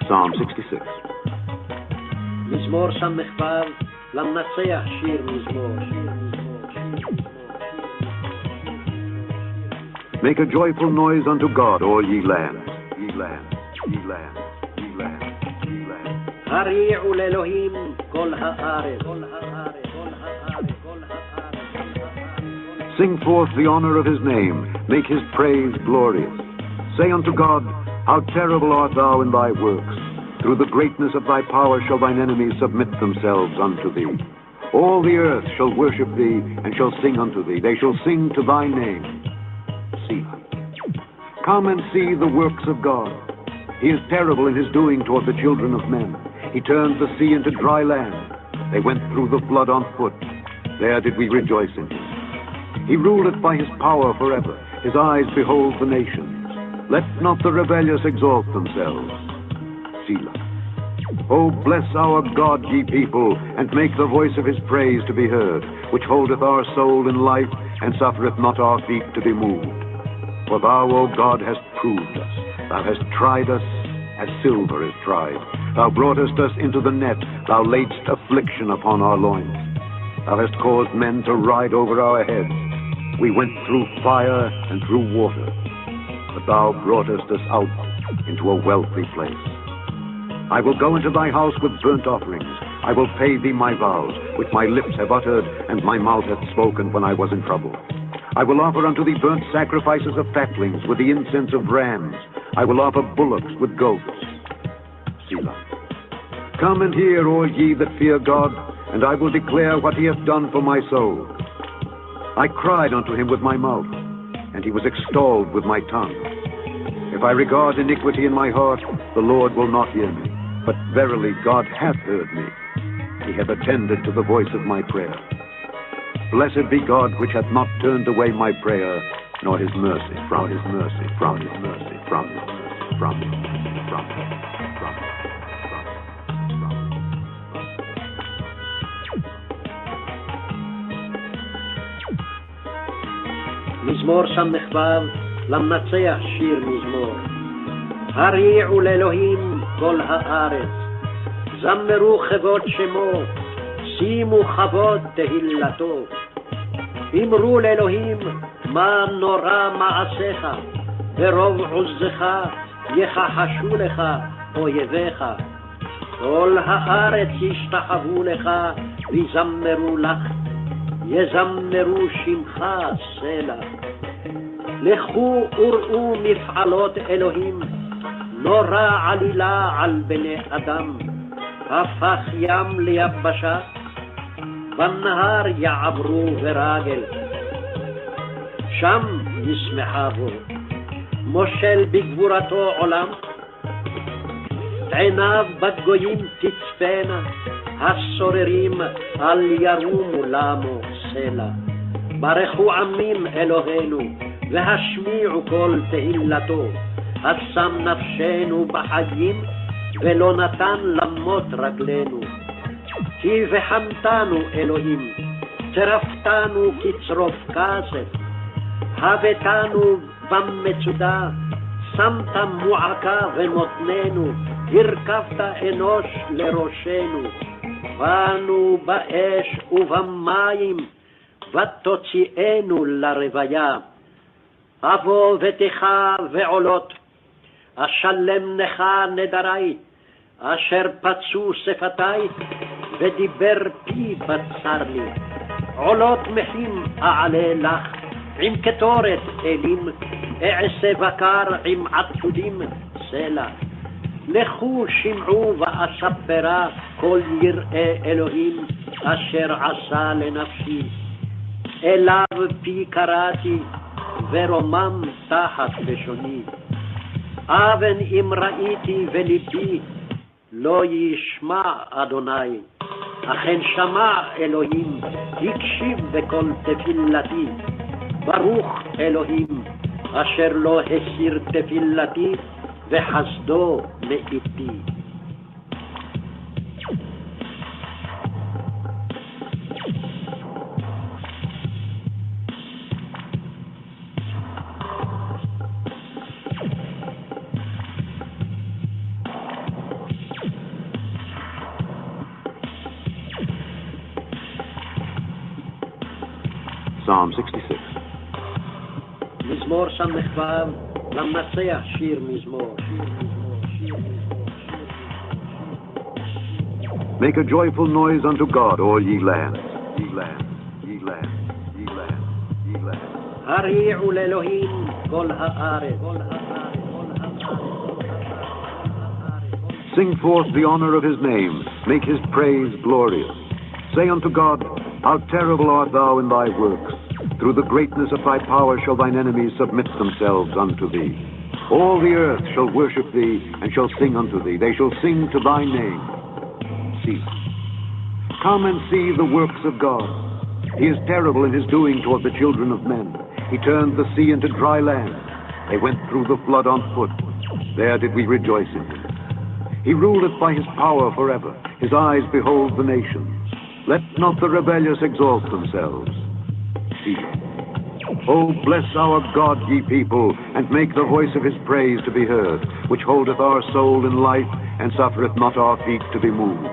Psalm 66. מזמור ס"ו למנצח שיר מזמור. Make a joyful noise unto God, all ye lands, ye lands, ye lands, ye lands, ye lands. הריעו לאלוהים כל הארץ. Sing forth the honor of his name, make his praise glorious. Say unto God, how terrible art thou in thy works. Through the greatness of thy power shall thine enemies submit themselves unto thee. All the earth shall worship thee, and shall sing unto thee. They shall sing to thy name. Selah. Come and see the works of God. He is terrible in his doing toward the children of men. He turns the sea into dry land. They went through the flood on foot. There did we rejoice in him. He ruleth by his power forever. His eyes behold the nations. Let not the rebellious exalt themselves. Selah. Oh, bless our God, ye people, and make the voice of his praise to be heard, which holdeth our soul in life, and suffereth not our feet to be moved. For thou, O God, hast proved us. Thou hast tried us, as silver is tried. Thou broughtest us into the net, thou laidst affliction upon our loins. Thou hast caused men to ride over our heads. We went through fire and through water, but thou broughtest us out into a wealthy place. I will go into thy house with burnt offerings. I will pay thee my vows, which my lips have uttered, and my mouth hath spoken when I was in trouble. I will offer unto thee burnt sacrifices of fatlings with the incense of rams. I will offer bullocks with goats. Selah. Come and hear, all ye that fear God, and I will declare what he hath done for my soul. I cried unto him with my mouth, and he was extolled with my tongue. If I regard iniquity in my heart, the Lord will not hear me. But verily God hath heard me. He hath attended to the voice of my prayer. Blessed be God, which hath not turned away my prayer, nor his mercy from his mercy, from his mercy, from his mercy, from his mercy, from his mercy. מזמור ס"ו למנצח שיר מזמור. הריעו לאלוהים כל הארץ, זמרו כבוד שמו, שימו כבוד תהילתו. אמרו לאלוהים מה נורא מעשיך, ברוב עוזך יכחשו לך אויביך. כל הארץ ישתחוו לך ויזמרו לך, יזמרו שמך סלע. לכו וראו מפעלות אלוהים, נורא עלילה על בני אדם. הפך ים ליבשה, בנהר יעברו ברגל. שם ישמחה בו, מושל בגבורתו עולם. עיניו בגויים תצפנה, הסוררים אל ירומו למו סלע. ברכו עמים אלוהינו, והשמיעו כל תהילתו. השם נפשנו בחיים, ולא נתן למות רגלינו. כי וחמתנו אלוהים, צרפתנו כצרוף כסף. הבאתנו במצודה, שמת מועקה ומותננו. הרכבת אנוש לראשנו. באנו באש ובמים, ותוציאנו לרוויה. אבוא ותך ועולות, אשלם לך נדרי, אשר פצו שפתי, ודיבר פי בצר לי. עולות מחים אעלה לך, עם קטורת אלים, אעשה בקר עם עתודים סלע. לכו שמעו ואספרה כל יראה אלוהים, אשר עשה לנפשי. אליו פי קראתי, ורומם תחת לשוני. אבן אם ראיתי וליבי, לא ישמע אדוני. אכן שמע אלוהים, הקשיב בכל תפילתי. ברוך אלוהים, אשר לא הסיר תפילתי, וחסדו מאיתי. Psalm 66. מזמור ס"ו למנצח שיר מזמור. Make a joyful noise unto God, all ye lands. Ye lands, ye lands, ye lands, ye lands. הריעו לאלוהים כל הארץ. Sing forth the honor of his name, make his praise glorious. Say unto God, how terrible art thou in thy works. Through the greatness of thy power shall thine enemies submit themselves unto thee. All the earth shall worship thee, and shall sing unto thee. They shall sing to thy name. See. Come and see the works of God. He is terrible in his doing toward the children of men. He turned the sea into dry land. They went through the flood on foot. There did we rejoice in him. He ruleth by his power forever. His eyes behold the nations. Let not the rebellious exalt themselves. See. Oh, bless our God, ye people, and make the voice of his praise to be heard, which holdeth our soul in life, and suffereth not our feet to be moved.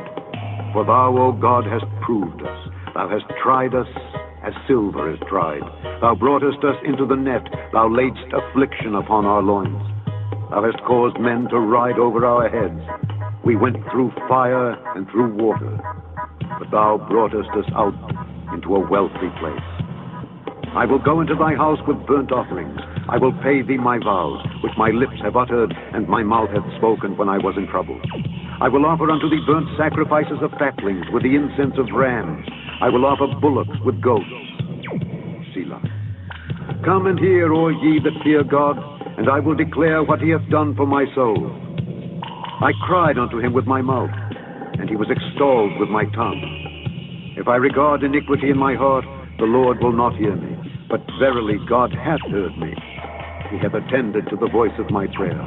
For thou, O God, hast proved us. Thou hast tried us as silver is tried. Thou broughtest us into the net. Thou laidst affliction upon our loins. Thou hast caused men to ride over our heads. We went through fire and through water, but thou broughtest us out into a wealthy place. I will go into thy house with burnt offerings. I will pay thee my vows, which my lips have uttered, and my mouth hath spoken when I was in trouble. I will offer unto thee burnt sacrifices of fatlings, with the incense of rams. I will offer bullocks with goats. Selah. Come and hear, all ye that fear God, and I will declare what he hath done for my soul. I cried unto him with my mouth, and he was extolled with my tongue. If I regard iniquity in my heart, the Lord will not hear me. But verily God hath heard me. He hath attended to the voice of my prayer.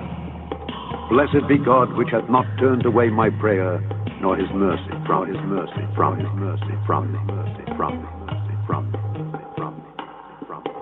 Blessed be God, which hath not turned away my prayer, nor his mercy from his mercy, from his mercy, from his mercy, from his mercy, from his mercy, from his mercy, from his mercy.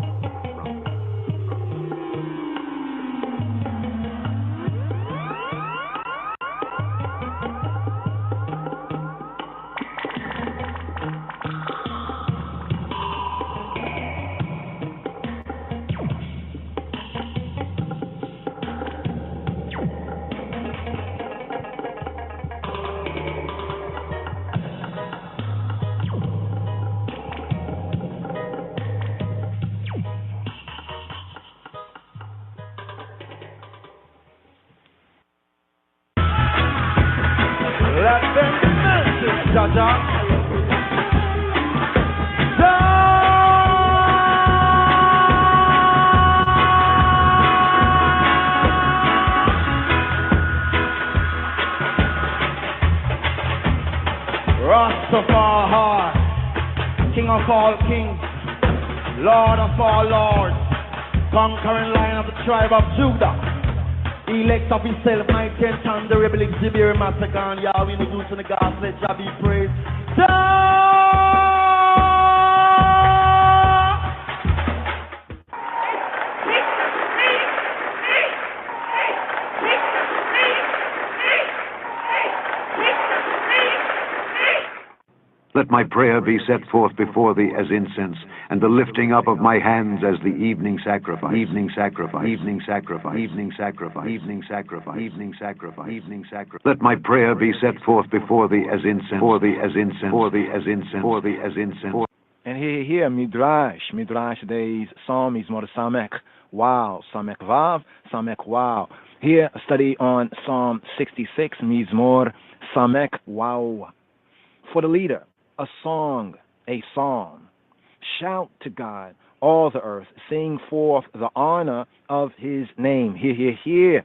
Let them message, Jaja. Rastafari, King of all kings, Lord of all lords, conquering Lion of the tribe of Judah. Elect of himself, mighty and thunder, rebel exhibit, massacre, Yahweh, in the goose and the gospel, let Jah be praised. Let my prayer be set forth before thee as incense, and the lifting up of my hands as the evening sacrifice. Evening sacrifice. Evening sacrifice. Evening sacrifice. Evening sacrifice. Evening sacrifice. Evening sacrifice. Let my prayer be set forth before thee as incense. For thee as incense. For thee as incense. For thee as incense. And here, Midrash today's Psalm is Mizmor Samek. Wow, Samek Vav, Samek Wow. Here, a study on Psalm 66, Mizmor Samek Wow. For the leader, a song, a psalm. Shout to God, all the earth. Sing forth the honor of his name. Hear.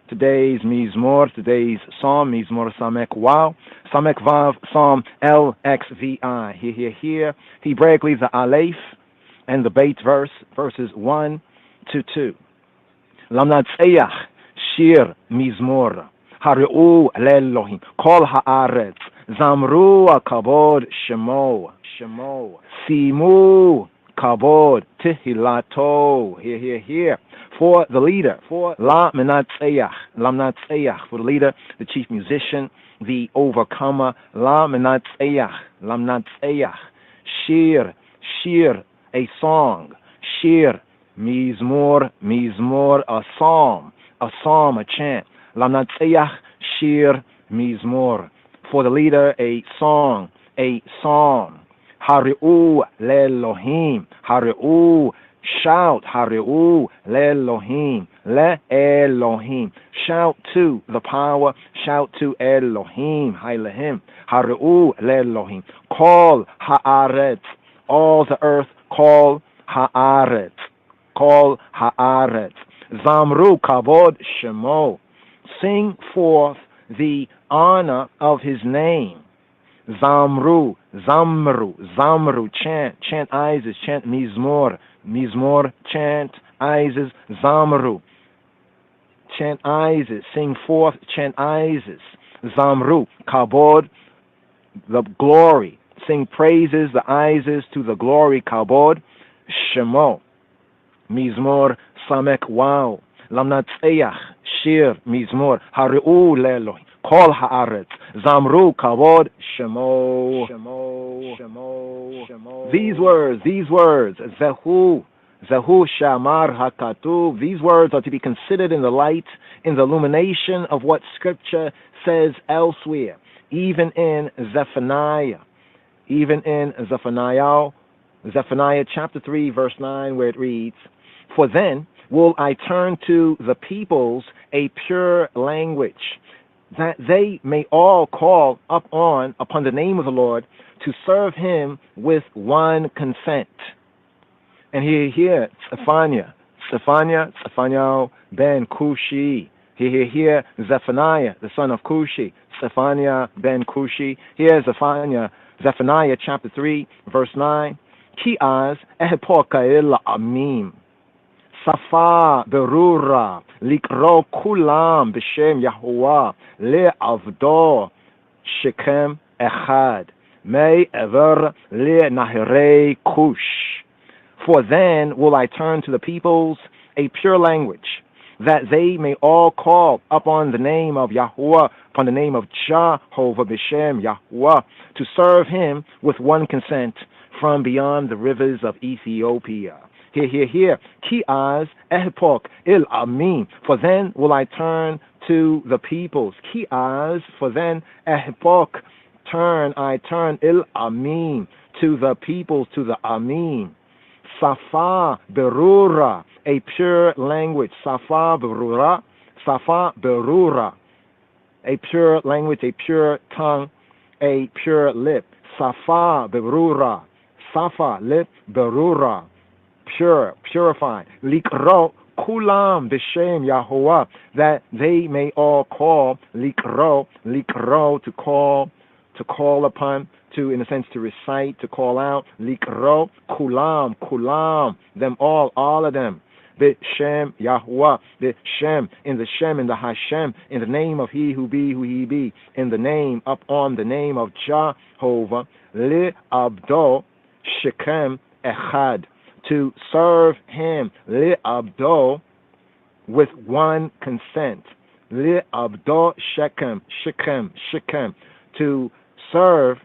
Today's Mizmor, today's Psalm, Mizmor Samek Wow. Samek Vav, Psalm LXVI. Hear. Hebraically, the Aleph and the Beit verse, verses 1 to 2. Lamnatzeyach, Shir Mizmor. Hari'u le'Elohim. Kol ha'aretz. Zamru kabod shemo. Simu kabod tihilato. Here. For the leader, for Lamnatzeyach, for the leader, the chief musician, the overcomer, Lamnatzeyach. Shir, a song. Shir, Mizmor, a psalm, a chant. Lamnatzeyach, Shir, Mizmor. For the leader, a song, a psalm. Hari'u le'Elohim. Hari'u, shout. Hari'u le'Elohim. Le'Elohim. Shout to the power. Shout to Elohim. Hailahim. Hari'u le'Elohim. Call ha'aretz. All the earth. Call ha'aretz. Zamru kabod shemo. Sing forth the honor of his name. Zamru, chant Isis, chant Mizmor, chant Isis, Zamru, chant Isis, sing forth, chant Isis, Zamru, Kabod, the glory, sing praises, the Isis to the glory, Kabod, Shemo, Mizmor Samek Wow. Lamnatseach Shir Mizmor Hari'u Leloi. Kol Haaretz Zamru Kavod Shemo. These words, Zehu Shamar Hakatuv. These words are to be considered in the light, in the illumination of what Scripture says elsewhere, even in Zephaniah. Zephaniah chapter 3, verse 9, where it reads, "For then will I turn to the peoples a pure language, that they may all call upon the name of the Lord to serve him with one consent." And here, Zephaniah ben Cushi. Here, Zephaniah, the son of Cushi, Zephaniah ben Cushi. Here, Zephaniah chapter 3, verse 9. Ki az ehpokail amim. Safa berura likro kulam b'shem Yahuwah le'avdo Shechem echad may ever le'nahirei kush. For then will I turn to the peoples a pure language, that they may all call upon the name of Yahuwah, upon the name of Jehovah b'shem Yahuwah, to serve him with one consent from beyond the rivers of Ethiopia. Here. Ki az ehpok il amim. For then will I turn to the peoples. Ki az, for then ehpok, I turn il amim, to the peoples, to the amim. Safa berura, a pure language. Safa berura, a pure language, a pure tongue, a pure lip. Safa berura, safa lip berura, pure, purified. Likro kulam b'shem Yahuwah, that they may all call. Likro, to call upon, to, in a sense, to recite, to call out. Likro kulam, them all of them. B'shem Yahuwah, b'shem, in the Shem, in the Hashem, in the name of He who He be, in the name, upon the name of Jehovah, Le'abdo Shechem Echad, to serve him, Le'abdo, with one consent. Le'abdo Shechem, to serve,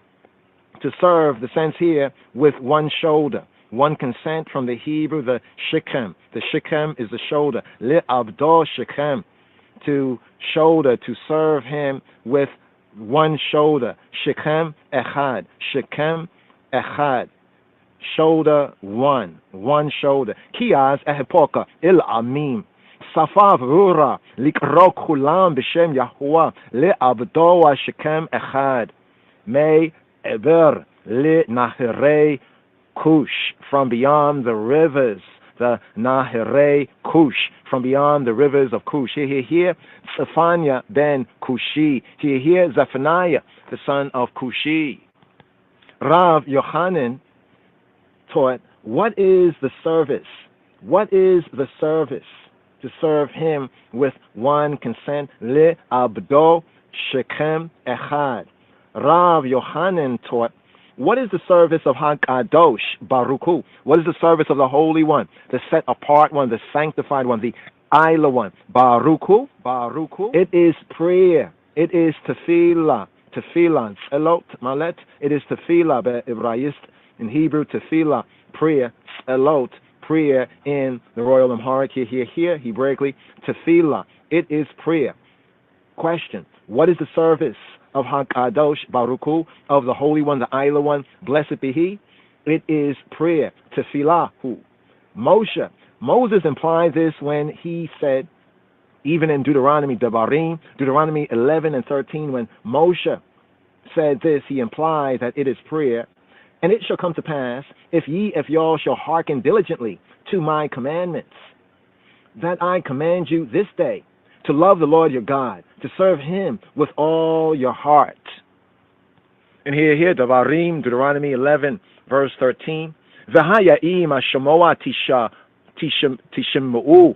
the sense here, with one shoulder. One consent from the Hebrew, the Shechem. The Shechem is the shoulder. Le'abdo Shechem, to shoulder, to serve him with one shoulder. Shechem Echad. Shoulder one shoulder. Kiaz ehepoka il amim. Safa v'ura likro kulam b'shem Yahuwah le'abdo Shechem Echad. May ever le-nahirei Kush, from beyond the rivers, the Nahirei Kush, from beyond the rivers of Kush. Here, Zephaniah ben Cushi. Here, Zephaniah, the son of Cushi. Rav Yochanan taught, what is the service? What is the service? To serve him with one consent. Le abdo Shechem Echad. Rav Yochanan taught, what is the service of HaKadosh Baruch Hu? What is the service of the Holy One, the set apart one, the sanctified one, the Isla one? Baruch Hu. It is prayer. It is tefillah. Elot malet. It is tefillah be'Ibrayist, in Hebrew tefillah, prayer. Elot, prayer in the Royal Amharic. Here, Hebraically, tefillah. It is prayer. Question: what is the service of HaKadosh Baruch Hu, of the Holy One, the Isla One, blessed be He? It is prayer, tefillahu. Moses implied this when he said, even in Deuteronomy 11 and 13, when Moshe said this, he implied that it is prayer. And it shall come to pass, if y'all shall hearken diligently to my commandments, that I command you this day to love the Lord your God, to serve him with all your heart. And here, Deuteronomy 11, verse 13. V'haya'im ashamoa tishma'u.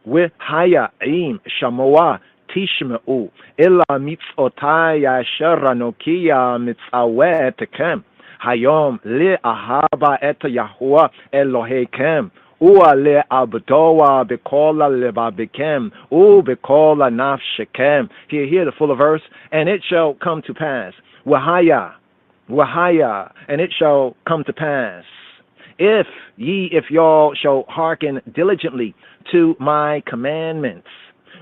V'haya'im shamoa tishma'u. Illa mitzvotai asher anokiya mitzaweh etekem. Hayom le'ahaba et Yahuwah Eloheikem. Ua le abdoa bekola lebabikem. U bekola nafshekem. Hear the fuller verse. And it shall come to pass. Wahaya, and it shall come to pass. If y'all shall hearken diligently to my commandments.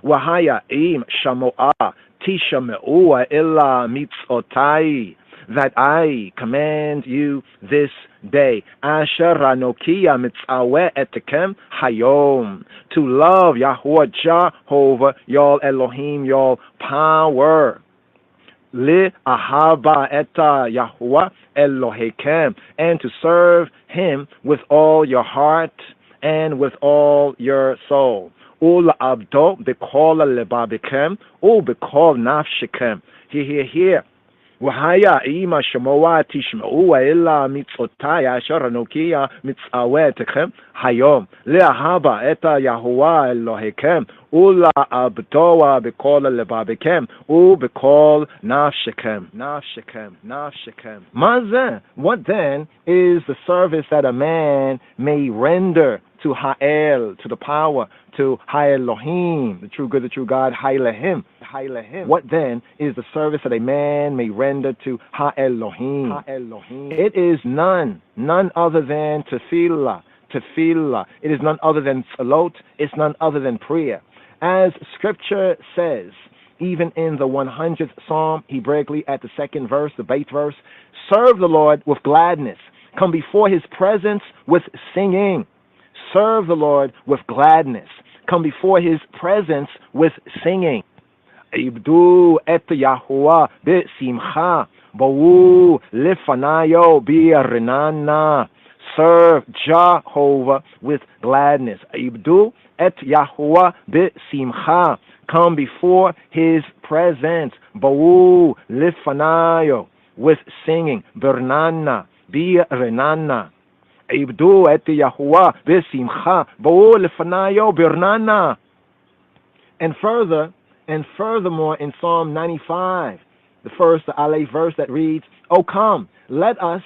Wahaya im shamo'a tishame'ua illa mitzotai. That I command you this day. Asher anokia mitzawe etekem hayom. To love Yahweh Jehovah, y'all Elohim, y'all power. Li ahaba eta Yahweh Elohekem, and to serve him with all your heart and with all your soul. Ul abdo bekol lebabikem, ul bekol nafshikem. Here. Wahaya ima shamoa tishma'u illa mitzotai asher anokia mitzawetekem hayom le'ahaba eta Yahuwah Elohekem ula abdoa bekol lebabikem u bekol nafshekem. Mazeh, what then is the service that a man may render to Ha'el, to the power, to Ha'elohim, the true good, the true God, Ha'elahim. What then is the service that a man may render to Ha'elohim? It is none other than tefillah. It is none other than tzalot. It's none other than prayer. As Scripture says, even in the 100th Psalm, Hebraically at the second verse, the Beit verse, serve the Lord with gladness. Come before his presence with singing. Serve the Lord with gladness. Come before his presence with singing. Ibdu et Yahuwah be'simcha, ba'u lefanayo bi'renana. Serve Jehovah with gladness. Ibdu et Yahuwah be'simcha. Come before his presence. Ba'u lefanayo, with singing. Bernana, bi'renana. Ibdu et Yahuwah be'simcha, ba'u lefanayo bernana. And furthermore, in Psalm 95, the Aleph verse that reads, "O come, let us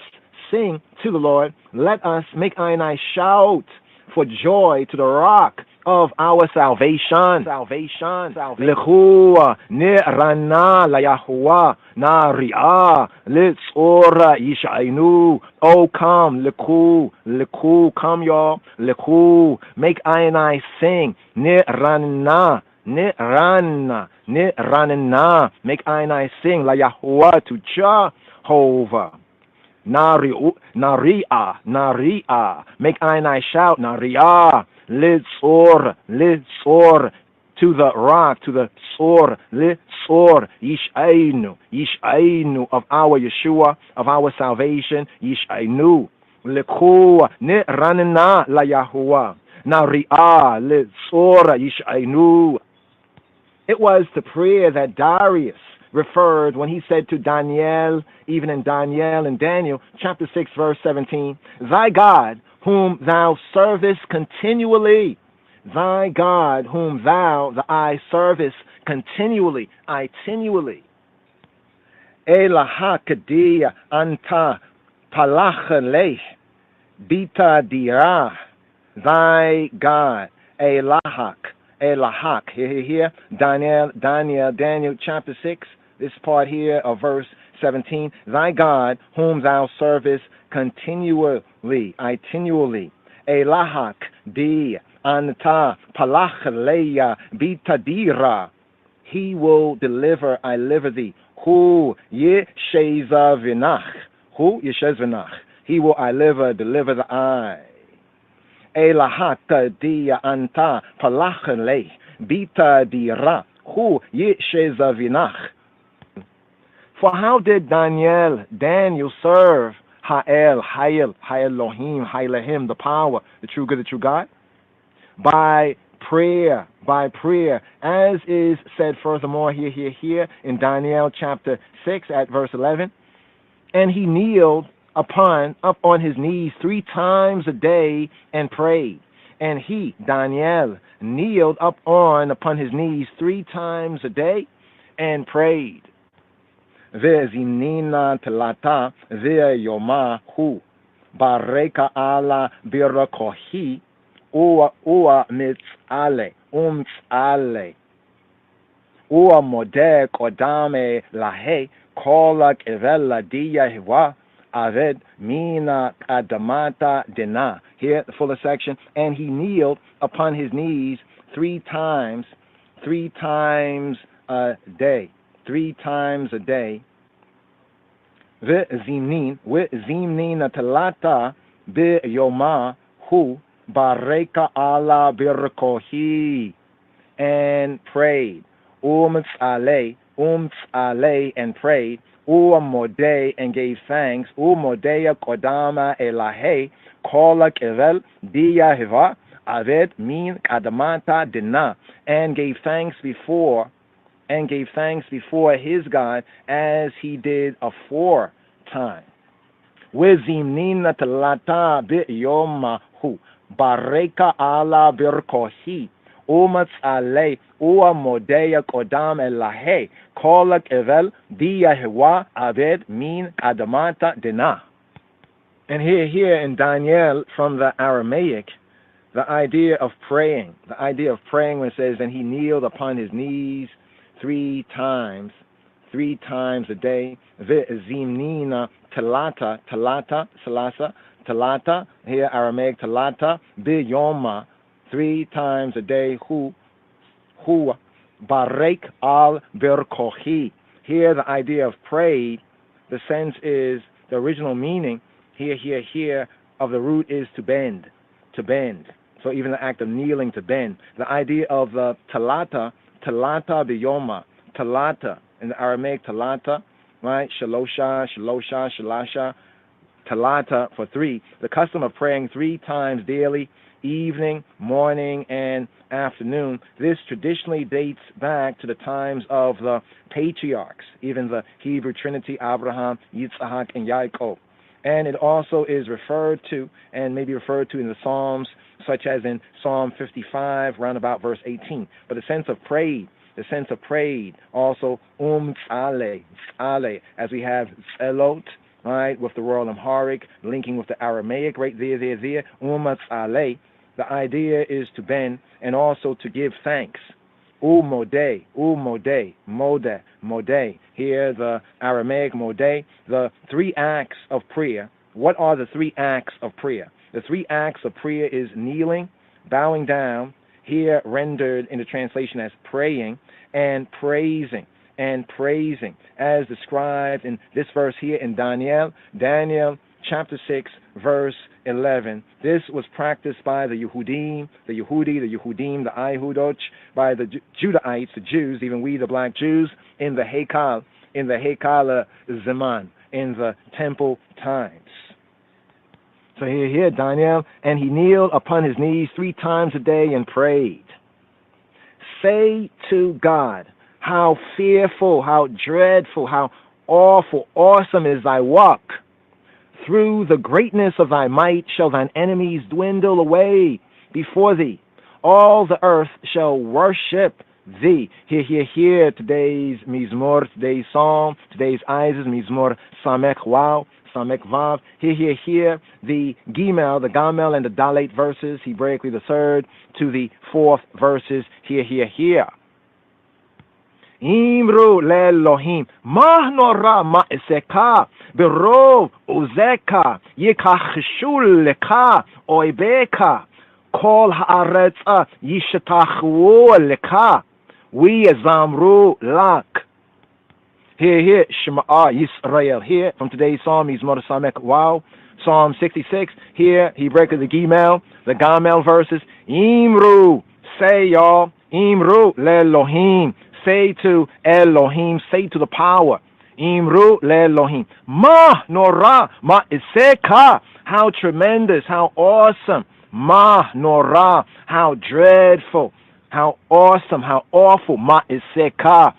sing to the Lord. Let us make I shout for joy to the rock of our salvation. Lechu ne'rana la Yahuwah na'ri'ah litzora yishainu." Oh, come, lechu, come, y'all. Lechu, make I sing. Ne'rana, make I sing la Yahuwah to Jehovah. Nari'ah, make I shout. Nari'ah, litzor, to the rock, to the tzor, litzor, yishainu, of our Yeshua, of our salvation, yishainu. Lechu ne'ranna la Yahuwah. Nari'ah, litzor, yishainu. It was the prayer that Darius referred when he said to Daniel, even in Daniel chapter 6 verse 17, "Thy God whom thou servest continually, thy God whom I service continually, itinually. Elaha kadia anta palachaleh bita dirah, thy God, Elahak. Here, Daniel chapter 6, this part here of verse 17. Thy God, whom thou servest continually, itinually. Elahak di anta palachleya bitadira. He will deliver, I liver thee. Hu yeshezavinach. He will, I liver, deliver the I. Elahaka dia anta palachle bita dira hu yeshezavinach. For how did Daniel serve Ha'elohim, the power, the true good, the true God? By prayer, as is said furthermore here in Daniel chapter 6 at verse 11. And he kneeled up on his knees 3 times a day and prayed. And he, Daniel, kneeled upon his knees 3 times a day and prayed. Ve'zinina telata ve'yomahu bareka ala birakohi ua mitzale, umtzale. Ua mode kodame lahe, kolak evela diyahwa, aved mina kadamata dena. Here, the fuller section. And he kneeled upon his knees 3 times a day. 3 times a day. Zimnin talata bi yoma hu bareka ala birkohi, and prayed. Umtzale and prayed. Umode and gave thanks. Umodea kodama elahe kola kevel diyahiva aved min kadamata dina, and gave thanks before his God as he did aforetime. Wezimnina talata bi yomahu bareka ala birkohi umatzale ua modea kodam elahe kolak evel diyahwa aved min adamata dena. And here in Daniel, from the Aramaic, the idea of praying when it says, and he kneeled upon his knees 3 times a day. Zimnina talata, here Aramaic talata, bi yoma, 3 times a day. Hu barek al berkohi. Here the idea of prayed, the sense is, the original meaning here of the root is to bend. So even the act of kneeling, to bend. The idea of the talata biyoma, talata in the Aramaic, talata, right? Shalosha, talata for 3. The custom of praying 3 times daily, evening, morning, and afternoon. This traditionally dates back to the times of the patriarchs, even the Hebrew Trinity, Abraham, Yitzhak, and Yaakov. And it also is referred to, and maybe referred to in the Psalms, such as in Psalm 55, round about verse 18. But the sense of prayed also tzale, as we have tzelot, right, with the Royal Amharic, linking with the Aramaic, right there, tzale. The idea is to bend and also to give thanks. Mode. Here the Aramaic mode, the 3 acts of prayer. What are the 3 acts of prayer? The 3 acts of prayer is kneeling, bowing down, here rendered in the translation as praying, and praising, as described in this verse here in Daniel chapter 6, verse 11. This was practiced by the Yehudim, the Ahudoch, by the Judahites, the Jews, even we, the black Jews, in the Hekal Zaman, in the temple times. So here, Daniel, and he kneeled upon his knees 3 times a day and prayed. Say to God, how fearful, how dreadful, how awful, awesome is thy work. Through the greatness of thy might shall thine enemies dwindle away before thee. All the earth shall worship thee. Here, today's Mizmor, today's Psalm, today's Isis, Mizmor Samek Vav. Here, the Gimel, the Gamel, and the Dalet verses, Hebraically the 3rd to the 4th verses, here. Imru le'Elohim, ma nora ma'eseka, berov uzeka, yikachshul leka, oibeka, kol ha'aretza yishtachu leka, we zamru lak. Here, Shema Yisrael. Here, from today's Psalm, Mizmor Samek Wow, Psalm 66. Here, he breaks the Gimel, the Gamel verses. Imru, say y'all, Imru le'Elohim. Say to Elohim, say to the power. Imru le'Elohim. Ma nora, ma iseka. How tremendous, how awesome. Ma nora, how dreadful, how awesome, how awful. Ma iseka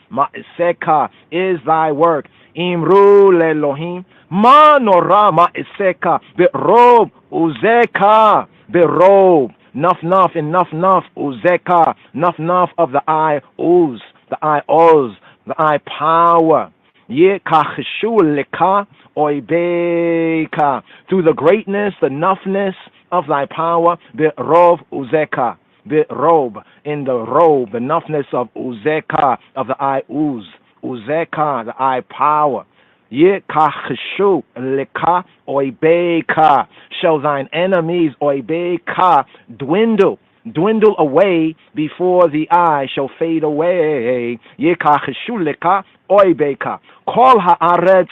is thy work. Imru le'Elohim. Ma nora, ma iseka. Be'rob uzeka. Be'rob. Nuf, enough. Uzeka. Nuf of the eye, uz. The eye oz, the eye power. Ye kachshu leka oibeka. Through the greatness, the enoughness, of thy power, Berov Uzeka, Berob, in the robe, the enoughness of Uzeka, of the eye Uz, Uzeka, the eye power. Yekachshu leka oibeka, shall thine enemies oibeka dwindle away before the eye shall fade away. Yekachshu leka oibeka, call haaretz,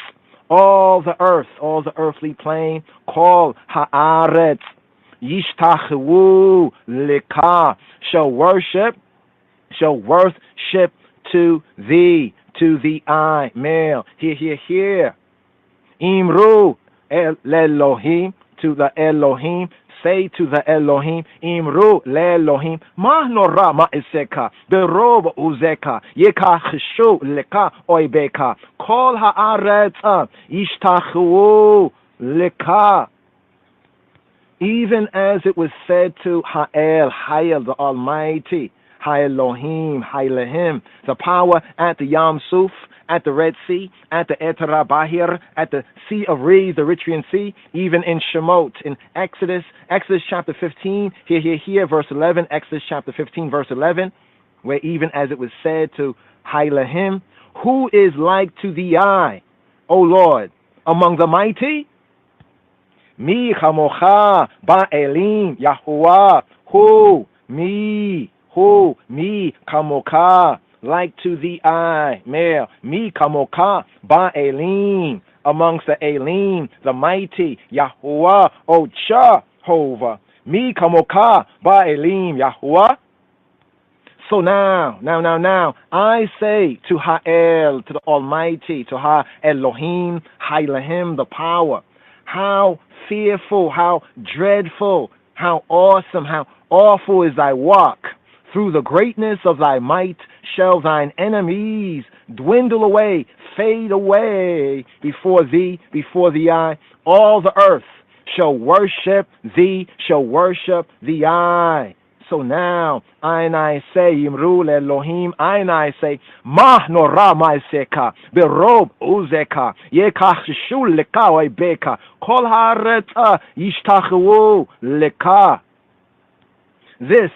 all the earth, all the earthly plane, call haaretz, yishtachu leka, shall worship to thee, to the eye, male, here. Imru Elohim, to the Elohim, say to the Elohim, Imru Elohim, ma nora ma iseka, berob uzeka, yeka chishu leka oibeka, kol haaretz ishtachu leka. Even as it was said to Ha'el, the Almighty, Hi Elohim, the power at the Yam Suf, at the Red Sea, at the Etera Bahir, at the Sea of Reeds, the Eritrean Sea, even in Shemot, in Exodus chapter 15, here, verse 11, Exodus chapter 15, verse 11, where even as it was said to Hi Elohim, who is like to the eye, O Lord, among the mighty? Mi chamocha ba'elim, Yahuwah, who, me kamoka, like to the eye, male, me kamoka ba'elim, amongst the elim, the mighty, Yahuwah, O Jehovah, me kamoka ba'elim, Yahuwah. So now, I say to Ha'el, to the Almighty, to Ha Elohim, Ha'elohim, the power, how fearful, how dreadful, how awesome, how awful is thy walk. Through the greatness of thy might shall thine enemies dwindle away, fade away before thee, before the eye. All the earth shall worship thee, shall worship the eye. So now, I say, Yimru Elohim, I say, Ma nora ma'aseka, berob uzeka, yekachshu leka oibeka, kol haaretz yishtachu leka. This,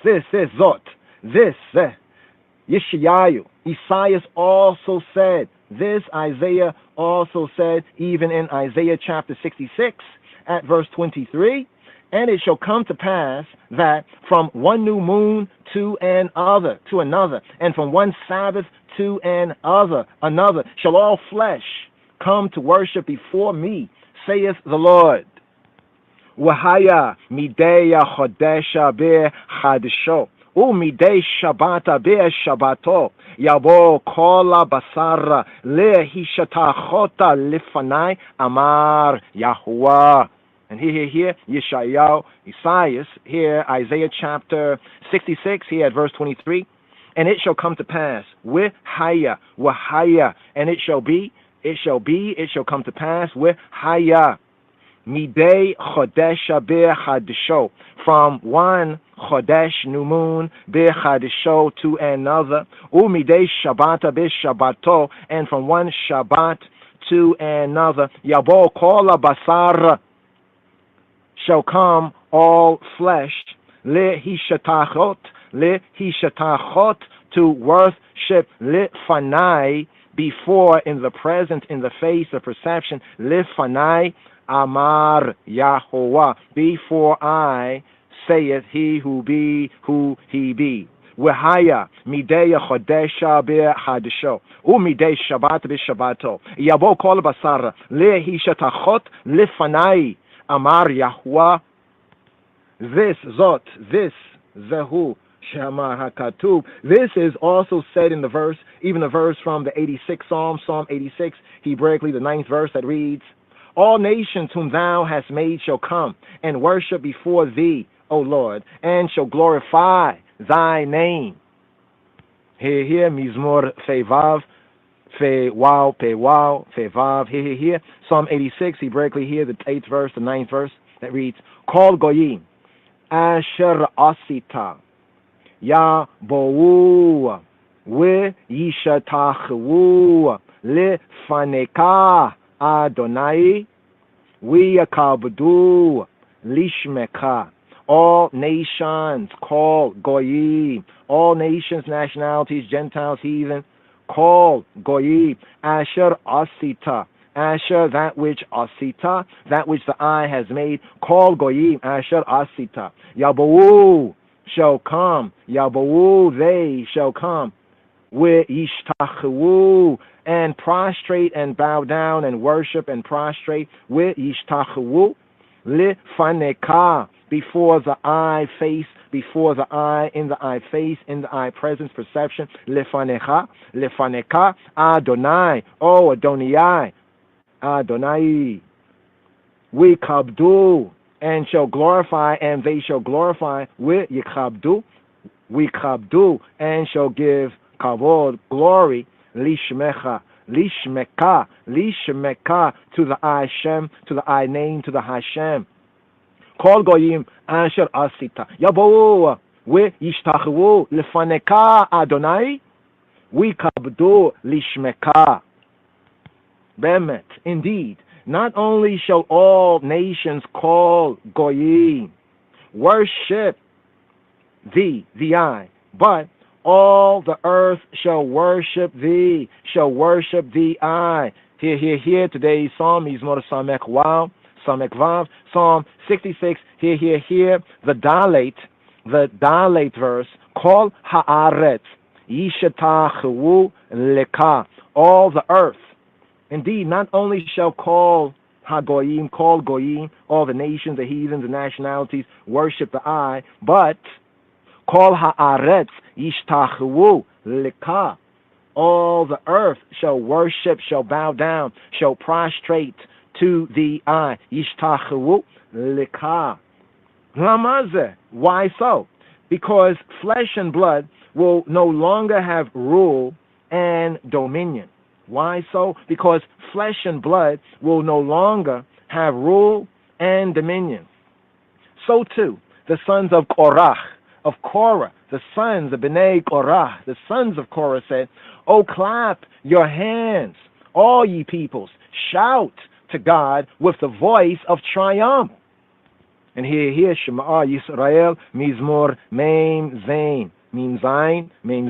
Yeshayahu, Isaiah also said, this Isaiah also said, even in Isaiah chapter 66, at verse 23, and it shall come to pass that from one new moon to another, and from one Sabbath to another, shall all flesh come to worship before me, saith the Lord. Wahaya mideya chodesha be chadesho, umidei shabata be shabato, yabo kola basara le hishatachota lifanai amar Yahuwah. And here, Yeshayahu, Isaiah, here, Isaiah chapter 66, here at verse 23. And it shall come to pass, wahaya, and it shall come to pass, wahaya, midei chodesha be chadesho, from one chodesh, new moon, be chadesho, to another, umidei shabbata be shabbato, and from one Shabbat to another, yabo kola basar, shall come all flesh, le hishatachot, to worship, le fanai, before, in the present, in the face of perception, le fanai, amar Yahuwah, before I, saith he who be, who he be. Wehaya mideya chodesha be chadesho, umidei shabbat be shabbato, yabo kol basar, le hishatachot, le fanai, amar Yahuwah. This zehu shamar hakatub. This is also said in the verse, even the verse from the 86th Psalm, Psalm 86, Hebraically the 9th verse, that reads, all nations whom thou hast made shall come and worship before thee, O Lord, and shall glorify thy name. Here, Mizmor Fevav, Fewaw, Pewaw, Fevav, here. Psalm 86, Hebraically here, the 8th verse, the 9th verse, that reads, Kol goyim, asher asita, ya bo'u, we yishatachu, le faneka, Adonai, we yakabdu, lishmecha. All nations call goyim. All nations, nationalities, Gentiles, heathen, call goyim. Asher asita. Asher, that which asita, that which the eye has made, call goyim. Asher asita. Yabu shall come. Yabu, they shall come. Where yishtachu and prostrate and bow down and worship and prostrate. Where yishtachu lifaneka, before the eye face, before the eye, in the eye face, in the eye presence, perception. Lifanecha, lifaneka, Adonai, oh Adonai, Adonai. We kabdu, and shall glorify, and they shall glorify. We yikabdu, we kabdu, and shall give kavod, glory, lishmecha, lishmeka, lishmeka, to the I Shem, to the I name, to the Hashem. Kol goyim asher asita. Yabo we yishtachu lefaneka Adonai. We kabdu lishmeka. Bemet, indeed, not only shall all nations call goyim, worship thee, the I, but all the earth shall worship thee, I. Here, today's psalm is more Samek Wow, Samek Vav, Psalm 66, here, the Dalet verse, Kol Haaretz, Yishatachu Leka, all the earth. Indeed, not only shall call Hagoyim, call Goyim, all the nations, the heathens, the nationalities, worship the I, but Kol Haaretz, Yishtachu Leka, all the earth shall worship, shall bow down, shall prostrate to the I. Yishtachu Leka. Lamaze. Why so? Because flesh and blood will no longer have rule and dominion. Why so? Because flesh and blood will no longer have rule and dominion. So too, the sons of Korah, the sons of B'nai Korah, the sons of Korah said, "Oh, clap your hands, all ye peoples, shout to God with the voice of triumph." And here, Shema Yisrael, Mizmor Mem Zain, Mem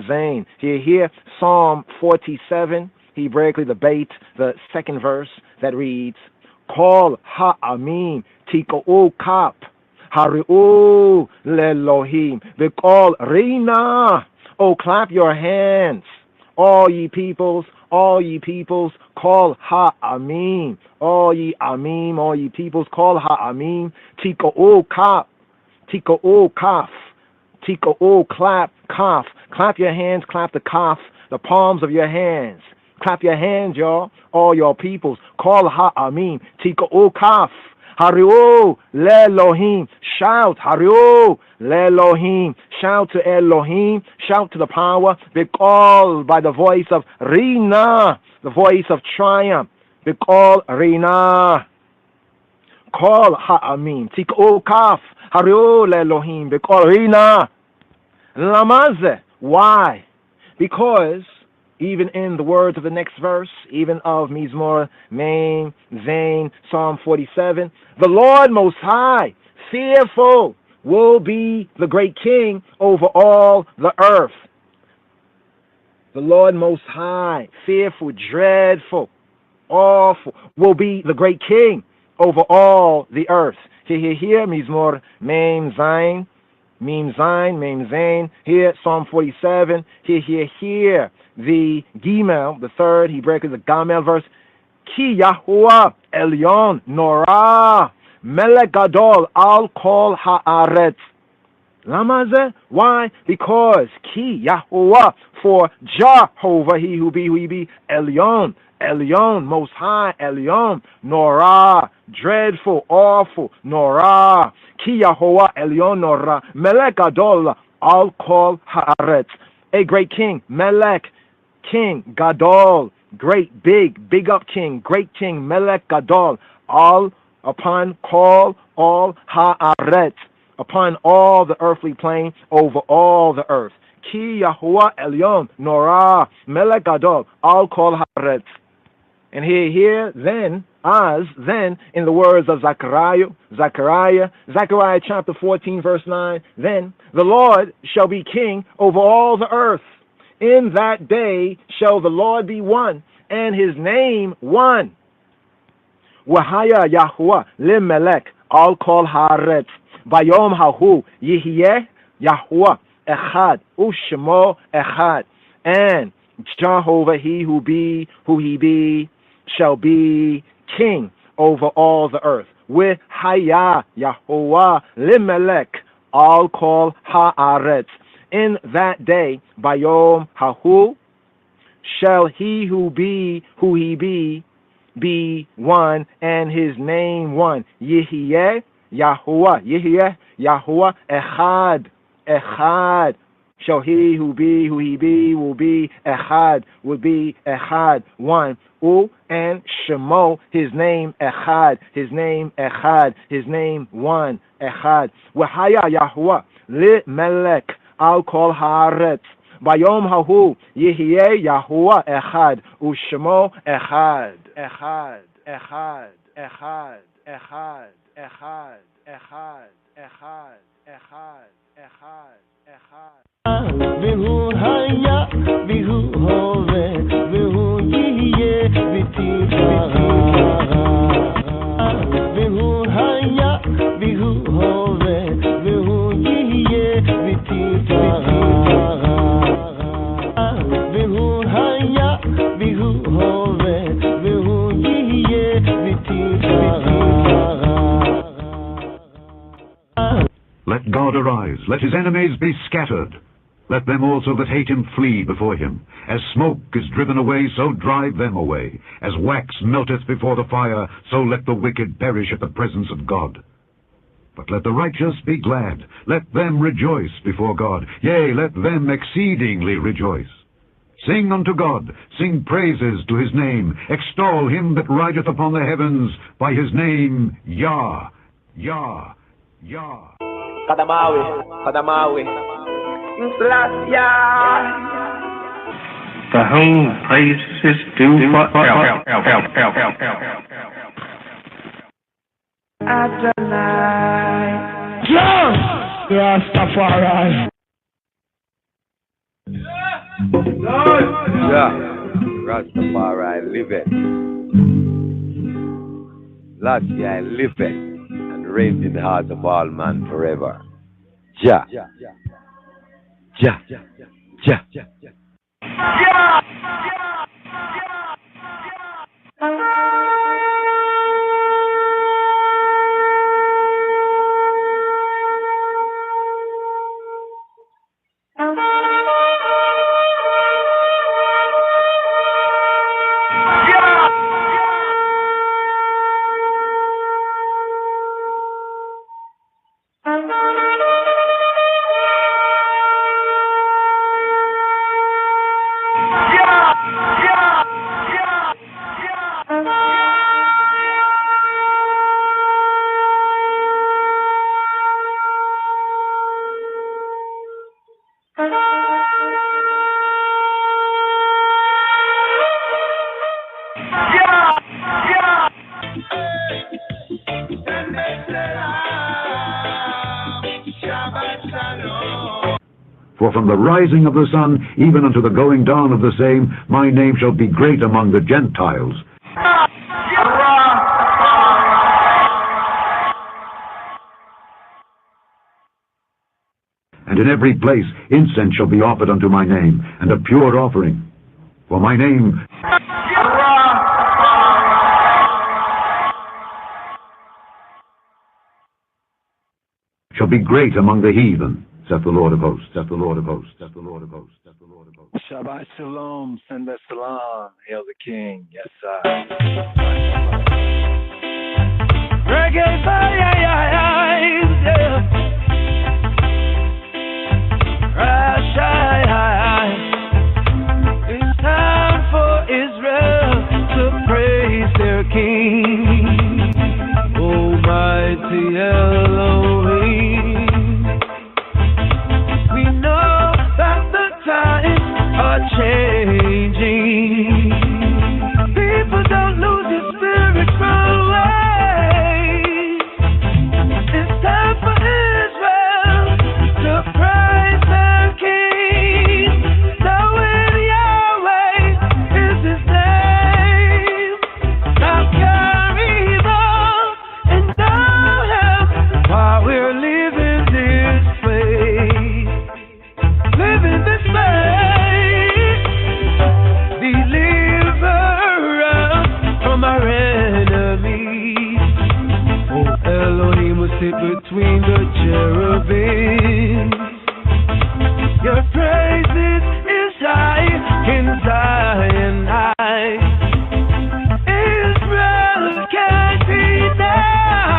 Zain. Here, Psalm 47, Hebraically the bait, the second verse that reads, Kol ha'amim tiko'u kap, hari'u le'Elohim, v'kol rina. Oh, clap your hands, all ye peoples, call ha'amim, all ye peoples, call ha'amim, tiko'u kap, tiko'u clap, kaf, clap your hands, clap the kaf, the palms of your hands. Clap your hands, y'all, all your peoples. Call ha'amim, tiko'u kaf, hari'u le'Elohim. Shout, hari'u le'Elohim. Shout to Elohim. Shout to the power. B'kol, by the voice of Rina, the voice of triumph. B'kol Rina. Call ha'amim, tiko'u kaf, hari'u le'Elohim. B'kol Rina. Lamaze. Why? Because even in the words of the next verse, even of Mizmor Mem Zain, Psalm 47, the Lord Most High, fearful, will be the great king over all the earth. The Lord Most High, fearful, dreadful, awful, will be the great king over all the earth. Here, Mizmor Mem Zain, Mem Zain, here, Psalm 47, here, the Gimel, the third Hebraic is the Gamel verse, Ki Yahuwah Elyon Norah Melech Gadol Al Kol Haaretz. Lamaze? Why? Because Ki Yahuwah, for Jehovah, he who be, Elyon, Most High, Elyon, Norah, dreadful, awful, Norah, Ki Yahuwah Elyon Norah Melech Gadol Al Kol Haaretz. A great king, Melech, king, Gadol, great, big up king, great king, Melech Gadol, all upon call, all haaretz, upon all the earthly plane, over all the earth. Ki Yahuwah Elyon, Norah, Melech Gadol, all call haaretz. And here, then, As then, in the words of Zechariah chapter 14, verse 9, then the Lord shall be king over all the earth. In that day shall the Lord be one, and his name one. Wahaya Yahuwah limelech al kol haaretz. Bayom hahu yihyeh Yahuwah echad ushmo echad. And Jehovah, he who he be, shall be king over all the earth. Wahaya Yahuwah limelech al kol haaretz. In that day, Bayom hahu, shall he who he be one, and his name one. Yihyeh Yahuwah echad. Shall he who he be, will be echad, will be echad, one. And Shemo, his name echad, his name one, echad. Wahaya Yahuwah li melech al kol haaretz. Bayom hahu yihyeh Yahuwah echad ushmo echad. Vihu haya, vihu hove, vihu yiye, vitifara. Vihu haya, vihu hove, vihu yiye, vitifara. Vihu haya, vihu hove, vihu yiye, vitifara. Let God arise, let his enemies be scattered. Let them also that hate him flee before him. As smoke is driven away, so drive them away. As wax melteth before the fire, so let the wicked perish at the presence of God. But let the righteous be glad. Let them rejoice before God. Yea, let them exceedingly rejoice. Sing unto God, sing praises to his name. Extol him that rideth upon the heavens by his name, Yah, Yah, Yah. Kadamawi. The whole praise is due forever. Adonai. Rastafari. Rastafari liveth. Last year I liveth and reigned in the heart of all men forever. Jah. For from the rising of the sun, even unto the going down of the same, my name shall be great among the Gentiles. And in every place incense shall be offered unto my name, and a pure offering. For my name shall be great among the heathen, saith the Lord of hosts, saith the Lord of hosts, saith the Lord of hosts, saith the Lord of hosts. Shabbat Shalom, send the salam, hail the King, yes sir. Reggae fire, yeah. It's time for Israel to praise their King, Almighty Elohim. We know that the times are changing. People don't lose their spirit from cherubim. Your praises is high in Zion high. Israel can't deny.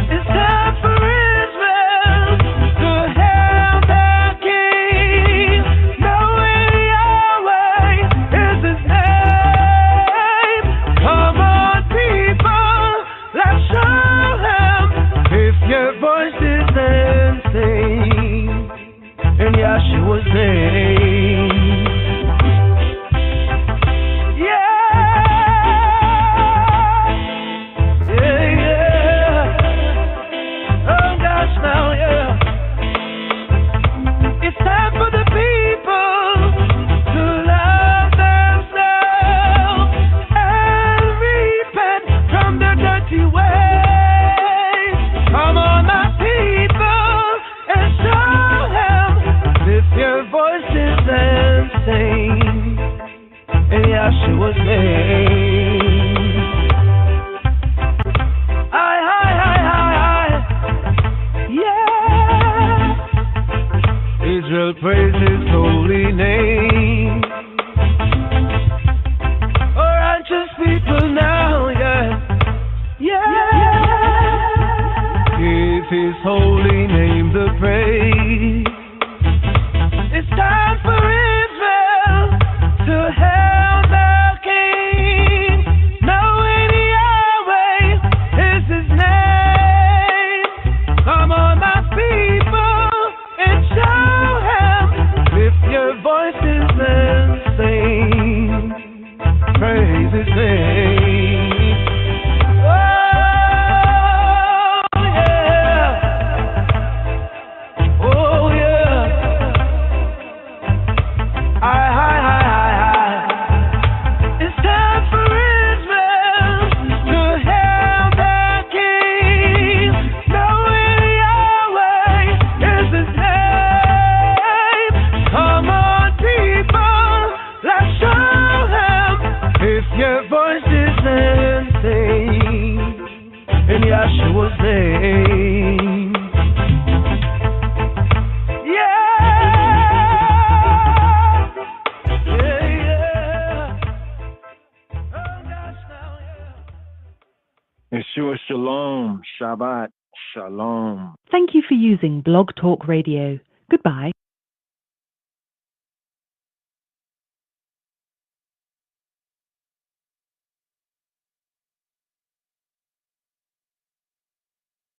It's time for Israel to hail their King. Knowing Yahweh is His name. Come on, people, let's show Him. If your voice is dancing in Yahshua's name. In Yahshua's name. Yeah. Israel praise His holy name. Oh, righteous people now, yeah. Give His holy name the praise. It's time for Israel to hail the King. Knowing Yahweh is His name. Come on, my people, and show Him. Lift your voices and sing. Praise His name. In Yahshua's name. Yeshua Shalom, Shabbat Shalom. Thank you for using Blog Talk Radio. Goodbye.